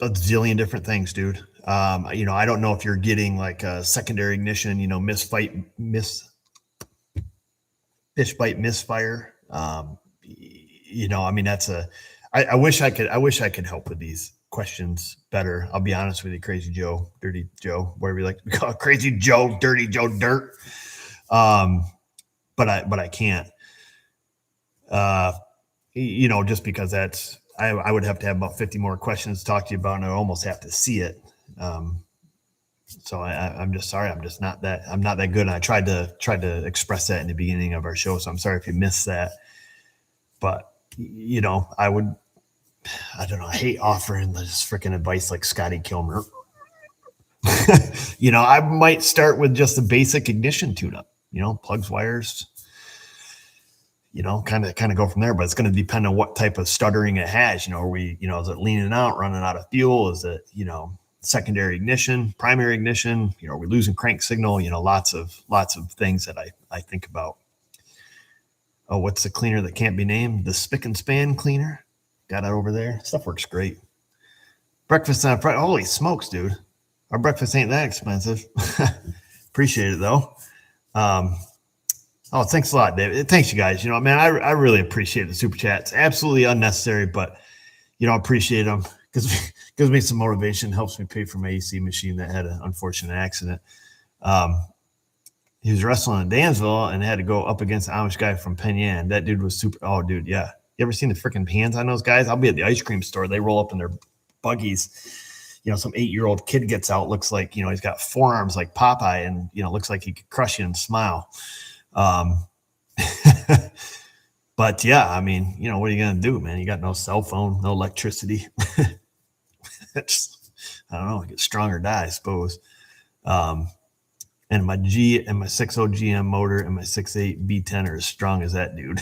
a zillion different things, dude. I don't know if you're getting like a secondary ignition, fish bite, misfire. That's I wish I could help with these questions better. I'll be honest with you, Crazy Joe, Dirty Joe, whatever you like to call it, Crazy Joe, Dirty Joe, Dirt. But I can't. Just because that's, I would have to have about 50 more questions to talk to you about, and I almost have to see it. So I'm just sorry. I'm not that good. And I tried to express that in the beginning of our show. So I'm sorry if you missed that, but I don't know. I hate offering this freaking advice like Scotty Kilmer. I might start with just the basic ignition tune-up, plugs, wires, kind of go from there, but it's going to depend on what type of stuttering it has. Are we, is it leaning out, running out of fuel? Is it, secondary ignition, primary ignition? Are we losing crank signal? Lots of things that I think about. Oh, what's the cleaner that can't be named? The Spick and Span cleaner. Got it over there. Stuff works great. Breakfast on Friday. Holy smokes, dude. Our breakfast ain't that expensive. Appreciate it though. Oh, thanks a lot, David. Thanks, you guys. Man, I really appreciate the super chats. Absolutely unnecessary, but I appreciate them because gives me some motivation, helps me pay for my AC machine that had an unfortunate accident. He was wrestling in Dansville and had to go up against the Amish guy from Penn Yan. That dude was super. Oh, dude, yeah. You ever seen the freaking hands on those guys? I'll be at the ice cream store. They roll up in their buggies. Some 8-year-old kid gets out, looks like, he's got forearms like Popeye and, looks like he could crush you and smile. But yeah, I mean, what are you going to do, man? You got no cell phone, no electricity. I don't know, get strong or die, I suppose. And my 6.0 GM motor and my 6.8 V10 are as strong as that, dude.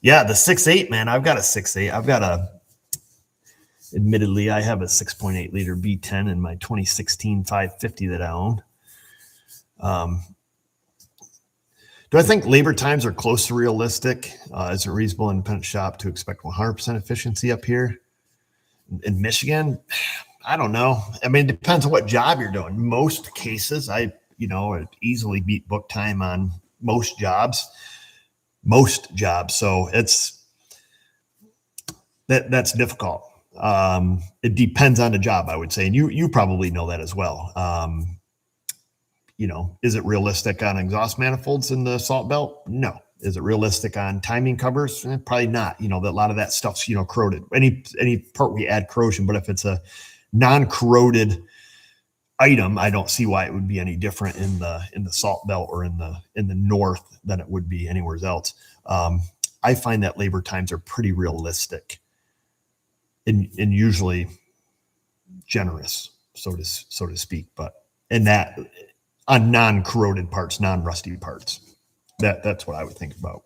Yeah, the 6.8, man, I've got a 6.8. Admittedly, I have a 6.8 liter V10 in my 2016 550 that I own. Do I think labor times are close to realistic? Is it reasonable independent shop to expect 100% efficiency up here in Michigan? I don't know. I mean, it depends on what job you're doing. Most cases, I'd easily beat book time on most jobs. So that's difficult. It depends on the job, I would say. And you probably know that as well. Is it realistic on exhaust manifolds in the salt belt? No. Is it realistic on timing covers? Probably not. A lot of that stuff's, corroded. Any part we add corrosion, but if it's a non-corroded item, I don't see why it would be any different in the salt belt or in the north than it would be anywhere else. I find that labor times are pretty realistic and usually generous, so to speak. But in that, on non-corroded parts, non-rusty parts, that's what I would think about.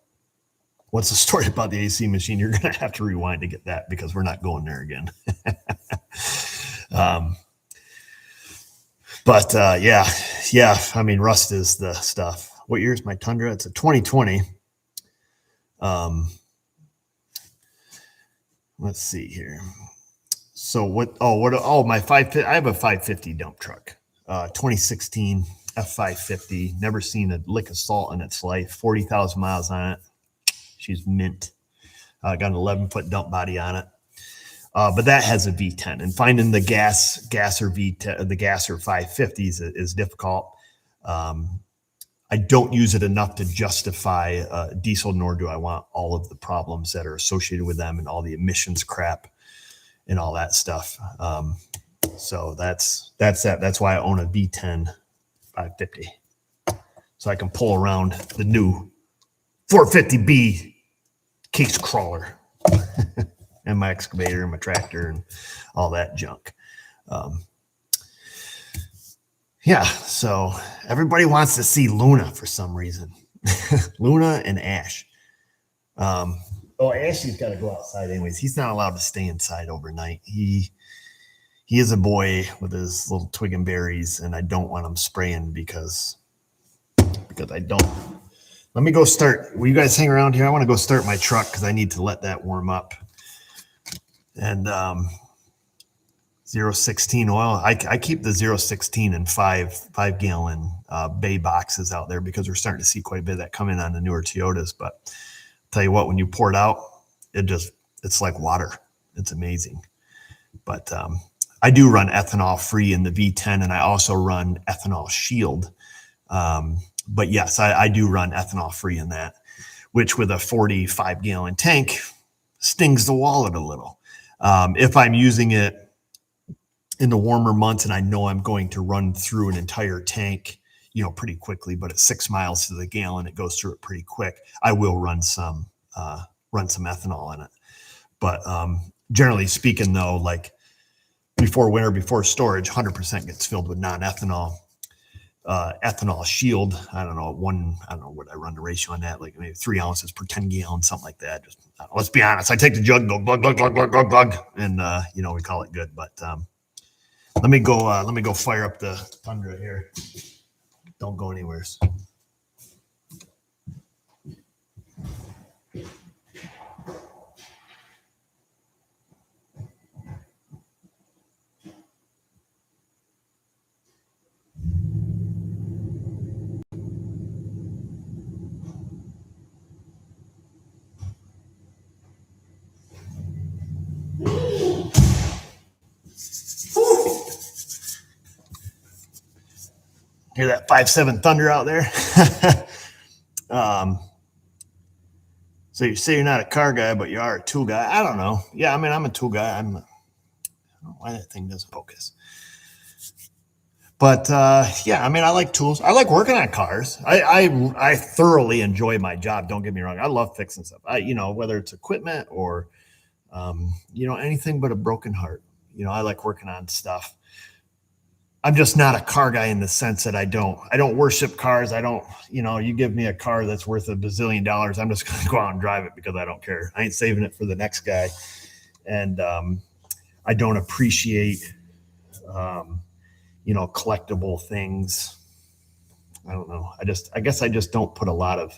What's the story about the AC machine? You're going to have to rewind to get that because we're not going there again. But yeah. I mean, rust is the stuff. What year is my Tundra? It's a 2020. Let's see here. So my 550. I have a 550 dump truck. 2016 F550. Never seen a lick of salt in its life. 40,000 miles on it. She's mint. Got an 11-foot dump body on it. But that has a V10, and finding the gasser V10, the gasser 550s is difficult. I don't use it enough to justify diesel, nor do I want all of the problems that are associated with them and all the emissions crap and all that stuff. So that's that. That's why I own a V10 550, so I can pull around the new 450B case crawler. And my excavator and my tractor and all that junk. So everybody wants to see Luna for some reason. Luna and Ash. Ashley's got to go outside anyways. He's not allowed to stay inside overnight. He is a boy with his little twig and berries, and I don't want him spraying because I don't. Let me go start. Will you guys hang around here? I want to go start my truck because I need to let that warm up. And 0.16 oil. I keep the 0.16 in 5 gallon bay boxes out there because we're starting to see quite a bit of that come in on the newer Toyotas. But I'll tell you what, when you pour it out, it's like water. It's amazing. But I do run ethanol free in the V10, and I also run ethanol shield. But yes, I do run ethanol free in that, which with a 45 gallon tank stings the wallet a little. If I'm using it in the warmer months and I know I'm going to run through an entire tank, pretty quickly, but at 6 miles to the gallon, it goes through it pretty quick. I will run some ethanol in it. But generally speaking, though, like before winter, before storage, 100% gets filled with non-ethanol. Ethanol shield, I don't know what I run the ratio on that, like maybe 3 ounces per 10 gallons, something like that. Just let's be honest, I take the jug, go glug glug glug glug glug glug, and we call it good. But let me go fire up the Tundra here. Don't go anywhere. Hear that 5.7 Thunder out there? So you say you're not a car guy, but you are a tool guy. I don't know. Yeah, I mean, I'm a tool guy. I don't know why that thing doesn't focus. But yeah, I mean, I like tools. I like working on cars. I thoroughly enjoy my job. Don't get me wrong. I love fixing stuff. Whether it's equipment or anything but a broken heart. I like working on stuff. I'm just not a car guy in the sense that I don't worship cars. I don't, you give me a car that's worth $1 bazillion. I'm just going to go out and drive it because I don't care. I ain't saving it for the next guy. And I don't appreciate, collectible things. I don't know. I guess I just don't put a lot of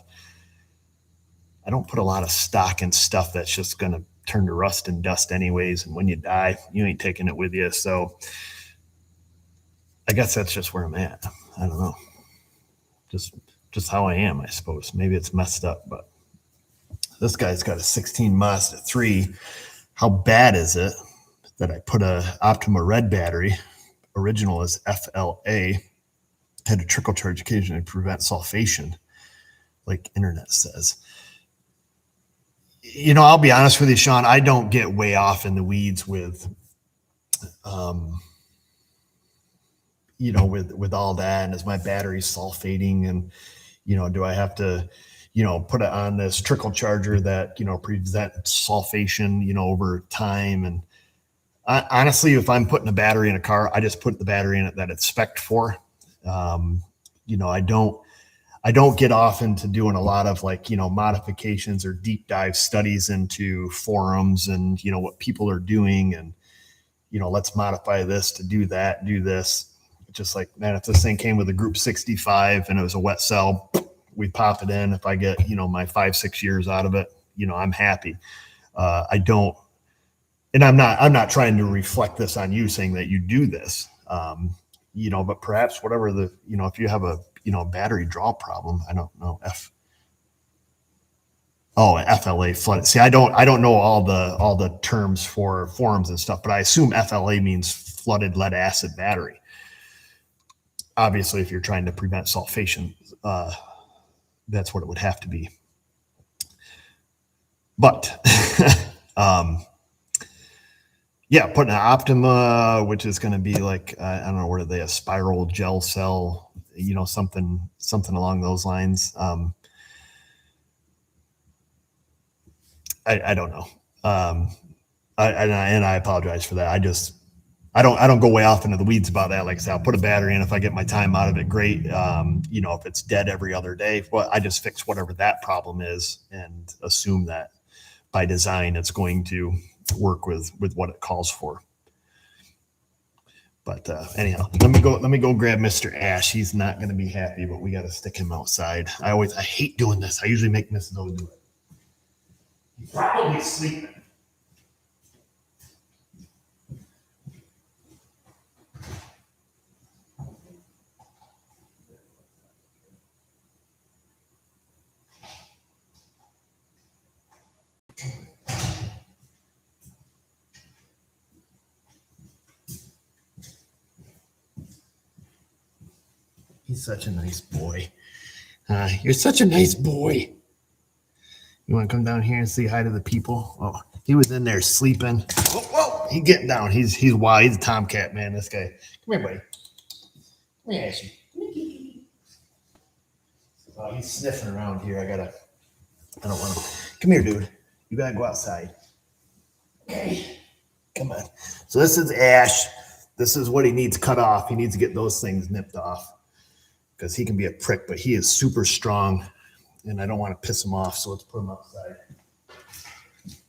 stock in stuff that's just going to turn to rust and dust anyways. And when you die, you ain't taking it with you. So I guess that's just where I'm at. I don't know. Just how I am, I suppose. Maybe it's messed up, but this guy's got a 16 Mazda 3. How bad is it that I put a Optima Red battery, original is FLA, had a trickle charge occasionally to prevent sulfation, like internet says. I'll be honest with you, Sean, I don't get way off in the weeds with with all that, and is my battery sulfating, and do I have to put it on this trickle charger that prevents sulfation over time? And honestly, if I'm putting a battery in a car, I just put the battery in it that it's spec'd for. I don't get off into doing a lot of modifications or deep dive studies into forums and what people are doing, and let's modify this to do that, do this. Just like, man, if this thing came with a Group 65 and it was a wet cell, we pop it in. If I get, my 5-6 years out of it, I'm happy. I don't, and I'm not trying to reflect this on you saying that you do this, but perhaps whatever if you have a, battery draw problem, I don't know. FLA flooded. See, I don't know all the terms for forums and stuff, but I assume FLA means flooded lead acid battery. Obviously, if you're trying to prevent sulfation, that's what it would have to be. But yeah, putting an Optima, which is going to be like, I don't know, what are they, a spiral gel cell, something along those lines. I don't know. I apologize for that. I don't go way off into the weeds about that. Like I said, I'll put a battery in. If I get my time out of it, great. If it's dead every other day, well, I just fix whatever that problem is and assume that by design it's going to work with what it calls for. But anyhow, let me go grab Mr. Ash. He's not going to be happy, but we got to stick him outside. I hate doing this. I usually make Mrs. O do it. He's probably sleeping. He's such a nice boy. You're such a nice boy. You want to come down here and say hi to the people? Oh, he was in there sleeping. Whoa, he's getting down. He's wild. He's a tomcat, man, this guy. Come here, buddy. Come here, Ashley. Oh, he's sniffing around here. I don't want him. Come here, dude. You got to go outside. Okay. Come on. So this is Ash. This is what he needs cut off. He needs to get those things nipped off because he can be a prick, but he is super strong, and I don't want to piss him off, so let's put him outside.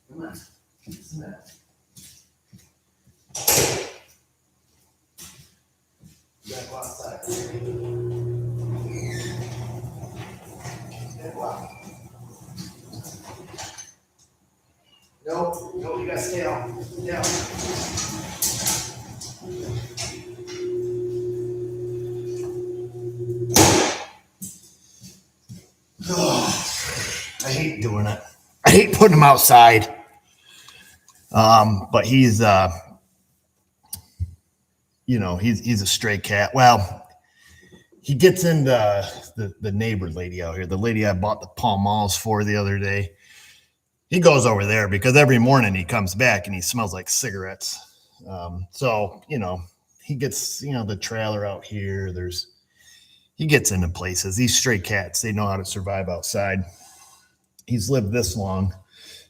Come on. Listen to that. You gotta go outside. Go out. No, you gotta stay down. Down. Oh, I hate doing it. I hate putting him outside. But he's he's a stray cat. Well, he gets into the neighbor lady out here, the lady I bought the Pall Malls for the other day. he goes over there because every morning he comes back and he smells like cigarettes. So, he gets, the trailer out here. He gets into places. These stray cats, they know how to survive outside. He's lived this long.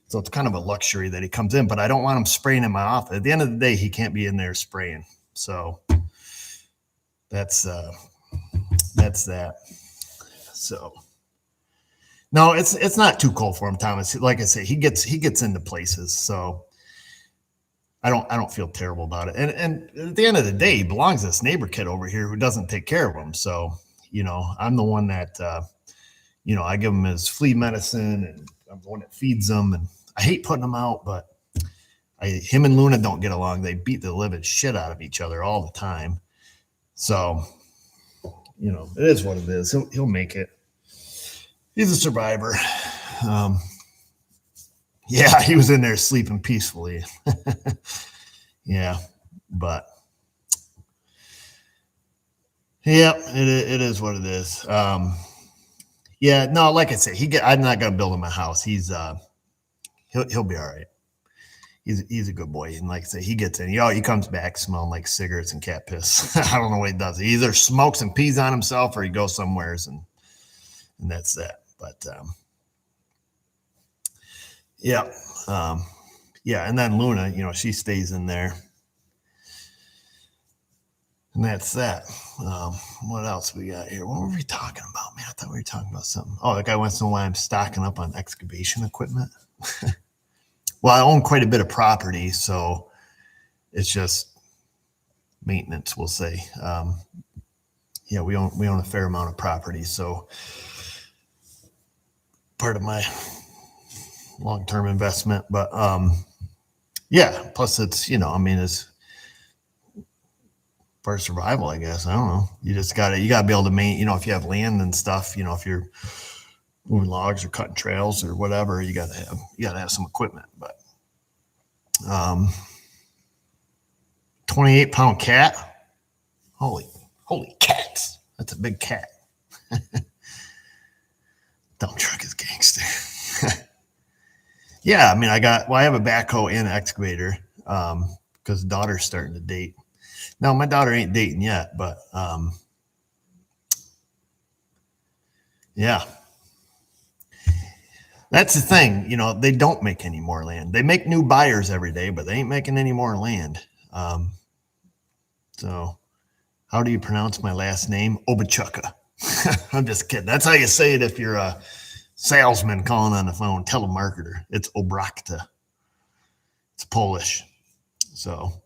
So it's kind of a luxury that he comes in, but I don't want him spraying in my office. At the end of the day, he can't be in there spraying. So that's that. So no, it's not too cold for him, Thomas. Like I say, he gets into places. So I don't feel terrible about it. And at the end of the day, he belongs to this neighbor kid over here who doesn't take care of him. So, I'm the one that I give him his flea medicine, and I'm the one that feeds him, and I hate putting him out, but him and Luna don't get along. They beat the living shit out of each other all the time. So, it is what it is. He'll make it. He's a survivor. Yeah, he was in there sleeping peacefully. Yeah, but yeah, it is what it is. Yeah, no, like I said, I'm not gonna build him a house. He'll be all right. He's a good boy, and like I say, he gets in. He comes back smelling like cigarettes and cat piss. I don't know what he does. He either smokes and pees on himself, or he goes somewheres, and that's that. But yeah, yeah, and then Luna, she stays in there, and that's that. What else we got here? What were we talking about, man? I thought we were talking about something. Oh, the guy wants to know why I'm stocking up on excavation equipment. Well, I own quite a bit of property, so it's just maintenance, we'll say. Yeah, we own a fair amount of property, so part of my long-term investment. But yeah, plus it's it's part of survival, I guess. I don't know. You gotta be able to if you have land and stuff, if you're moving logs or cutting trails or whatever, you gotta have some equipment. But 28-pound cat, holy cats, that's a big cat. Dump truck is gangster. Yeah, I have a backhoe and an excavator because daughter's starting to date. No, my daughter ain't dating yet, but yeah. That's the thing, they don't make any more land. They make new buyers every day, but they ain't making any more land. So how do you pronounce my last name? Obachuka. I'm just kidding. That's how you say it if you're a salesman calling on the phone, telemarketer. It's Obrakta. It's Polish. So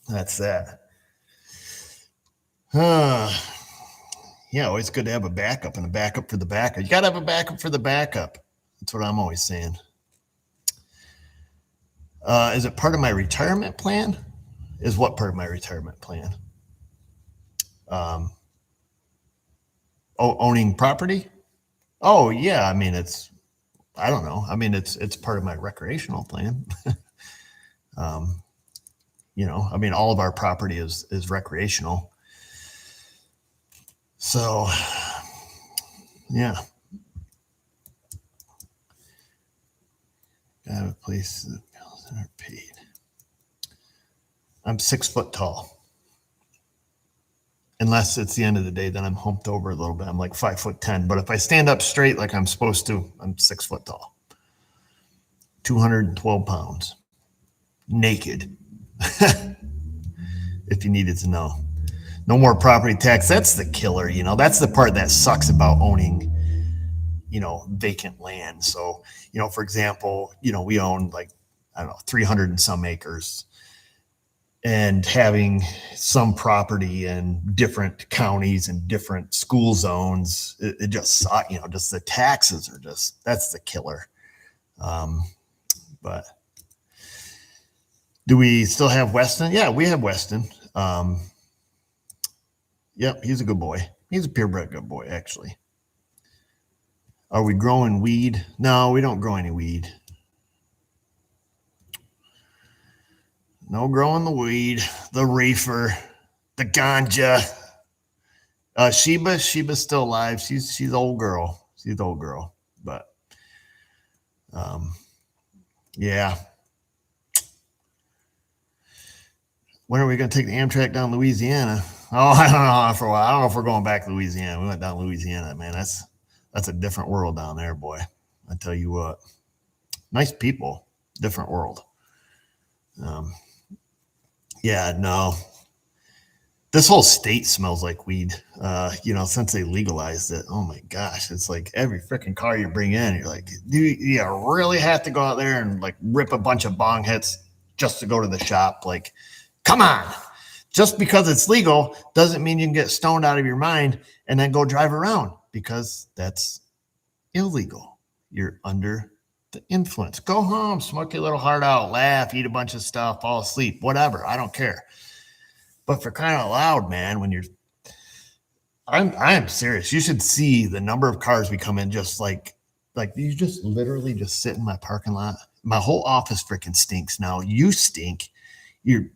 that's that. Yeah, always good to have a backup and a backup for the backup. You got to have a backup for the backup. That's what I'm always saying. Is it part of my retirement plan? Is what part of my retirement plan? Owning property? Oh, yeah. I don't know. It's part of my recreational plan. All of our property is recreational. So, yeah. I have a place that bills are paid. I'm 6 foot tall. Unless it's the end of the day, then I'm humped over a little bit. I'm like 5'10". But if I stand up straight like I'm supposed to, I'm 6 foot tall. 212 pounds. Naked. If you needed to know. No more property tax. That's the killer, That's the part that sucks about owning, vacant land. So, for example, we own 300 and some acres. And having some property in different counties and different school zones, it just sucks, just the taxes are that's the killer. But do we still have Weston? Yeah, we have Weston. Yep, he's a good boy. He's a purebred good boy, actually. Are we growing weed? No, we don't grow any weed. No growing the weed, the reefer, the ganja. Sheba's still alive. She's old girl. She's old girl. But Yeah. When are we going to take the Amtrak down Louisiana? Oh, I don't know for a while. I don't know if we're going back to Louisiana. We went down Louisiana, man. That's a different world down there, boy. I tell you what. Nice people, different world. Yeah, no. This whole state smells like weed. Since they legalized it. Oh my gosh, it's like every freaking car you bring in, you're like, do you really have to go out there and like rip a bunch of bong hits just to go to the shop? Like, come on. Just because it's legal doesn't mean you can get stoned out of your mind and then go drive around, because that's illegal. You're under the influence. Go home, smoke your little heart out, laugh, eat a bunch of stuff, fall asleep, whatever. I don't care. But for crying out loud, man, I am serious. You should see the number of cars we come in, just like you just literally just sit in my parking lot. My whole office freaking stinks now. You stink. You're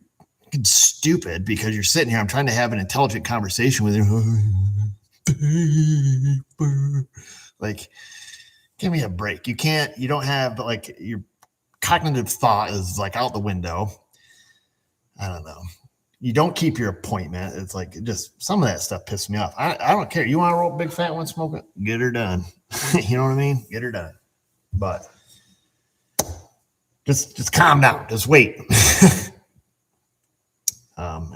stupid because you're sitting here. I'm trying to have an intelligent conversation with you. Like, give me a break. You don't have, like, your cognitive thought is like out the window. I don't know. You don't keep your appointment. It's like, just some of that stuff pisses me off. I don't care. You want to roll a big fat one, smoke it, get her done. You know what I mean? Get her done. But just calm down. Just wait.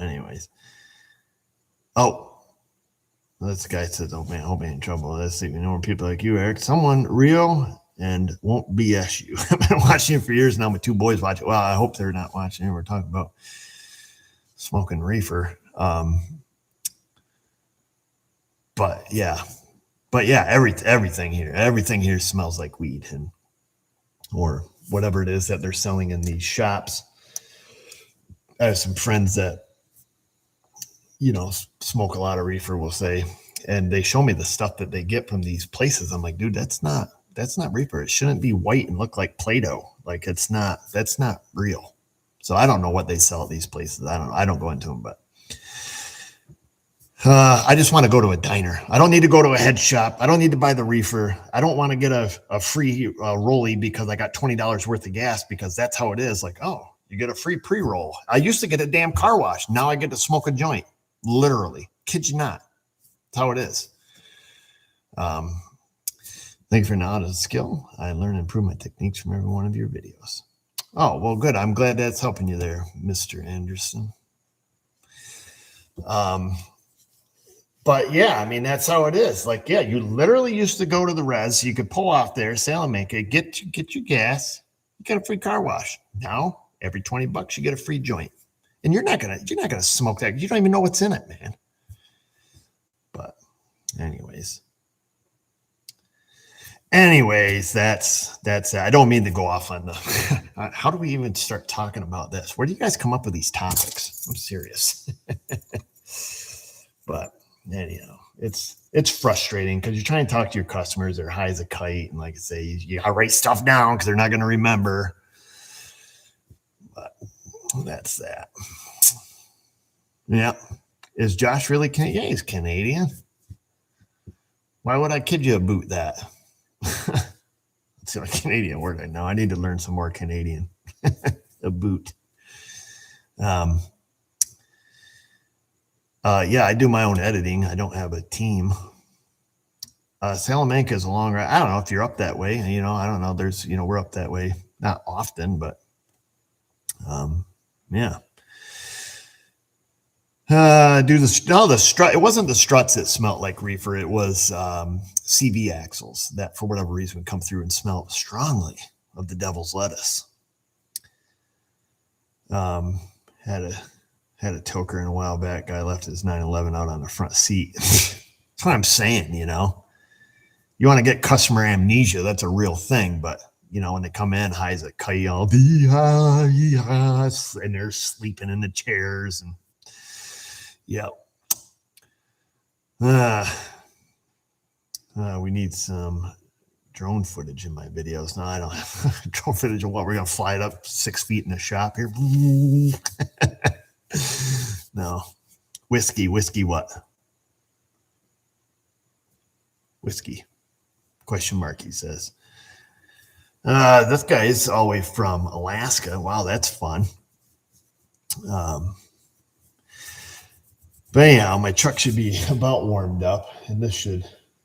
Anyways. Oh, this guy says, "Oh man, I hope I ain't in trouble." Let's see. We know people like you, Eric. Someone real and won't BS you. I've been watching it for years now. My two boys watch it. Well, I hope they're not watching it. We're talking about smoking reefer. But yeah, everything here smells like weed, or whatever it is that they're selling in these shops. I have some friends that, smoke a lot of reefer, will say, and they show me the stuff that they get from these places. I'm like, dude, that's not reefer. It shouldn't be white and look like Play-Doh. Like, that's not real. So I don't know what they sell at these places. I don't go into them, but I just want to go to a diner. I don't need to go to a head shop. I don't need to buy the reefer. I don't want to get a free rollie because I got $20 worth of gas, because that's how it is. Like, oh, you get a free pre-roll. I used to get a damn car wash. Now I get to smoke a joint. Literally. Kid you not. That's how it is. Thank you for knowledge and skill. I learn and improve my techniques from every one of your videos. Oh, well, good. I'm glad that's helping you there, Mr. Anderson. But yeah, I mean, that's how it is. Like, yeah, you literally used to go to the res. You could pull off there, Salamanca, get your gas. You get a free car wash. Now, every $20, you get a free joint. And you're not gonna smoke that. You don't even know what's in it, man. But anyways, that's it. I don't mean to go off on the how do we even start talking about this? Where do you guys come up with these topics? I'm serious. But anyhow, it's frustrating because you're trying to talk to your customers. They're high as a kite, and like I say, you gotta write stuff down because they're not going to remember. But that's that. Yeah. Is Josh really Canadian? Yeah, he's Canadian. Why would I kid you about that? It's a Canadian word I know. I need to learn some more Canadian. A boot. Yeah, I do my own editing. I don't have a team. Salamanca is a long ride. I don't know if you're up that way. I don't know. There's, we're up that way. Not often, but yeah. The strut. It wasn't the struts that smelled like reefer. It was CV axles that, for whatever reason, would come through and smell strongly of the devil's lettuce. Had a toker in a while back. Guy left his 911 out on the front seat. That's what I'm saying. You want to get customer amnesia. That's a real thing. But when they come in high as a kite, and they're sleeping in the chairs and. Yeah. We need some drone footage in my videos. No, I don't have drone footage of what we're going to fly it up 6 feet in the shop here. No. Whiskey what? Whiskey. Question mark, he says. This guy is all the way from Alaska. Wow, that's fun. But anyhow, my truck should be about warmed up, and this should.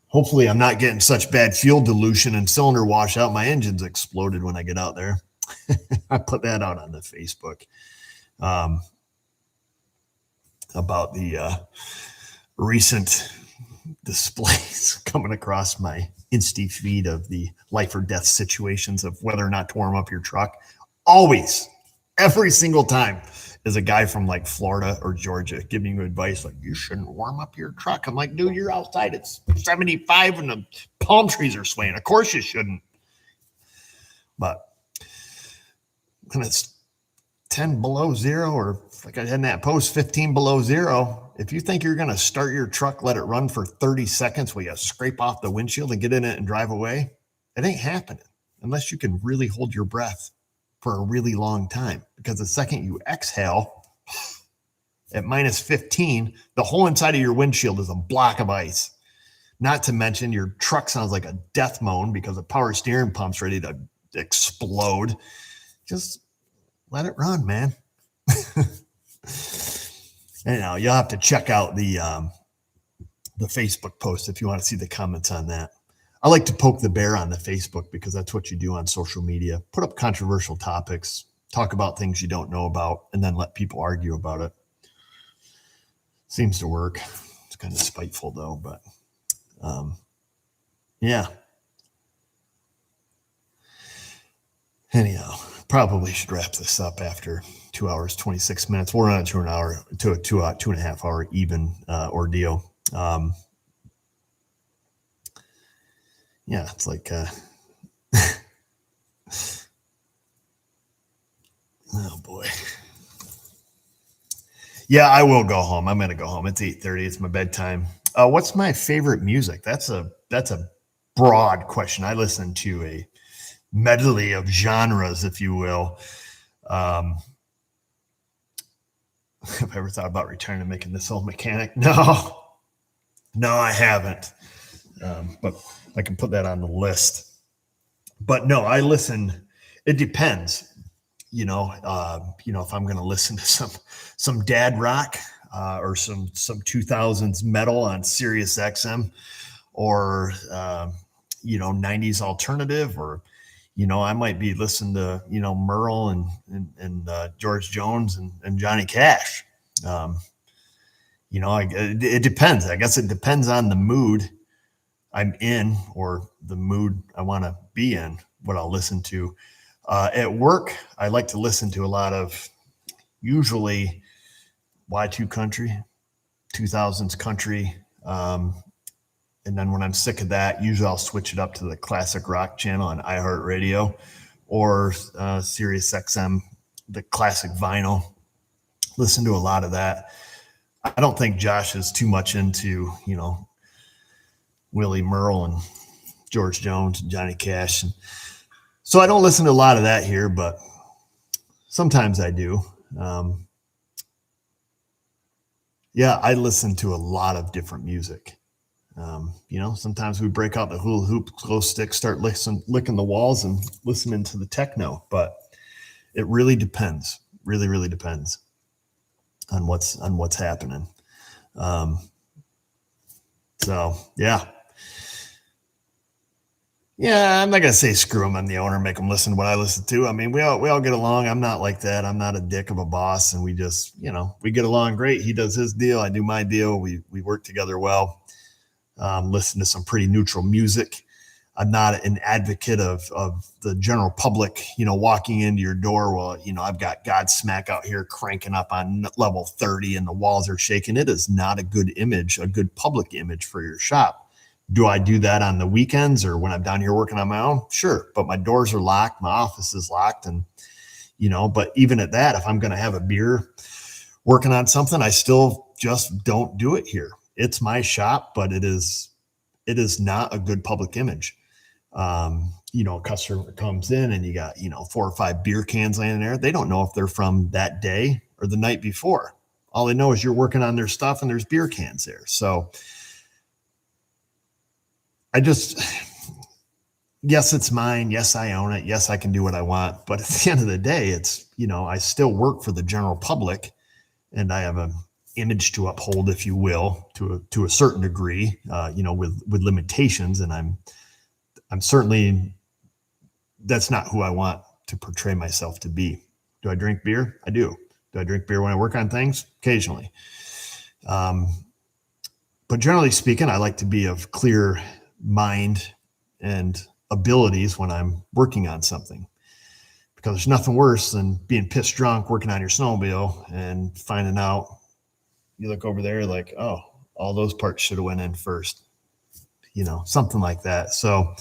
Hopefully, I'm not getting such bad fuel dilution and cylinder washout. My engine's exploded when I get out there. I put that out on the Facebook about the recent displays coming across my Insta feed of the life or death situations of whether or not to warm up your truck. Always, every single time, is a guy from like Florida or Georgia giving you advice like, you shouldn't warm up your truck. I'm like, dude, you're outside. It's 75 and the palm trees are swaying. Of course you shouldn't. But when it's 10 below zero, or like I had in that post, 15 below zero, if you think you're going to start your truck, let it run for 30 seconds while you scrape off the windshield and get in it and drive away, it ain't happening unless you can really hold your breath for a really long time. Because the second you exhale at minus 15, the whole inside of your windshield is a block of ice. Not to mention your truck sounds like a death moan because the power steering pump's ready to explode. Just let it run, man. Anyhow, you'll have to check out the Facebook post if you want to see the comments on that. I like to poke the bear on the Facebook because that's what you do on social media. Put up controversial topics, talk about things you don't know about, and then let people argue about it. Seems to work. It's kind of spiteful though, but yeah. Anyhow, probably should wrap this up after 2 hours, 26 minutes. We're on to an hour, to a 2.5 hour even ordeal. Yeah, it's like, oh boy. Yeah, I will go home. I'm going to go home. It's 8:30. It's my bedtime. What's my favorite music? That's a broad question. I listen to a medley of genres, if you will. Have I ever thought about retiring and making this old mechanic? No, I haven't. But I can put that on the list. But no, I listen. It depends. If I'm going to listen to some dad rock or some 2000s metal on Sirius XM, or 90s alternative, or I might be listening to Merle and George Jones and Johnny Cash. It depends. I guess it depends on the mood I'm in or the mood I want to be in, what I'll listen to. At work, I like to listen to a lot of usually Y2 country, 2000s country. And then when I'm sick of that, usually I'll switch it up to the classic rock channel on iHeartRadio or Sirius XM, the classic vinyl. Listen to a lot of that. I don't think Josh is too much into, Willie Merle and George Jones and Johnny Cash. And so I don't listen to a lot of that here, but sometimes I do. I listen to a lot of different music. Sometimes we break out the hula hoop glow stick, start licking the walls and listening to the techno, but it really depends. Really, really depends on what's happening. Yeah, I'm not gonna say screw him. I'm the owner. Make him listen to what I listen to. I mean, we all get along. I'm not like that. I'm not a dick of a boss, and we just, we get along great. He does his deal. I do my deal. We work together well. Listen to some pretty neutral music. I'm not an advocate of the general public, walking into your door. Well, I've got Godsmack out here cranking up on level 30 and the walls are shaking. It is not a good image, a good public image for your shop. Do I do that on the weekends or when I'm down here working on my own? Sure. But my doors are locked. My office is locked. And, but even at that, if I'm going to have a beer working on something, I still just don't do it here. It's my shop, but it is not a good public image. A customer comes in and you got, 4 or 5 beer cans laying there. They don't know if they're from that day or the night before. All they know is you're working on their stuff and there's beer cans there. So yes, it's mine. Yes, I own it. Yes, I can do what I want. But at the end of the day, it's, I still work for the general public, and I have an image to uphold, if you will, to a certain degree, with limitations. And I'm certainly, that's not who I want to portray myself to be. Do I drink beer? I do. Do I drink beer when I work on things? Occasionally. But generally speaking, I like to be of clear mind and abilities when I'm working on something, because there's nothing worse than being pissed drunk working on your snowmobile and finding out, you look over there like, oh, all those parts should have went in first, something like that. So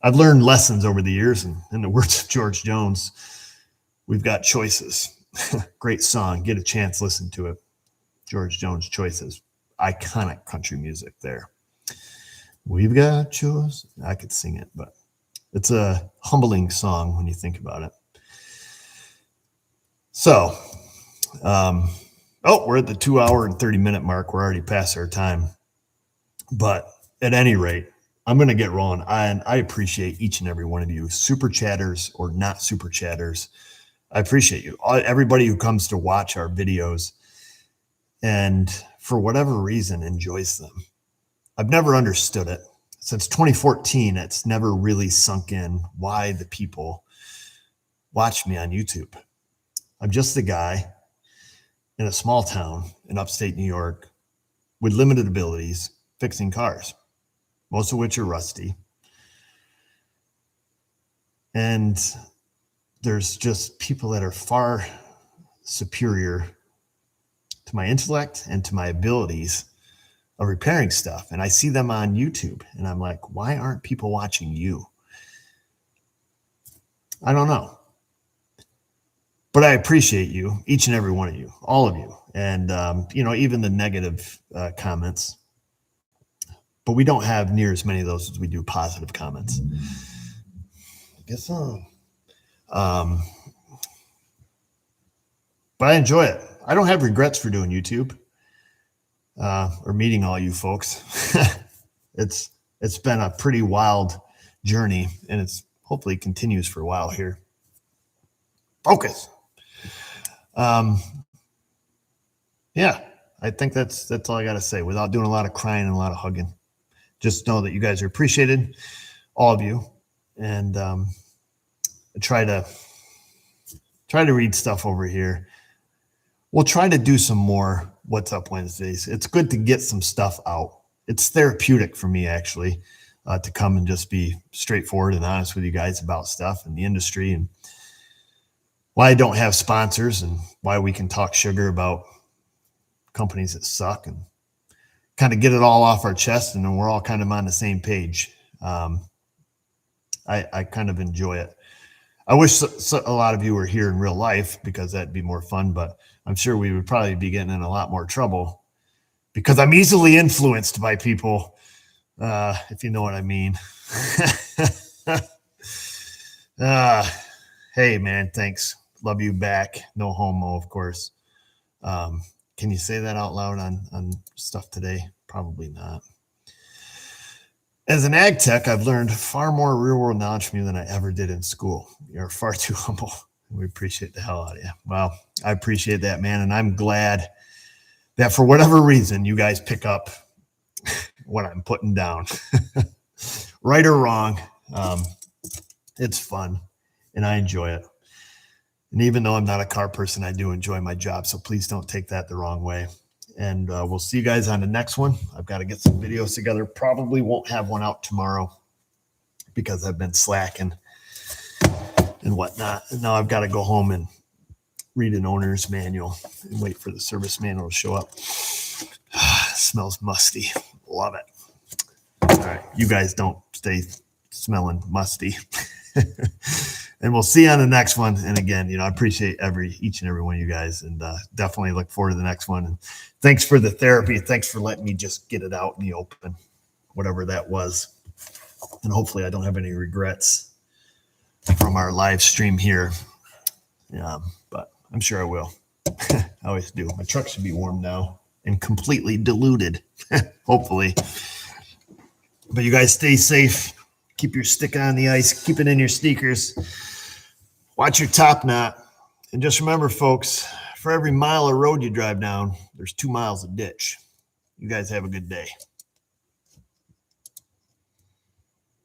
I've learned lessons over the years, and in the words of George Jones, we've got choices. Great song. Get a chance, listen to it. George Jones, Choices. Iconic country music there. We've got choices. I could sing it, but it's a humbling song when you think about it. So, we're at the 2 hour and 30-minute mark. We're already past our time. But at any rate, I'm going to get rolling. I appreciate each and every one of you, super chatters or not super chatters. I appreciate you. Everybody who comes to watch our videos and for whatever reason enjoys them. I've never understood it. Since 2014, it's never really sunk in why the people watch me on YouTube. I'm just a guy in a small town in upstate New York with limited abilities fixing cars, most of which are rusty. And there's just people that are far superior to my intellect and to my abilities of repairing stuff. And I see them on YouTube and I'm like, why aren't people watching you? I don't know. But I appreciate you, each and every one of you, all of you. And, even the negative comments. But we don't have near as many of those as we do positive comments. I guess so. But I enjoy it. I don't have regrets for doing YouTube or meeting all you folks. It's been a pretty wild journey, and it's hopefully continues for a while here. Focus. Yeah, I think that's all I got to say without doing a lot of crying and a lot of hugging. Just know that you guys are appreciated, all of you, and I try to read stuff over here. We'll try to do some more What's Up Wednesdays. It's good to get some stuff out. It's therapeutic for me, actually, to come and just be straightforward and honest with you guys about stuff in the industry and why I don't have sponsors and why we can talk sugar about companies that suck and kind of get it all off our chest, and then we're all kind of on the same page. I kind of enjoy it. I wish a lot of you were here in real life because that'd be more fun, but I'm sure we would probably be getting in a lot more trouble because I'm easily influenced by people, if you know what I mean. Hey, man, thanks. Love you back. No homo, of course. Can you say that out loud on stuff today? Probably not. As an ag tech, I've learned far more real world knowledge from you than I ever did in school. You're far too humble. We appreciate the hell out of you. Well, I appreciate that, man. And I'm glad that for whatever reason, you guys pick up what I'm putting down. Right or wrong, it's fun and I enjoy it. And even though I'm not a car person, I do enjoy my job. So please don't take that the wrong way. And we'll see you guys on the next one. I've got to get some videos together. Probably won't have one out tomorrow because I've been slacking and whatnot. And now I've got to go home and read an owner's manual and wait for the service manual to show up. Smells musty. Love it. All right. You guys don't stay smelling musty. And we'll see you on the next one. And again, I appreciate each and every one of you guys, and definitely look forward to the next one. And thanks for the therapy. Thanks for letting me just get it out in the open, whatever that was. And hopefully I don't have any regrets from our live stream here. But I'm sure I will. I always do. My truck should be warm now and completely diluted, hopefully. But you guys stay safe. Keep your stick on the ice. Keep it in your sneakers. Watch your top knot. And just remember, folks, for every mile of road you drive down, there's 2 miles of ditch. You guys have a good day.